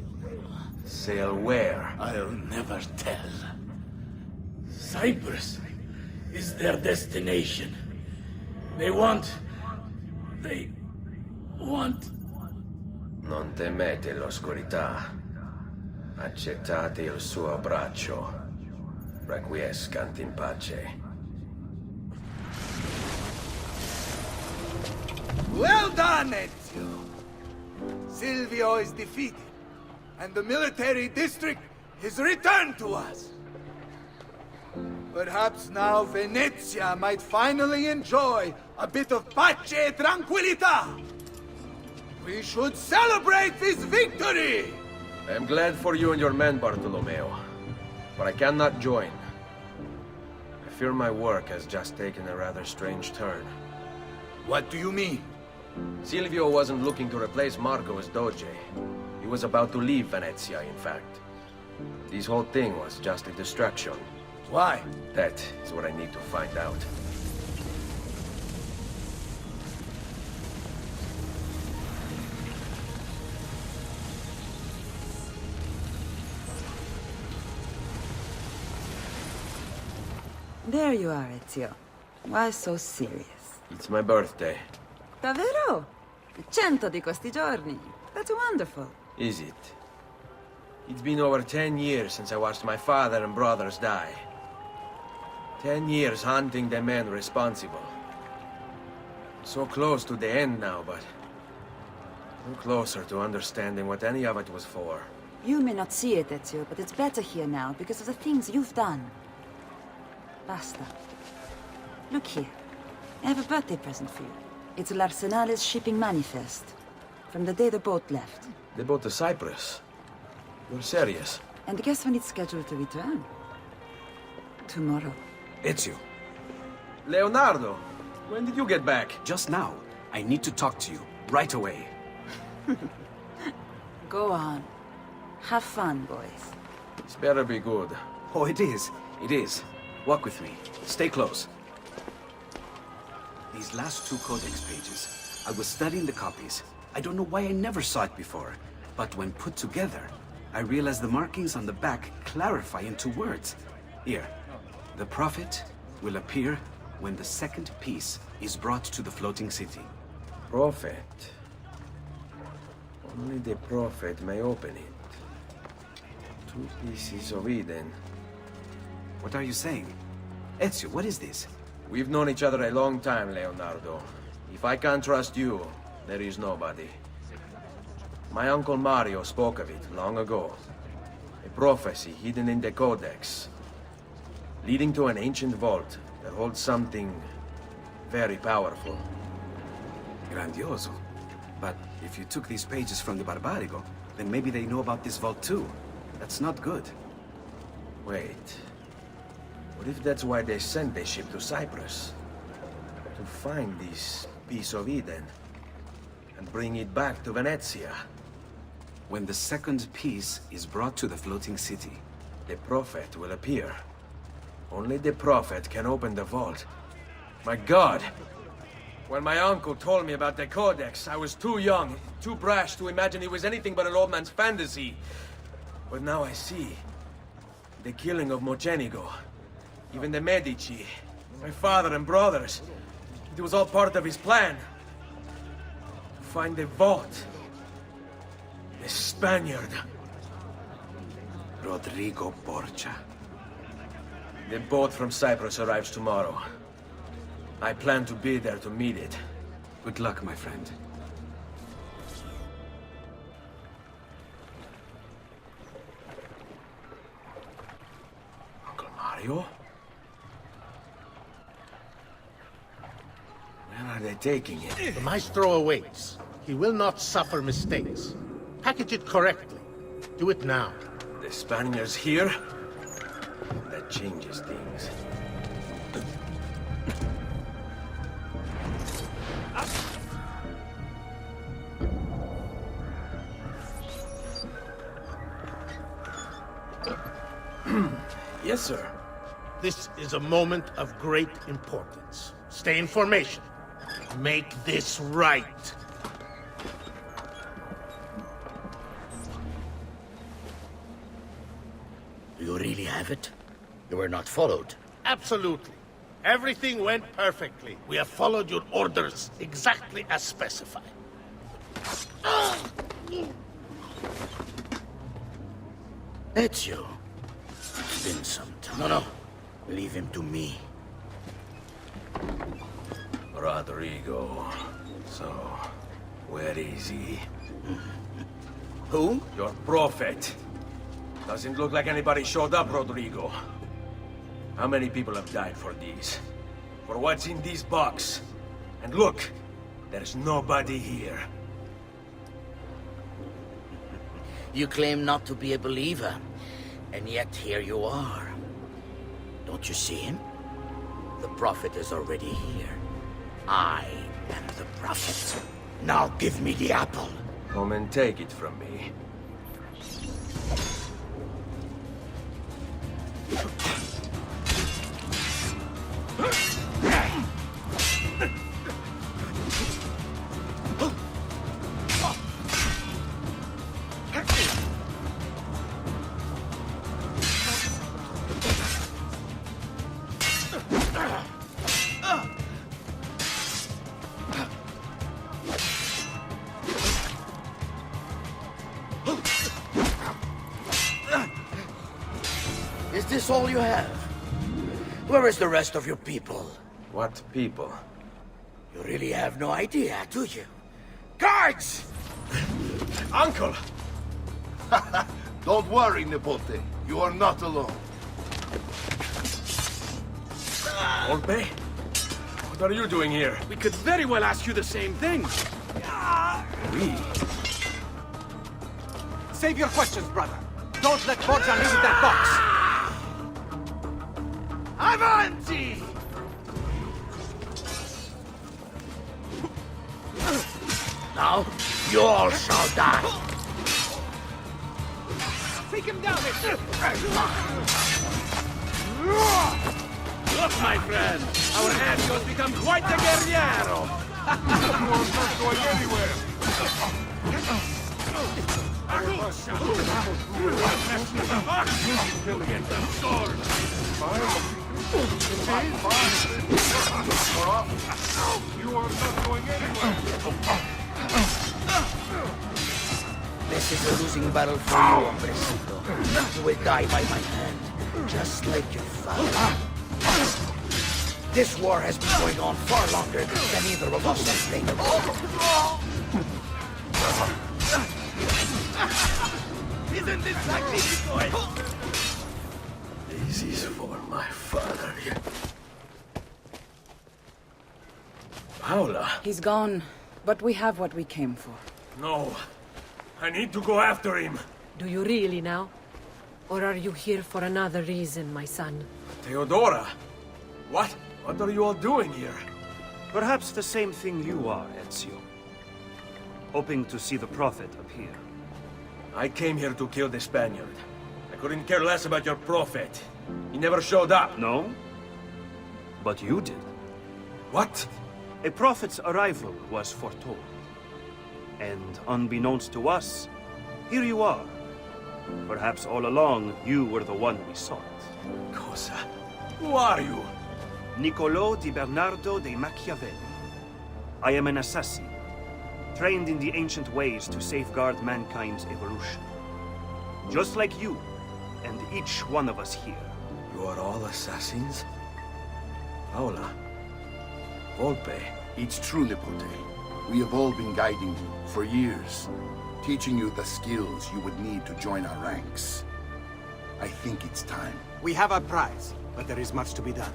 Sail where? I'll never tell. Cyprus is their destination. They want... Non temete l'oscurità. Accettate il suo abbraccio. Requiescant in pace. Well done, Ezio! Silvio is defeated, and the military district is returned to us. Perhaps now Venezia might finally enjoy a bit of pace e tranquillità. We should celebrate this victory! I am glad for you and your men, Bartolomeo, but I cannot join. I fear my work has just taken a rather strange turn. What do you mean? Silvio wasn't looking to replace Marco as Doge. He was about to leave Venezia, in fact. This whole thing was just a distraction. Why? That is what I need to find out. There you are, Ezio. Why so serious? It's my birthday. Davvero? 100 di questi giorni. That's wonderful. Is it? It's been over 10 years since I watched my father and brothers die. 10 years hunting the men responsible. So close to the end now, but... no closer to understanding what any of it was for. You may not see it, Ezio, but it's better here now because of the things you've done. Basta. Look here. I have a birthday present for you. It's l'Arsenale's shipping manifest. From the day the boat left. The boat to Cyprus? You're serious? And guess when it's scheduled to return? Tomorrow. Ezio. Leonardo! When did you get back? Just now. I need to talk to you. Right away. Go on. Have fun, boys. This better be good. Oh, it is. It is. Walk with me. Stay close. These last 2 codex pages, I was studying the copies. I don't know why I never saw it before, but when put together, I realized the markings on the back clarify into words. Here, the prophet will appear when the second piece is brought to the floating city. Prophet. Only the prophet may open it. 2 pieces of Eden. What are you saying? Ezio, what is this? We've known each other a long time, Leonardo. If I can't trust you, there is nobody. My uncle Mario spoke of it long ago. A prophecy hidden in the Codex, leading to an ancient vault that holds something very powerful. Grandioso. But if you took these pages from the Barbarigo, then maybe they know about this vault too. That's not good. Wait. What if that's why they sent the ship to Cyprus? To find this piece of Eden and bring it back to Venezia. When the second piece is brought to the floating city, the prophet will appear. Only the prophet can open the vault. My God! When my uncle told me about the Codex, I was too young, too brash to imagine it was anything but an old man's fantasy. But now I see. The killing of Mocenigo, even the Medici, my father and brothers. It was all part of his plan. To find the vault. The Spaniard. Rodrigo Borgia. The boat from Cyprus arrives tomorrow. I plan to be there to meet it. Good luck, my friend. Uncle Mario? Where are they taking it? The Maestro awaits. He will not suffer mistakes. Package it correctly. Do it now. The Spaniards here? That changes things. Yes, sir. This is a moment of great importance. Stay in formation. Make this right. Do you really have it? You were not followed. Absolutely. Everything went perfectly. We have followed your orders exactly as specified. Ezio. It's been some time. No. Leave him to me. Rodrigo. So, where is he? Who? Your prophet. Doesn't look like anybody showed up, Rodrigo. How many people have died for these? For what's in this box? And look, there's nobody here. You claim not to be a believer, and yet here you are. Don't you see him? The prophet is already here. I am the prophet. Now give me the apple. Come and take it from me. Is this all you have? Where is the rest of your people? What people? You really have no idea, do you? Guards! Uncle! Don't worry, Nipote. You are not alone. Olpe? What are you doing here? We could very well ask you the same thing. We? Save your questions, brother. Don't let Borgia leave with that box. Avanti! Now, you all shall die. Take him down! Look, my friend! Our Ezio's become quite the guerriero! You're not going anywhere! You are not going anywhere! This is a losing battle for you, hombrecito. You will die by my hand, just like your father. This war has been going on far longer than either of us has played. Isn't this magnificent? This is for my father. Paula. He's gone, but we have what we came for. No. I need to go after him. Do you really now? Or are you here for another reason, my son? Theodora! What? What are you all doing here? Perhaps the same thing you are, Ezio. Hoping to see the Prophet appear. I came here to kill the Spaniard. I couldn't care less about your Prophet. He never showed up. No? But you did. What? A Prophet's arrival was foretold. And unbeknownst to us, here you are. Perhaps all along, you were the one we sought. Cosa? Who are you? Niccolò di Bernardo de Machiavelli. I am an assassin, trained in the ancient ways to safeguard mankind's evolution. Just like you, and each one of us here. You are all assassins? Paola. Volpe. It's true, Nipote. We have all been guiding you for years, teaching you the skills you would need to join our ranks. I think it's time. We have our prize, but there is much to be done.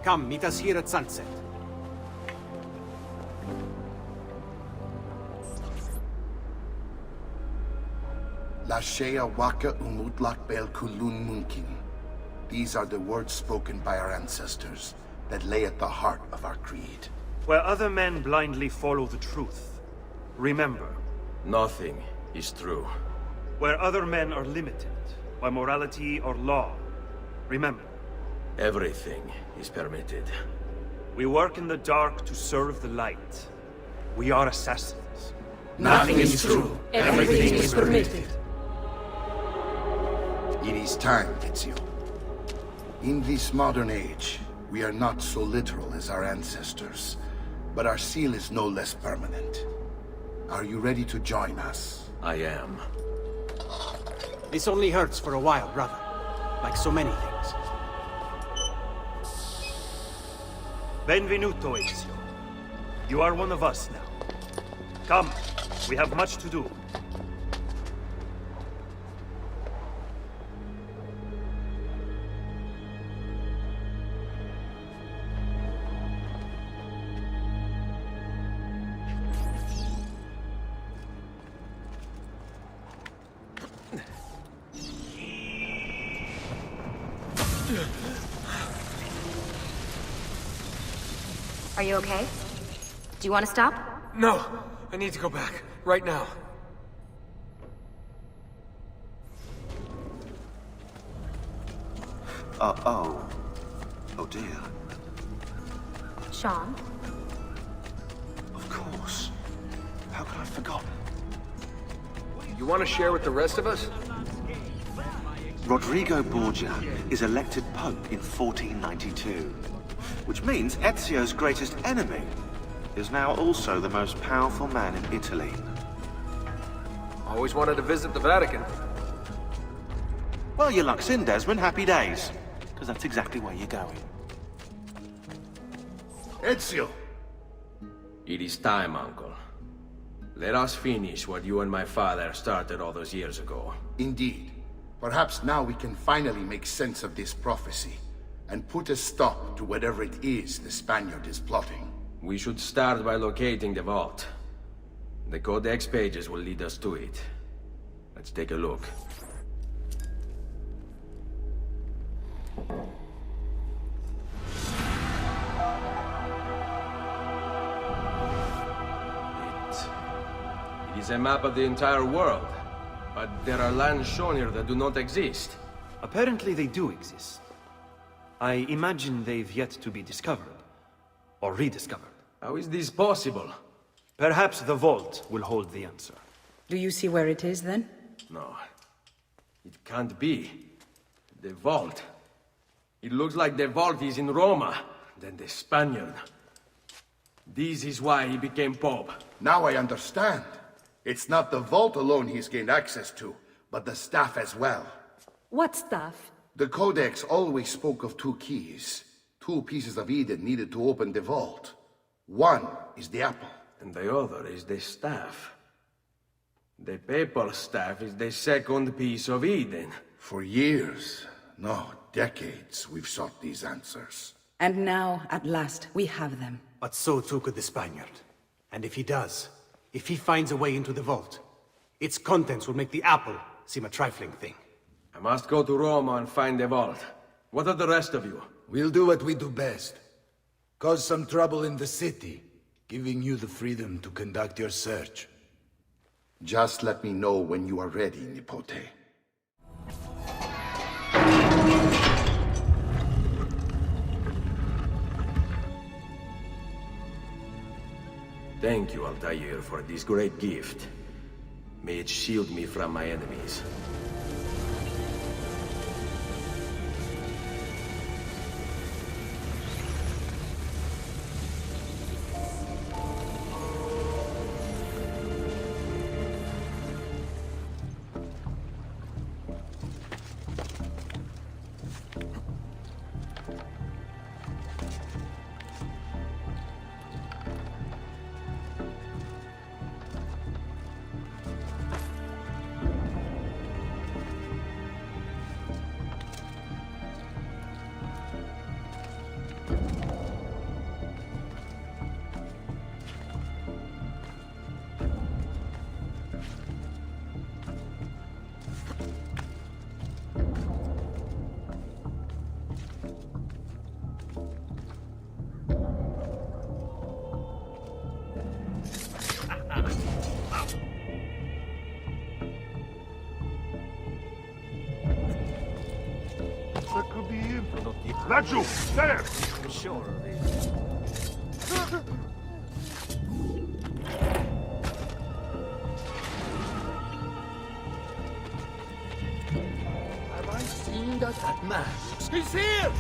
Come, meet us here at sunset. Lashea waka umutlak bel kulun munkin. These are the words spoken by our ancestors that lay at the heart of our creed. Where other men blindly follow the truth, remember. Nothing is true. Where other men are limited by morality or law, remember. Everything is permitted. We work in the dark to serve the light. We are assassins. Nothing is true. Everything is permitted. It is time, Ezio. In this modern age, we are not so literal as our ancestors, but our seal is no less permanent. Are you ready to join us? I am. This only hurts for a while, brother. Like so many things. Benvenuto, Ezio. You are one of us now. Come, we have much to do. Are you okay? Do you want to stop? No! I need to go back. Right now. Oh dear. Sean? Of course. How could I have forgotten? You want to share with the rest of us? Rodrigo Borgia is elected Pope in 1492, which means Ezio's greatest enemy is now also the most powerful man in Italy. Always wanted to visit the Vatican. Well, your luck's in, Desmond. Happy days. Because that's exactly where you're going. Ezio! It is time, Uncle. Let us finish what you and my father started all those years ago. Indeed. Perhaps now we can finally make sense of this prophecy, and put a stop to whatever it is the Spaniard is plotting. We should start by locating the vault. The Codex pages will lead us to it. Let's take a look. It is a map of the entire world. But there are lands shown here that do not exist. Apparently they do exist. I imagine they've yet to be discovered. Or rediscovered. How is this possible? Perhaps the vault will hold the answer. Do you see where it is, then? No. It can't be. The vault. It looks like the vault is in Roma, then the Spaniard. This is why he became Pope. Now I understand. It's not the vault alone he's gained access to, but the staff as well. What staff? The Codex always spoke of 2 keys. 2 pieces of Eden needed to open the vault. One is the apple. And the other is the staff. The papal staff is the second piece of Eden. For years, no, decades, we've sought these answers. And now, at last, we have them. But so too could the Spaniard. And if he does, if he finds a way into the vault, its contents will make the apple seem a trifling thing. I must go to Roma and find the vault. What are the rest of you? We'll do what we do best. Cause some trouble in the city, giving you the freedom to conduct your search. Just let me know when you are ready, Nipote. Thank you, Altair, for this great gift. May it shield me from my enemies. That could be him. Laggiù, there! I'm sure of it. Have I seen that mask? He's here!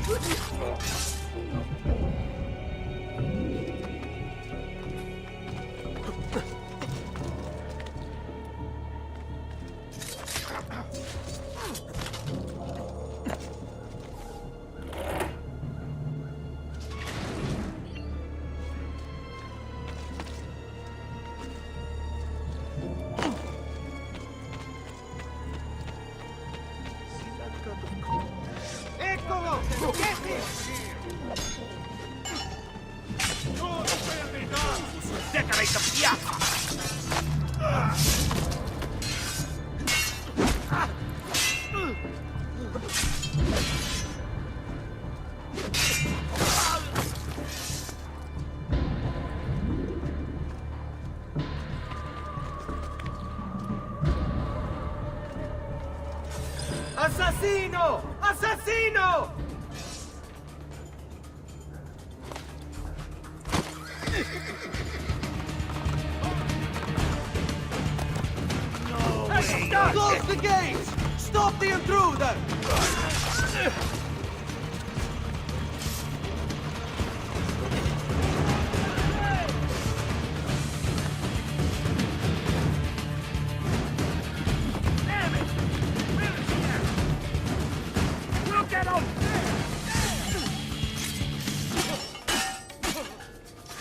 Eccolo! Get him! Decorate the piazza! Assassino! Assassino! No way! Close the gates! Stop the intruder! Damn it! Where is he at? We'll get him!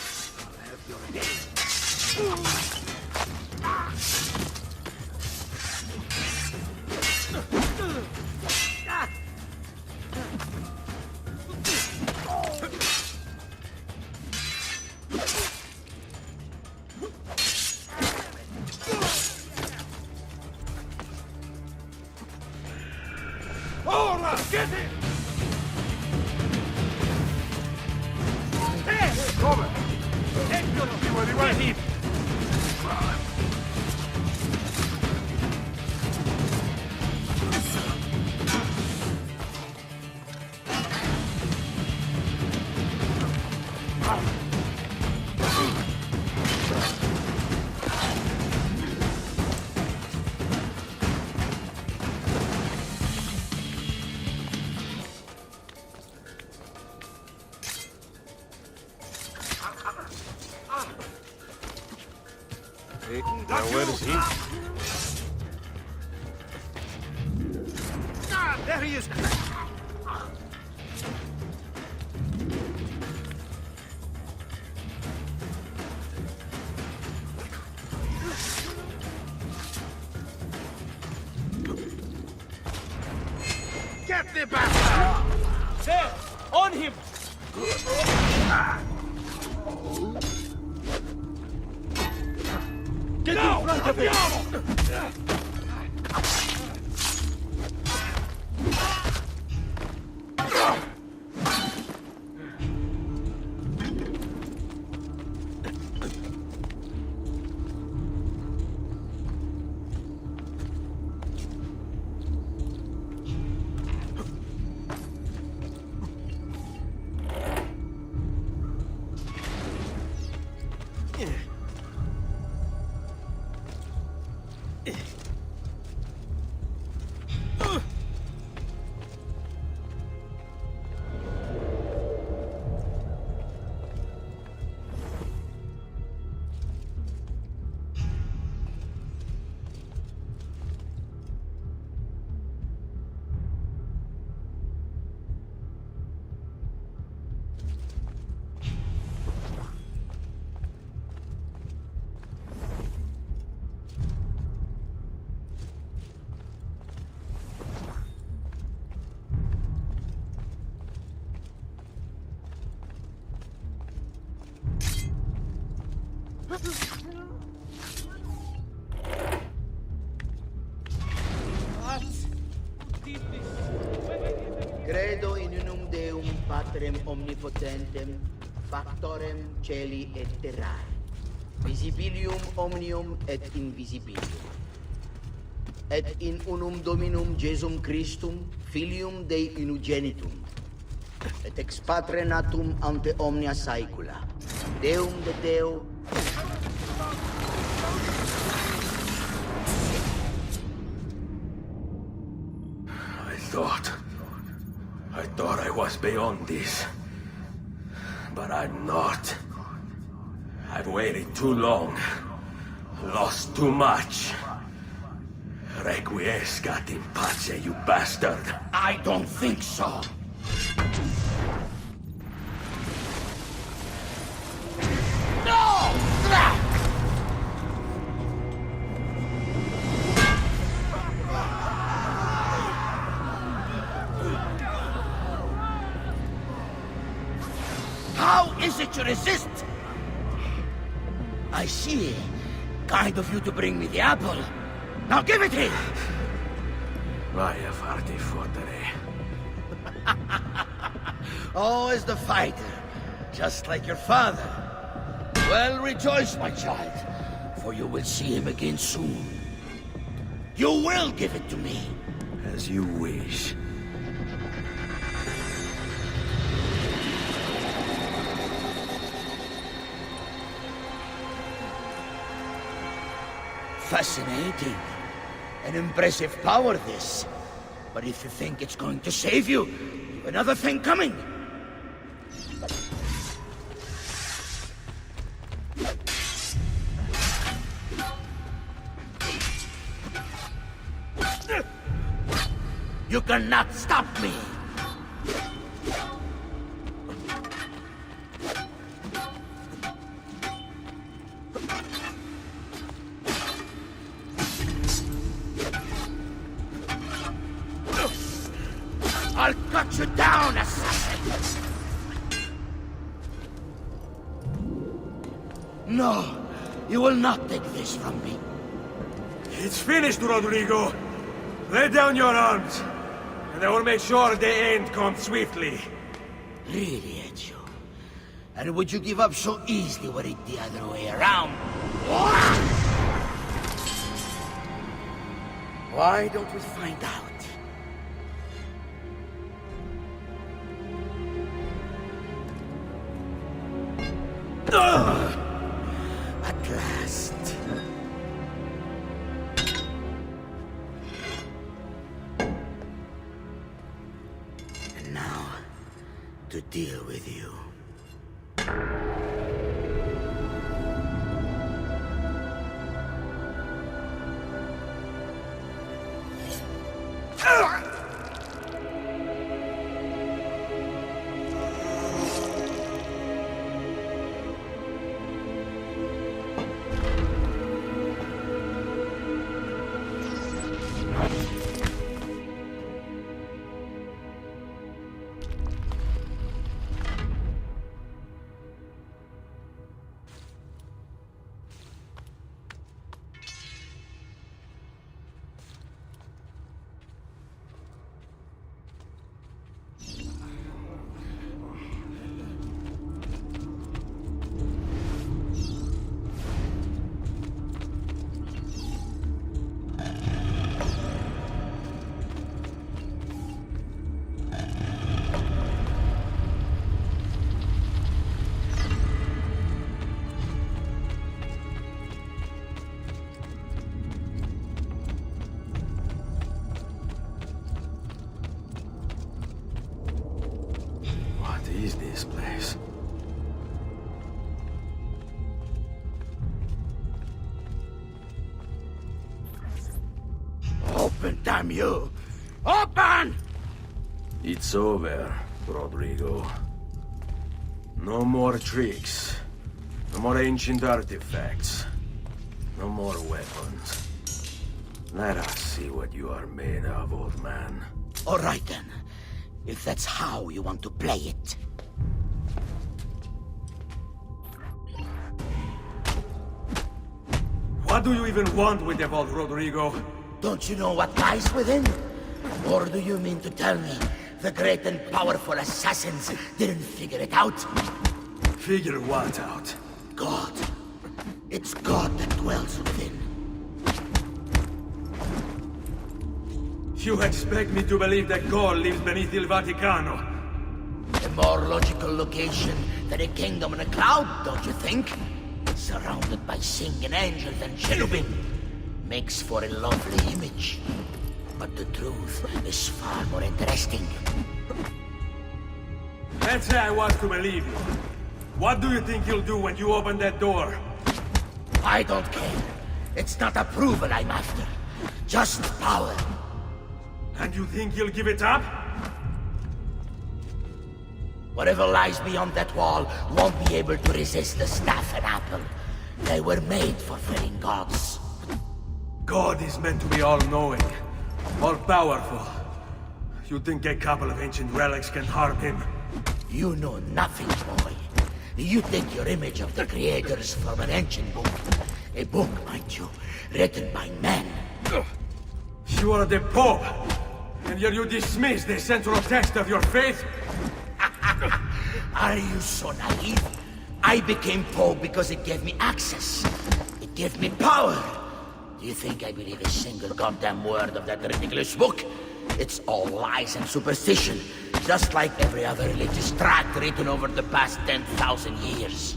I'll have your head. Ora! Get him! Hey! Dove? Eccolo! Get him! Now where is he? Ah, there he is! Get the bastard! There! On him! Get in front of him! Credo in unum Deum Patrem omnipotentem, factorem celi et terrae, visibilium omnium et invisibilium. Et in unum Dominum Jesum Christum, Filium Dei unigenitum, et ex Patre natum ante omnia saecula, Deum de Deo, I thought I was beyond this. But I'm not. I've waited too long. Lost too much. Requiescat in pace, you bastard. I don't think so. No! How is it you resist? I see. Kind of you to bring me the apple. Now give it here! Vaya farti fottere. Oh, as the fighter, just like your father. Well, rejoice, my child, for you will see him again soon. You will give it to me. As you wish. Fascinating. An impressive power, this. But if you think it's going to save you, you've another thing coming. You cannot stop me! I'll cut you down, assassin! No, you will not take this from me. It's finished, Rodrigo. Lay down your arms, and I will make sure the end comes swiftly. Really, Ezio? And would you give up so easily were it the other way around? Why don't we find out? At last. And now, to deal with you. What is this place? Open, damn you! Open! It's over, Rodrigo. No more tricks. No more ancient artifacts. No more weapons. Let us see what you are made of, old man. All right then. If that's how you want to play it. What do you even want with the vault, Rodrigo? Don't you know what lies within? Or do you mean to tell me the great and powerful assassins didn't figure it out? Figure what out? God. It's God that dwells within. You expect me to believe that God lives beneath Il Vaticano? A more logical location than a kingdom in a cloud, don't you think? Surrounded by singing angels and cherubim. Makes for a lovely image. But the truth is far more interesting. Let's say I was to believe you. What do you think you'll do when you open that door? I don't care. It's not approval I'm after. Just power. And you think you'll give it up? Whatever lies beyond that wall won't be able to resist the staff and apple. They were made for felling gods. God is meant to be all-knowing, all-powerful. You think a couple of ancient relics can harm him? You know nothing, boy. You take your image of the creators from an ancient book. A book, mind you, written by men. You are the Pope, and yet you dismiss the central text of your faith? Are you so naive? I became Pope because it gave me access. It gave me power. Do you think I believe a single goddamn word of that ridiculous book? It's all lies and superstition, just like every other religious tract written over the past 10,000 years.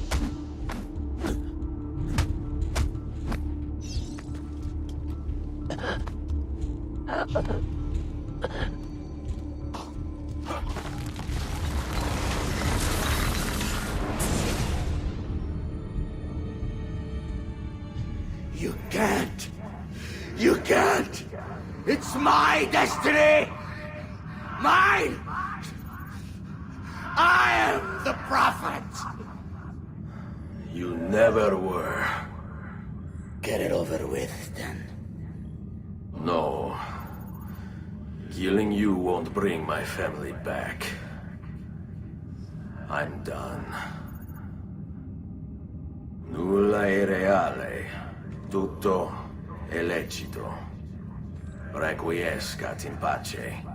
You can't! You can't! It's my destiny! Mine! I am the prophet! You never were. Get it over with, then. No. Killing you won't bring my family back. I'm done. Nulla è reale. Tutto è lecito. Requiescat in pace.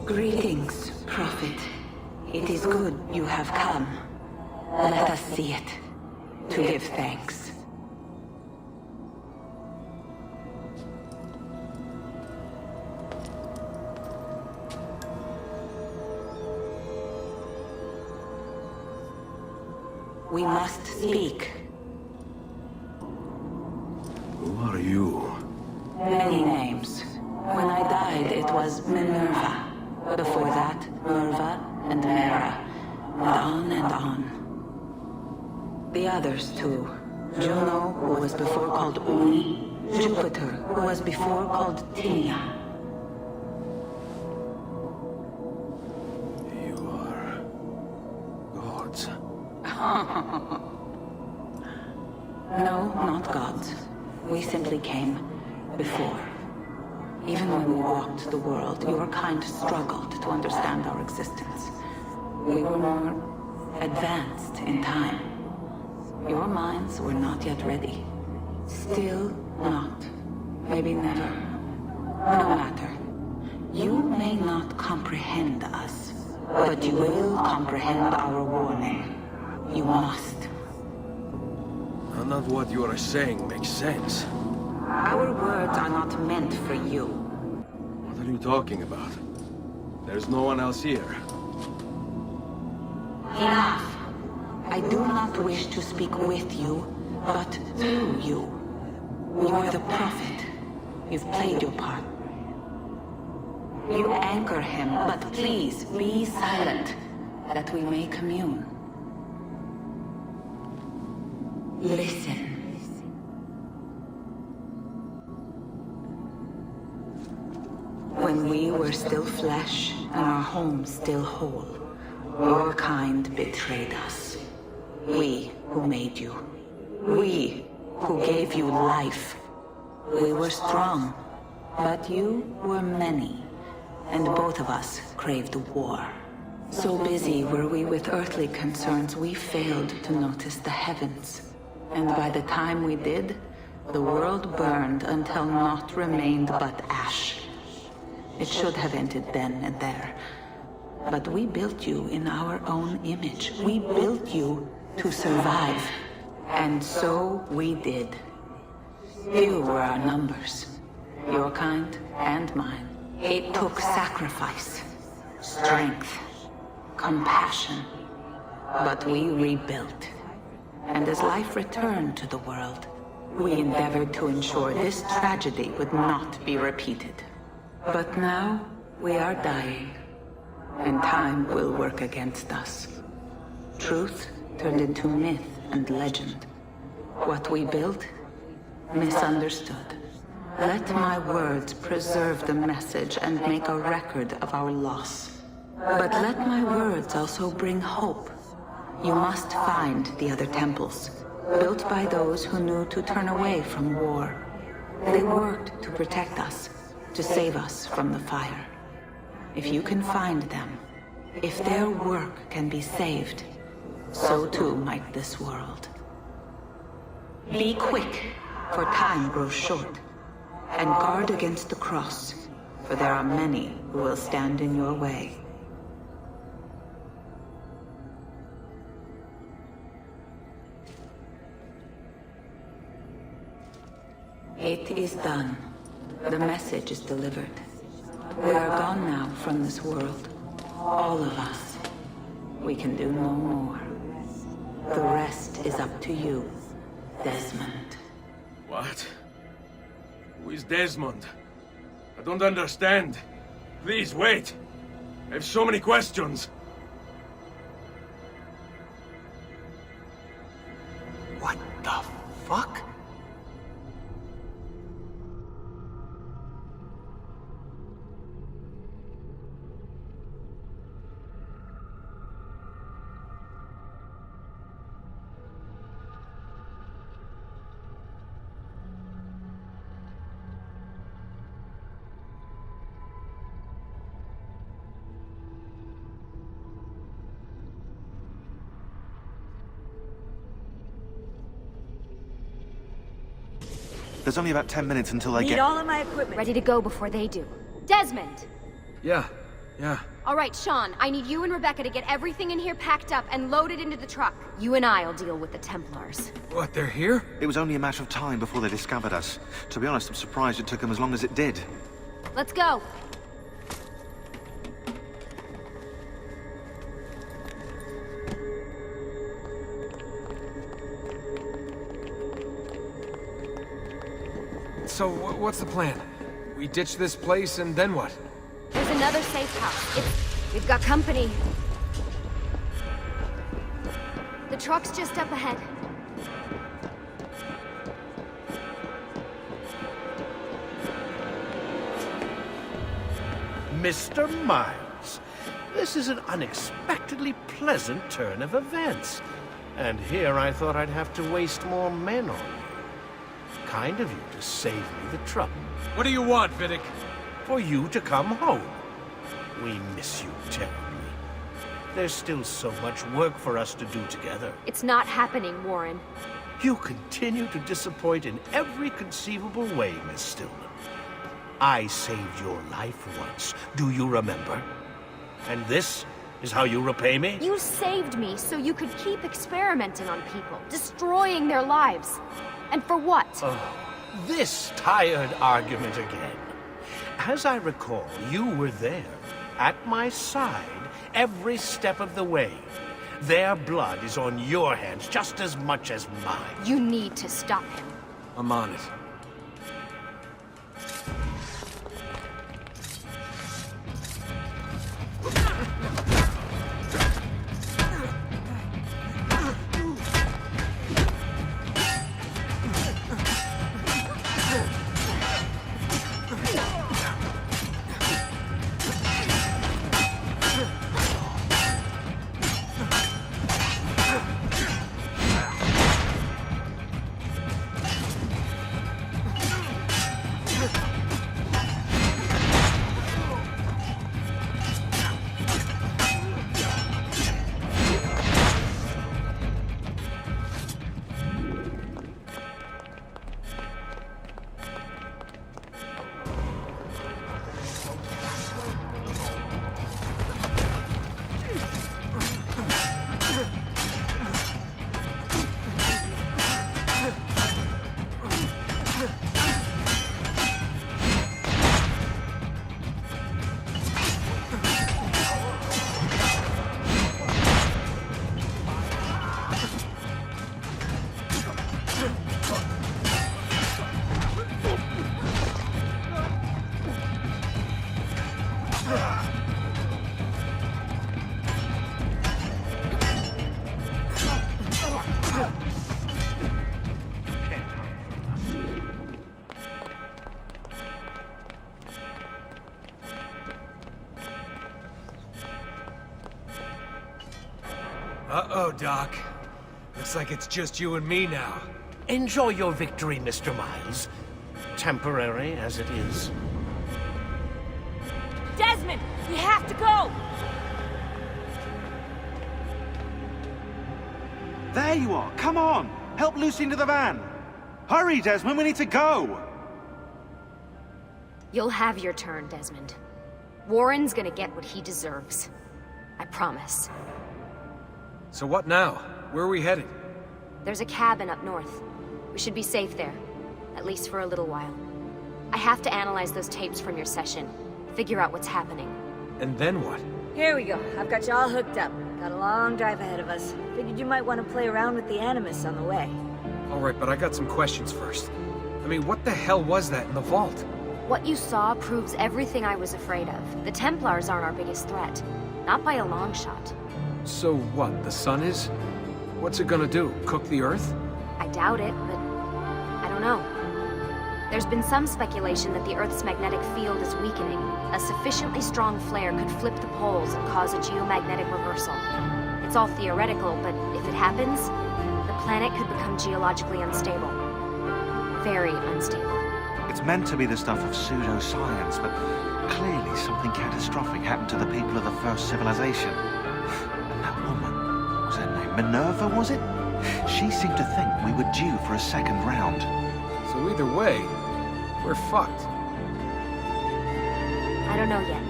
Greetings, Prophet. It is good you have come. Let us see it, to give thanks. We must speak. Who are you? Many names. When I died, it was Minerva. Before that, Merva and Mera. And on and on. The others, too. Juno, who was before called Uni. Jupiter, who was before called Tinia. You are... gods. No, not gods. We simply came before. Even when we walked the world, your kind struggled to understand our existence. We were more advanced in time. Your minds were not yet ready. Still not. Maybe never. No matter. You may not comprehend us, but you will comprehend our warning. You must. None of what you are saying makes sense. Our words are not meant for you. What are you talking about? There's no one else here. Enough. I do not wish to speak with you, but through you. You are the prophet. You've played your part. You anchor him, but please be silent, that we may commune. Listen. When we were still flesh and our home still whole, your kind betrayed us. We who made you. We who gave you life. We were strong, but you were many, and both of us craved war. So busy were we with earthly concerns, we failed to notice the heavens. And by the time we did, the world burned until naught remained but ash. It should have ended then and there. But we built you in our own image. We built you to survive. And so we did. Few were our numbers. Your kind and mine. It took sacrifice, strength, compassion. But we rebuilt. And as life returned to the world, we endeavored to ensure this tragedy would not be repeated. But now, we are dying, and time will work against us. Truth turned into myth and legend. What we built, misunderstood. Let my words preserve the message and make a record of our loss. But let my words also bring hope. You must find the other temples, built by those who knew to turn away from war. They worked to protect us, to save us from the fire. If you can find them, if their work can be saved, so too might this world. Be quick, for time grows short, and guard against the cross, for there are many who will stand in your way. It is done. The message is delivered. We are gone now from this world. All of us. We can do no more. The rest is up to you, Desmond. What? Who is Desmond? I don't understand. Please, wait. I have so many questions. What the fuck? There's only about 10 minutes until I Need get... all of my equipment ready to go before they do. Desmond! Yeah. All right, Sean, I need you and Rebecca to get everything in here packed up and loaded into the truck. You and I'll deal with the Templars. What, they're here? It was only a matter of time before they discovered us. To be honest, I'm surprised it took them as long as it did. Let's go. So, what's the plan? We ditch this place and then what? There's another safe house. We've got company. The truck's just up ahead. Mr. Miles, this is an unexpectedly pleasant turn of events. And here I thought I'd have to waste more men on you. Kind of you to save me the trouble. What do you want, Vidic? For you to come home. We miss you terribly. There's still so much work for us to do together. It's not happening, Warren. You continue to disappoint in every conceivable way, Miss Stillman. I saved your life once. Do you remember? And this is how you repay me? You saved me so you could keep experimenting on people, destroying their lives. And for what? Oh, this tired argument again. As I recall, you were there, at my side, every step of the way. Their blood is on your hands just as much as mine. You need to stop him. I'm on it. Uh-oh, Doc. Looks like it's just you and me now. Enjoy your victory, Mr. Miles. Temporary as it is. Desmond, we have to go! There you are! Come on! Help Lucy into the van! Hurry, Desmond, we need to go! You'll have your turn, Desmond. Warren's gonna get what he deserves. I promise. So what now? Where are we headed? There's a cabin up north. We should be safe there. At least for a little while. I have to analyze those tapes from your session. Figure out what's happening. And then what? Here we go. I've got you all hooked up. Got a long drive ahead of us. Figured you might want to play around with the Animus on the way. Alright, but I got some questions first. I mean, what the hell was that in the vault? What you saw proves everything I was afraid of. The Templars aren't our biggest threat. Not by a long shot. So what, the sun is? What's it gonna do? Cook the Earth? I doubt it, but I don't know. There's been some speculation that the Earth's magnetic field is weakening. A sufficiently strong flare could flip the poles and cause a geomagnetic reversal. It's all theoretical, but if it happens, the planet could become geologically unstable. Very unstable. It's meant to be the stuff of pseudoscience, but clearly something catastrophic happened to the people of the first civilization. And that woman, what was her name? Minerva, was it? She seemed to think we were due for a second round. So either way, we're fucked. I don't know yet.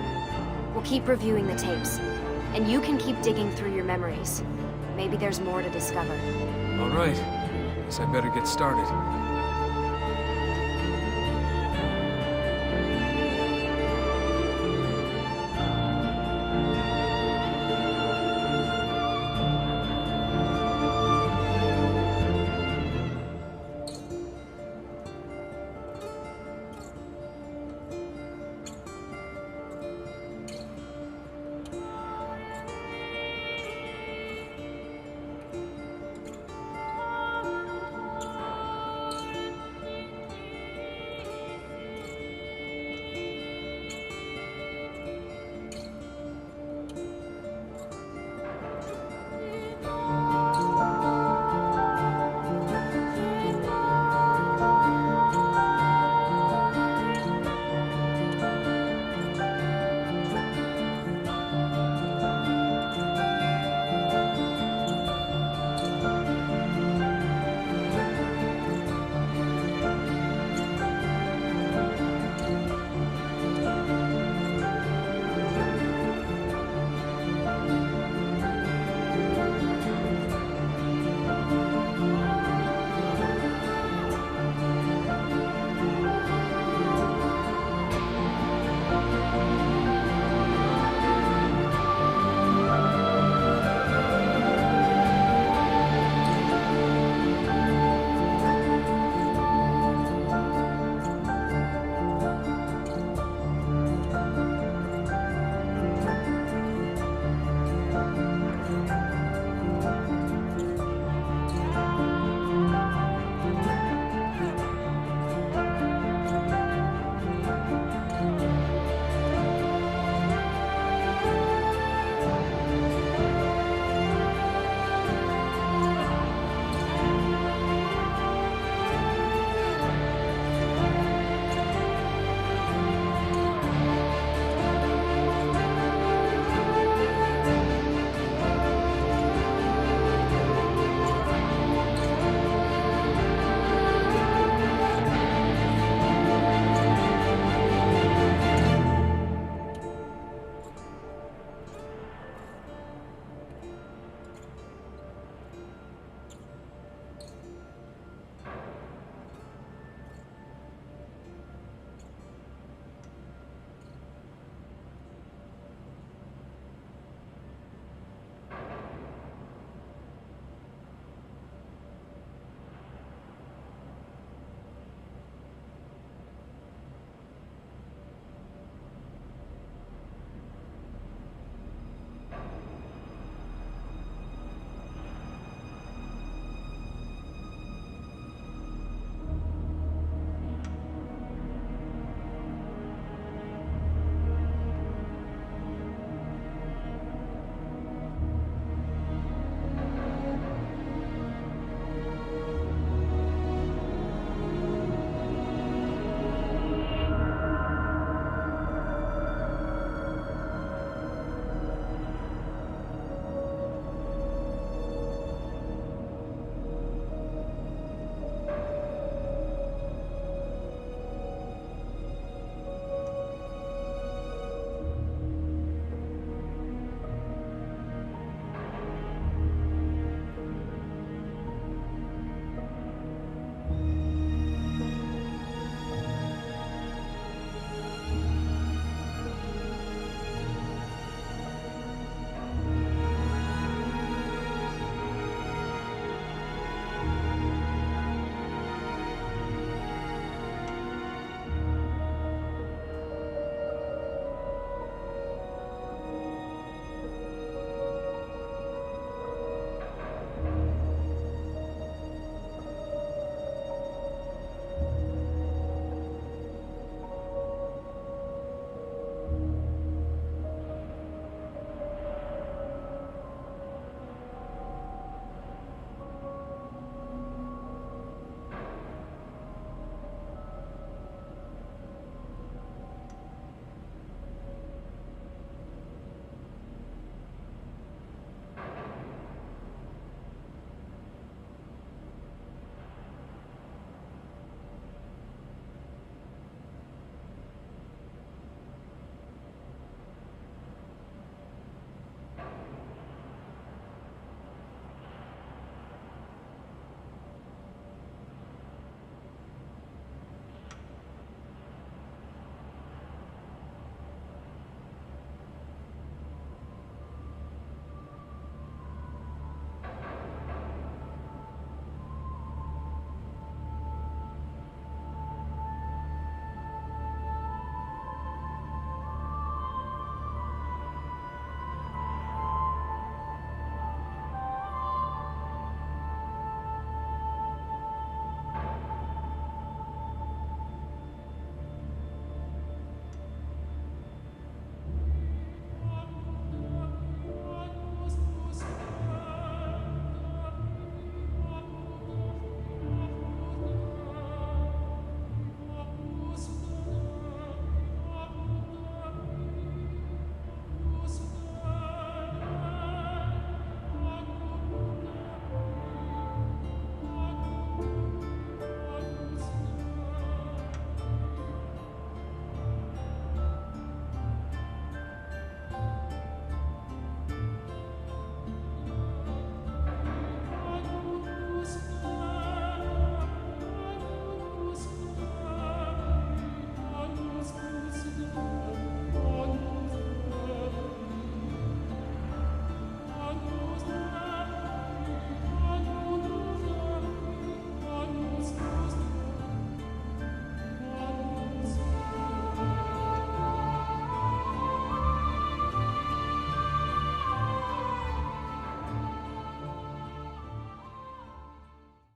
We'll keep reviewing the tapes. And you can keep digging through your memories. Maybe there's more to discover. All right. Guess I better get started.